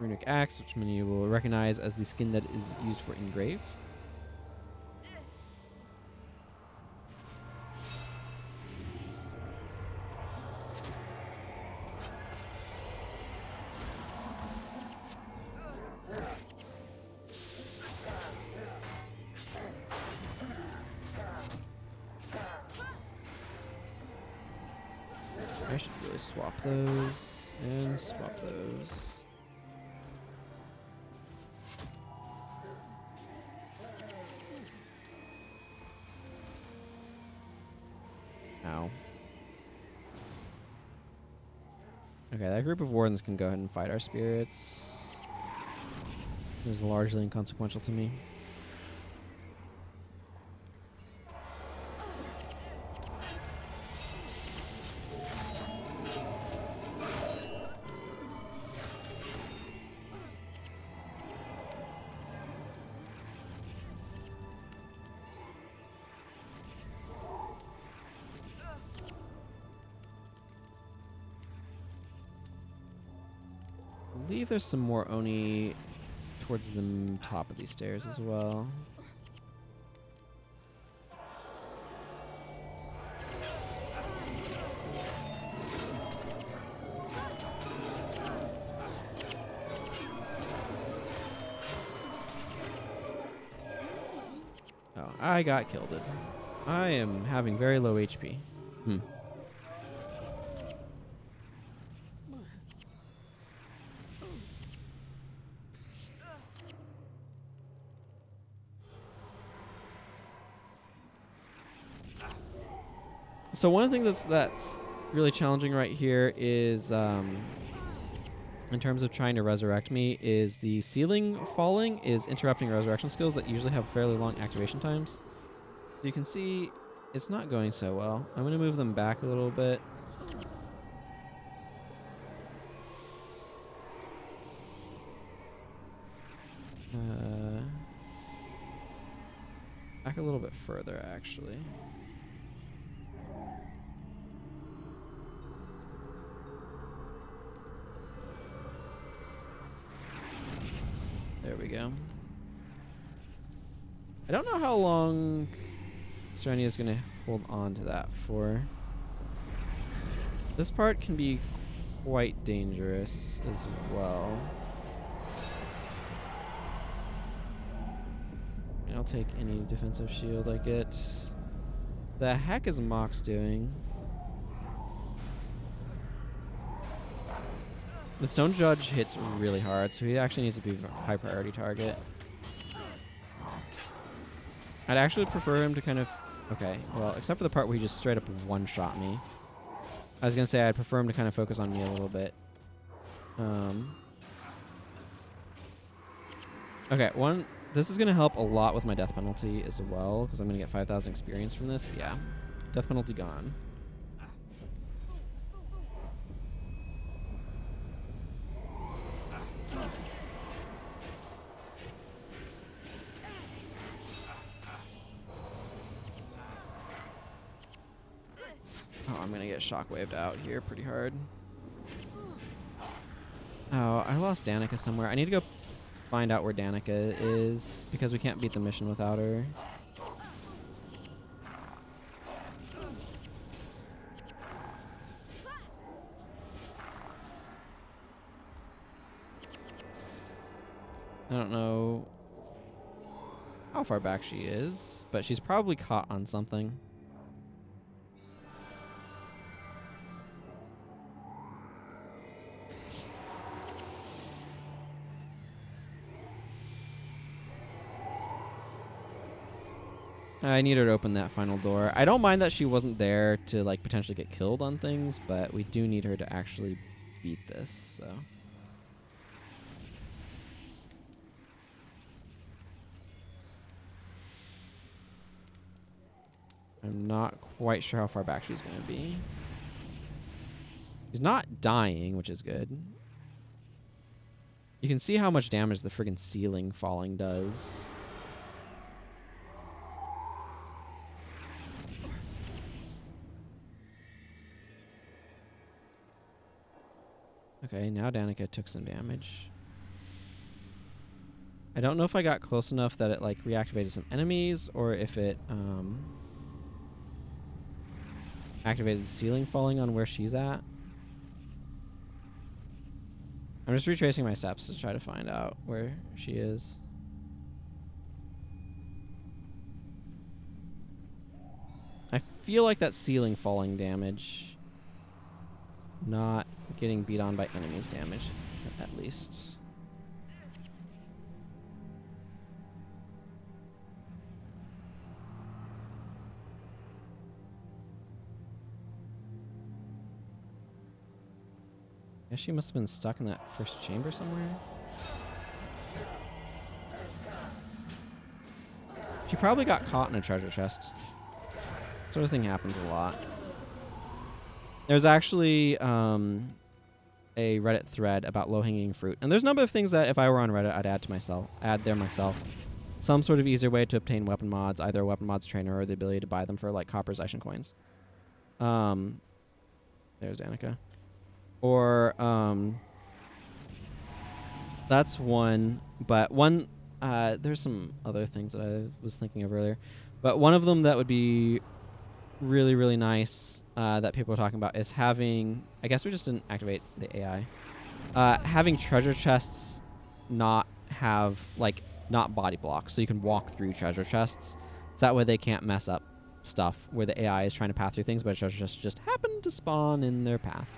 runic axe, which many will recognize as the skin that is used for engrave. I should really swap those and swap those. Ow. Okay, that group of wardens can go ahead and fight our spirits. It was largely inconsequential to me. I believe there's some more Oni towards the top of these stairs as well. Oh, I got killed. I am having very low HP. So one of the things that's really challenging right here is, in terms of trying to resurrect me, is the ceiling falling is interrupting resurrection skills that usually have fairly long activation times. So you can see it's not going so well. I'm going to move them back a little bit. Back a little bit further, actually. There we go. I don't know how long Serenia is going to hold on to that for. This part can be quite dangerous as well. And I'll take any defensive shield I get. The heck is Mox doing? The Stone Judge hits really hard, so he actually needs to be a high priority target. I'd actually prefer him to kind of... Okay, well, except for the part where he just straight up one-shot me. I was going to say I'd prefer him to kind of focus on me a little bit. Okay, this is going to help a lot with my death penalty as well, because I'm going to get 5,000 experience from this. Yeah, death penalty gone. Oh, I'm gonna get shockwaved out here pretty hard. Oh, I lost Danica somewhere. I need to go find out where Danica is, because we can't beat the mission without her. I don't know. how far back she is, but she's probably caught on something. I need her to open that final door. I don't mind that she wasn't there to like potentially get killed on things, but we do need her to actually beat this, so. I'm not quite sure how far back she's going to be. She's not dying, which is good. You can see how much damage the friggin' ceiling falling does. Okay, now Danica took some damage. I don't know if I got close enough that it like reactivated some enemies or if it activated ceiling falling on where she's at. I'm just retracing my steps to try to find out where she is. I feel like that ceiling falling damage. Not getting beat on by enemies damage, at least. Guess she must have been stuck in that first chamber somewhere. She probably got caught in a treasure chest. That sort of thing happens a lot. There's actually a Reddit thread about low-hanging fruit. And there's a number of things that if I were on Reddit, I'd add there myself. Some sort of easier way to obtain weapon mods, either a weapon mods trainer or the ability to buy them for like copper Zishan coins. There's Danica. Or that's one, but one there's some other things that I was thinking of earlier. But one of them that would be really, really nice that people are talking about is having, I guess we just didn't activate the AI, having treasure chests not have, like, not body blocks, so you can walk through treasure chests. So that way they can't mess up stuff where the AI is trying to path through things, but treasure chests just happen to spawn in their path.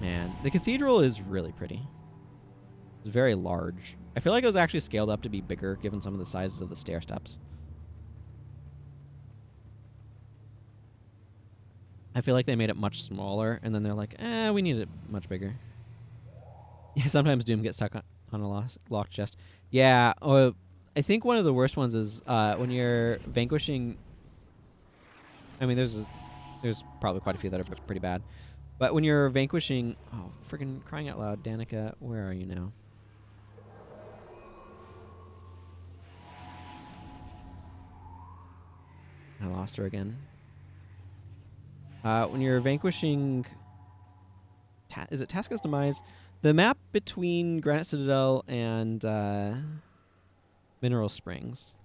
Man, the cathedral is really pretty. It's very large. I feel like it was actually scaled up to be bigger given some of the sizes of the stair steps. I feel like they made it much smaller, and then they're like, we need it much bigger. Yeah, sometimes Doom gets stuck on a locked chest. Yeah, I think one of the worst ones is when you're vanquishing... I mean, there's probably quite a few that are pretty bad. But when you're vanquishing... Oh, freaking crying out loud, Danica, where are you now? I lost her again. When you're vanquishing... is it Tasca's Demise? The map between Granite Citadel and Mineral Springs.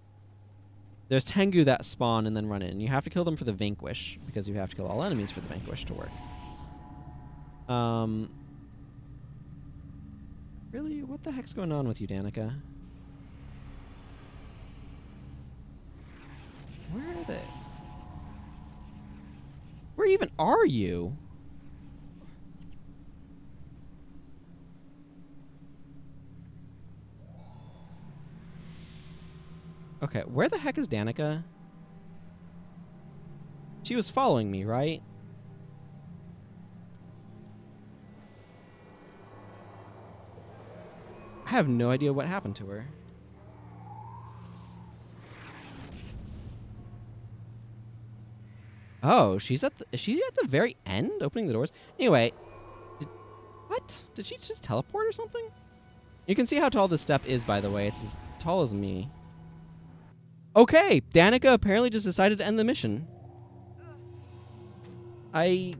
There's Tengu that spawn and then run in. You have to kill them for the vanquish, because you have to kill all enemies for the vanquish to work. Really? What the heck's going on with you, Danica? Where are they? Where even are you? Okay, where the heck is Danica? She was following me, right? I have no idea what happened to her. Oh, is she at the very end, opening the doors? Anyway, what? Did she just teleport or something? You can see how tall this step is, by the way. It's as tall as me. Okay, Danica apparently just decided to end the mission. I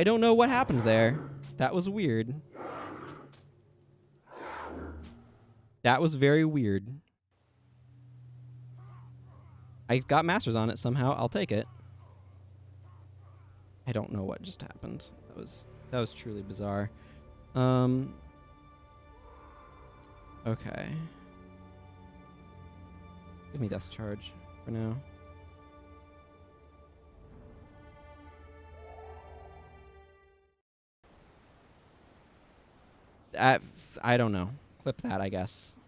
don't know what happened there. That was weird. That was very weird. I got masters on it somehow. I'll take it. I don't know what just happened. That was truly bizarre. Okay. Give me Death Charge for now. I don't know. Clip that, I guess.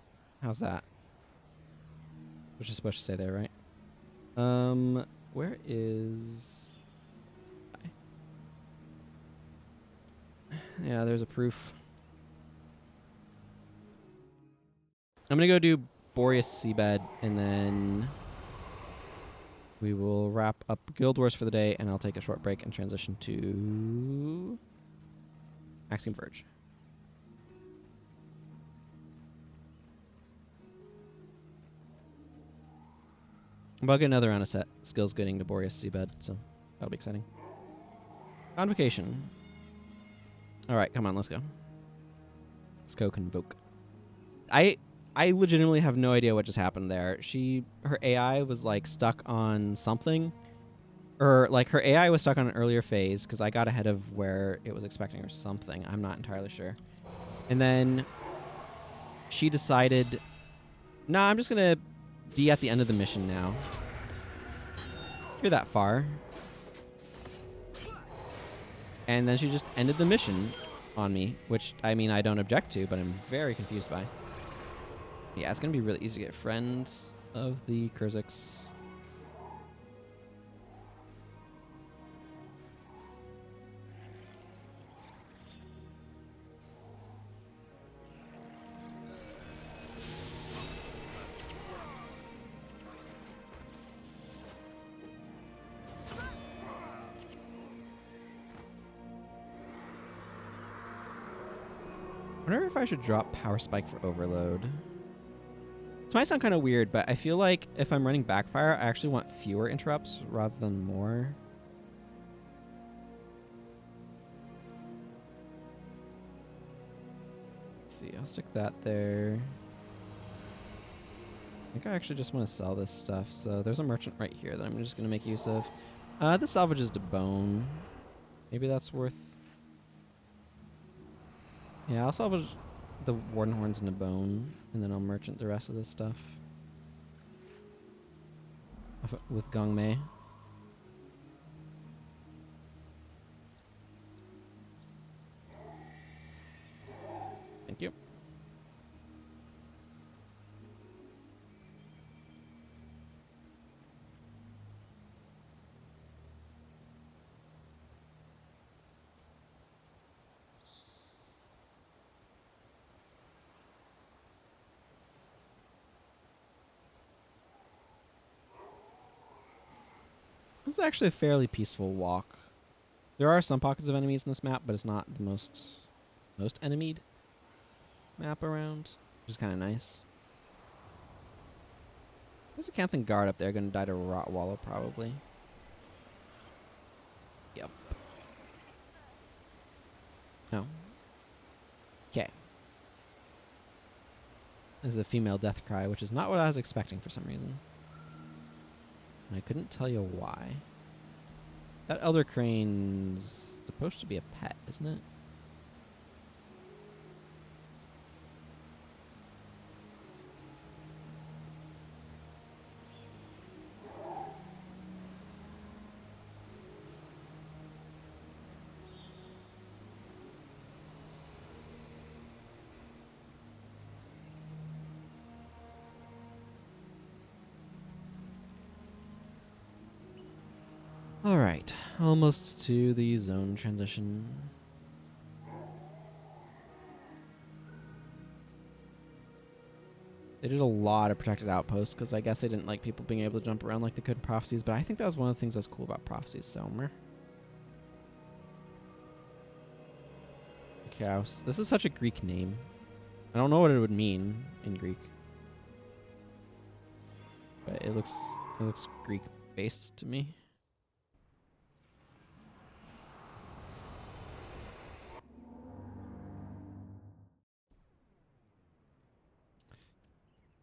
How's that? What you're supposed to say there, right? Where is... Yeah, there's a proof. I'm gonna go do Boreas Seabed, and then we will wrap up Guild Wars for the day, and I'll take a short break and transition to Maxime Verge. I'll get another round of skills getting to Boreas Seabed, so that'll be exciting. Convocation. Alright, come on, let's go. Let's go convoke. I legitimately have no idea what just happened there. Her AI was like stuck on something. Or like her AI was stuck on an earlier phase because I got ahead of where it was expecting or something. I'm not entirely sure. And then she decided, nah, I'm just going to be at the end of the mission now. You're that far. And then she just ended the mission on me, which, I mean, I don't object to, but I'm very confused by. Yeah, it's going to be really easy to get friends of the Kurziks. I wonder if I should drop Power Spike for Overload. This might sound kind of weird, but I feel like if I'm running Backfire, I actually want fewer interrupts rather than more. Let's see, I'll stick that there. I think I actually just want to sell this stuff, so there's a merchant right here that I'm just going to make use of. This salvages to bone. Maybe that's worth... Yeah, I'll salvage the Warden Horns into bone, and then I'll merchant the rest of this stuff with Gongmei. Thank you. This is actually a fairly peaceful walk. There are some pockets of enemies in this map, but it's not the most enemied map around, which is kind of nice. There's a Canthan guard up there, gonna die to Rot Wallow probably. Yep. Oh. Okay. This is a female death cry, which is not what I was expecting for some reason. And I couldn't tell you why. That Elder Crane's supposed to be a pet, isn't it? Alright, almost to the zone transition. They did a lot of protected outposts because I guess they didn't like people being able to jump around like they could in Prophecies, but I think that was one of the things that's cool about Prophecies, so meh. Chaos. This is such a Greek name. I don't know what it would mean in Greek. But it looks Greek based to me.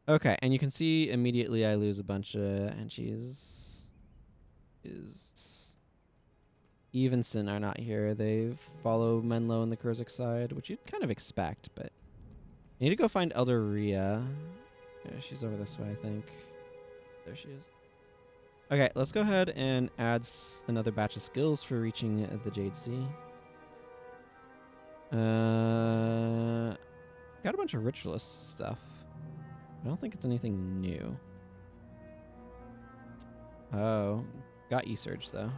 Okay, and you can see immediately I lose a bunch of, and she's Eve and Sin are not here. They follow Menlo on the Kurzik side, which you'd kind of expect, but I need to go find Elder Rhea. Yeah, she's over this way, I think. There she is. Okay, let's go ahead and add another batch of skills for reaching the Jade Sea. Got a bunch of ritualist stuff. I don't think it's anything new. Oh, got E-Surge though.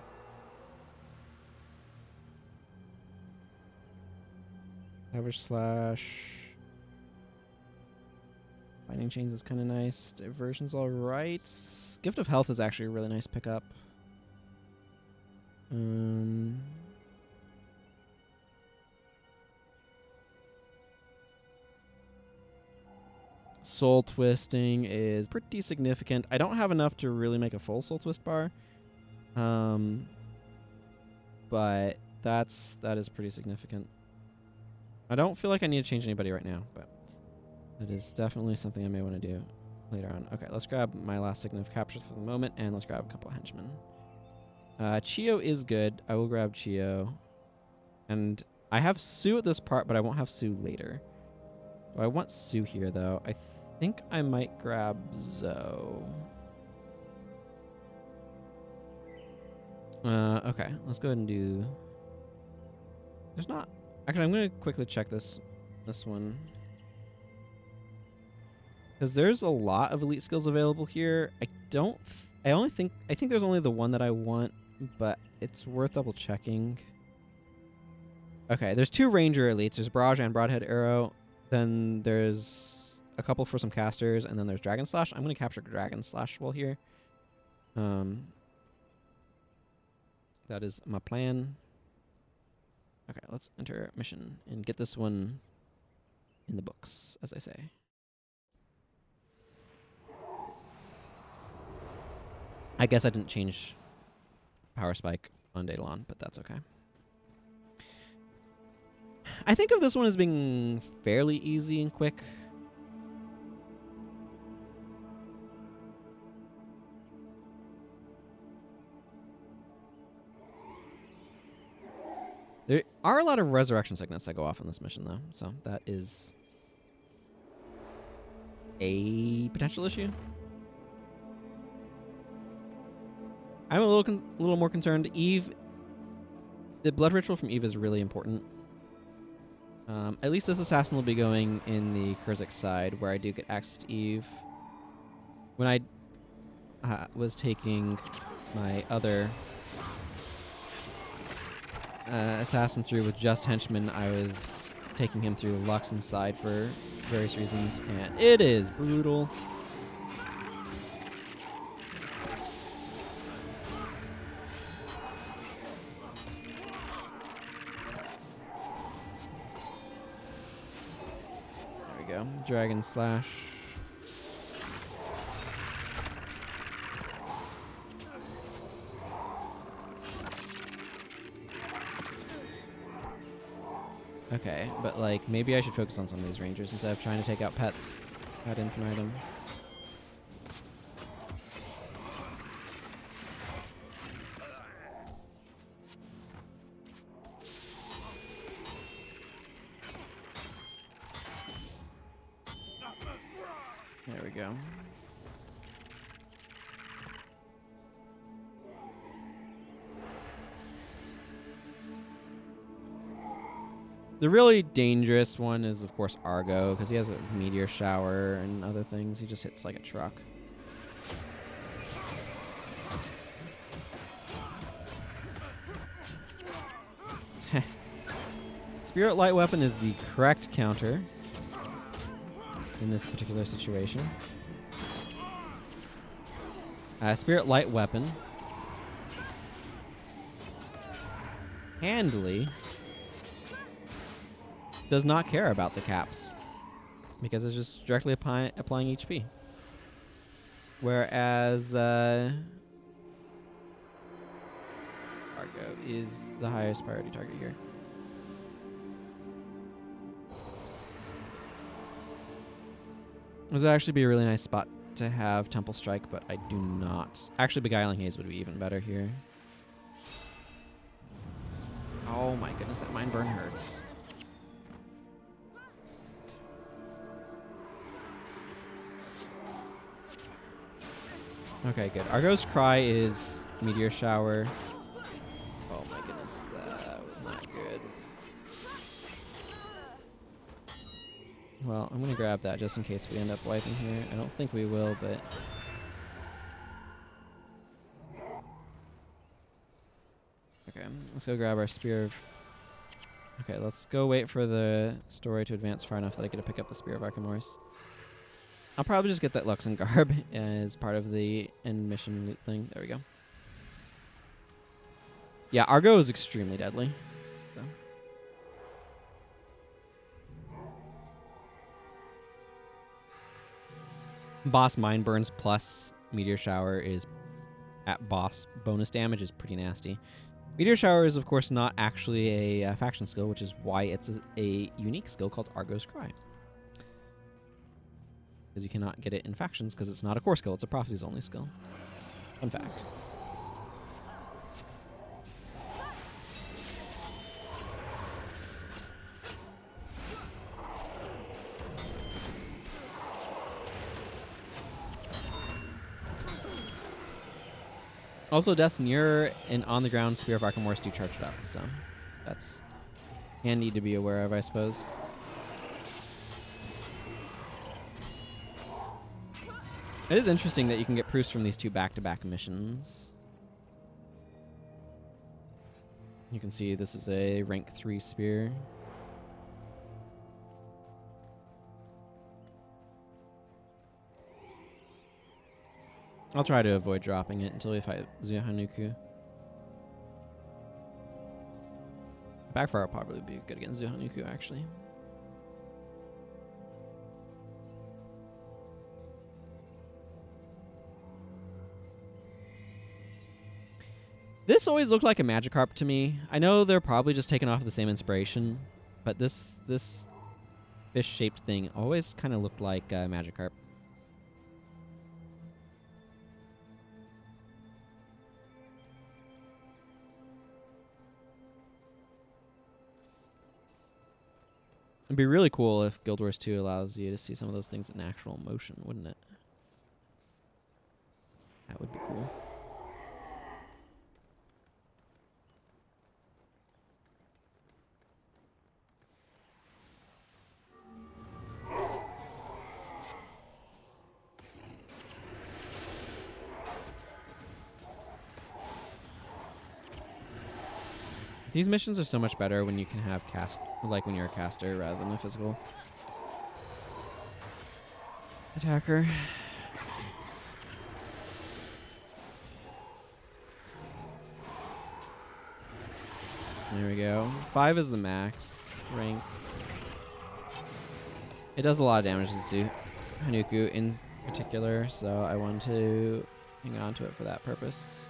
Average slash. Binding Chains is kind of nice. Diversion's alright. Gift of Health is actually a really nice pickup. Soul Twisting is pretty significant. I don't have enough to really make a full Soul Twist bar. But that is pretty significant. I don't feel like I need to change anybody right now, but that is definitely something I may want to do later on. Okay, let's grab my last Signal of Captures for the moment, and let's grab a couple of henchmen. Chio is good. I will grab Chio. And I have Sue at this part, but I won't have Sue later. I want Sue here, though. I think I might grab Zoe. Okay, let's go ahead and do... There's not... Actually, I'm going to quickly check this one. Because there's a lot of elite skills available here. I think there's only the one that I want, but it's worth double checking. Okay, there's 2 ranger elites. There's Barrage and Broadhead Arrow. Then there's a couple for some casters, and then there's Dragon Slash. I'm going to capture Dragon Slash while here. That is my plan. Okay, let's enter mission and get this one in the books, as I say. I guess I didn't change Power Spike on Daedalon, but that's okay. I think of this one as being fairly easy and quick. There are a lot of resurrection sickness that go off on this mission, though, so that is a potential issue. I'm a little more concerned. Eve, the blood ritual from Eve is really important. At least this assassin will be going in the Kurzik side, where I do get access to Eve. When I was taking my other assassin through with just henchmen, I was taking him through Luxon's side for various reasons, and it is brutal. There we go. Dragon Slash. Okay, but like maybe I should focus on some of these rangers instead of trying to take out pets ad infinitum. There we go. The really dangerous one is, of course, Argo, because he has a meteor shower and other things. He just hits like a truck. Spirit Light Weapon is the correct counter in this particular situation. Spirit Light Weapon. Handily does not care about the caps because it's just directly applying HP. Whereas Argo is the highest priority target here. This would actually be a really nice spot to have Temple Strike, but I do not. Actually, Beguiling Haze would be even better here. Oh my goodness, that mind burn hurts. Okay, good. Argo's Cry is Meteor Shower. Oh my goodness, that was not good. Well, I'm going to grab that just in case we end up wiping here. I don't think we will, but... Okay, let's go grab our Spear of... Okay, let's go wait for the story to advance far enough that I get to pick up the Spear of Archimorse. I'll probably just get that Luxon Garb as part of the end mission loot thing. There we go. Yeah, Argo is extremely deadly. So. Boss Mind Burns plus Meteor Shower is at boss bonus damage is pretty nasty. Meteor Shower is, of course, not actually a faction skill, which is why it's a unique skill called Argo's Cry. Because you cannot get it in factions because it's not a core skill, it's a prophecies only skill. Fun fact. Also, deaths near and on the ground Spear of Archimorse do charge it up, so that's handy to be aware of, I suppose. It is interesting that you can get proofs from these two back-to-back missions. You can see this is a rank 3 spear. I'll try to avoid dropping it until we fight Zuhanuku. Backfire will probably be good against Zuhanuku, actually. This always looked like a Magikarp to me. I know they're probably just taken off of the same inspiration, but this fish-shaped thing always kind of looked like Magikarp. It'd be really cool if Guild Wars 2 allows you to see some of those things in actual motion, wouldn't it? That would be cool. These missions are so much better when you can have like when you're a caster rather than a physical attacker. There we go. 5 is the max rank. It does a lot of damage to Hanuku in particular, so I want to hang on to it for that purpose.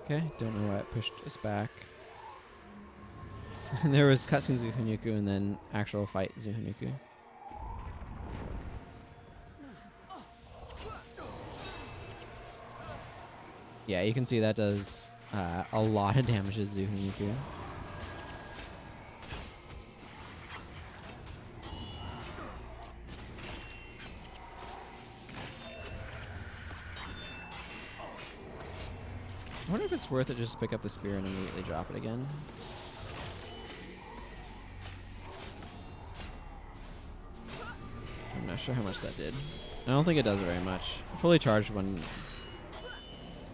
Okay, don't know why it pushed us back. There was cutscene Zuhanuku and then actual fight Zuhanuku. Yeah, you can see that does a lot of damage to Zuhanuku. I wonder if it's worth it just to pick up the spear and immediately drop it again. I'm not sure how much that did. I don't think it does very much. A fully charged one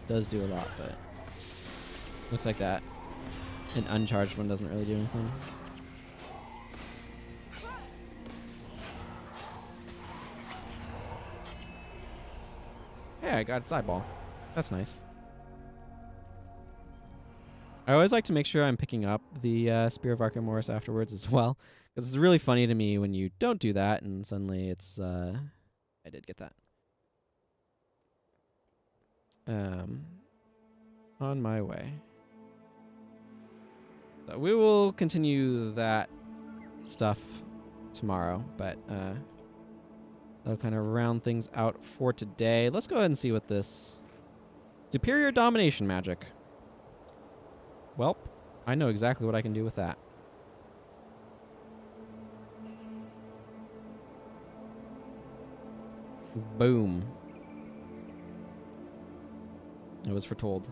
does do a lot, but looks like that. An uncharged one doesn't really do anything. Hey, I got its eyeball. That's nice. I always like to make sure I'm picking up the Spear of Archaeomoris afterwards as well, because it's really funny to me when you don't do that and suddenly it's I did get that. On my way. So we will continue that stuff tomorrow, but that'll kind of round things out for today. Let's go ahead and see what this superior domination magic. Welp, I know exactly what I can do with that. Boom. It was foretold.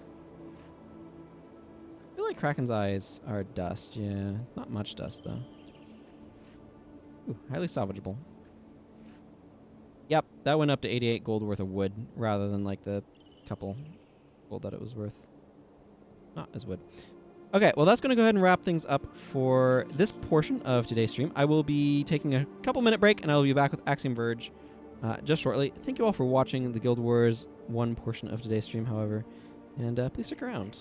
I feel like Kraken's eyes are dust. Yeah, not much dust, though. Ooh, highly salvageable. Yep, that went up to 88 gold worth of wood, rather than like the couple gold that it was worth. Not as wood. Okay, well, that's going to go ahead and wrap things up for this portion of today's stream. I will be taking a couple-minute break, and I will be back with Axiom Verge just shortly. Thank you all for watching the Guild Wars 1 portion of today's stream, however, and please stick around.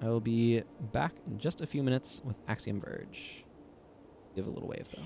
I will be back in just a few minutes with Axiom Verge. Give a little wave, though.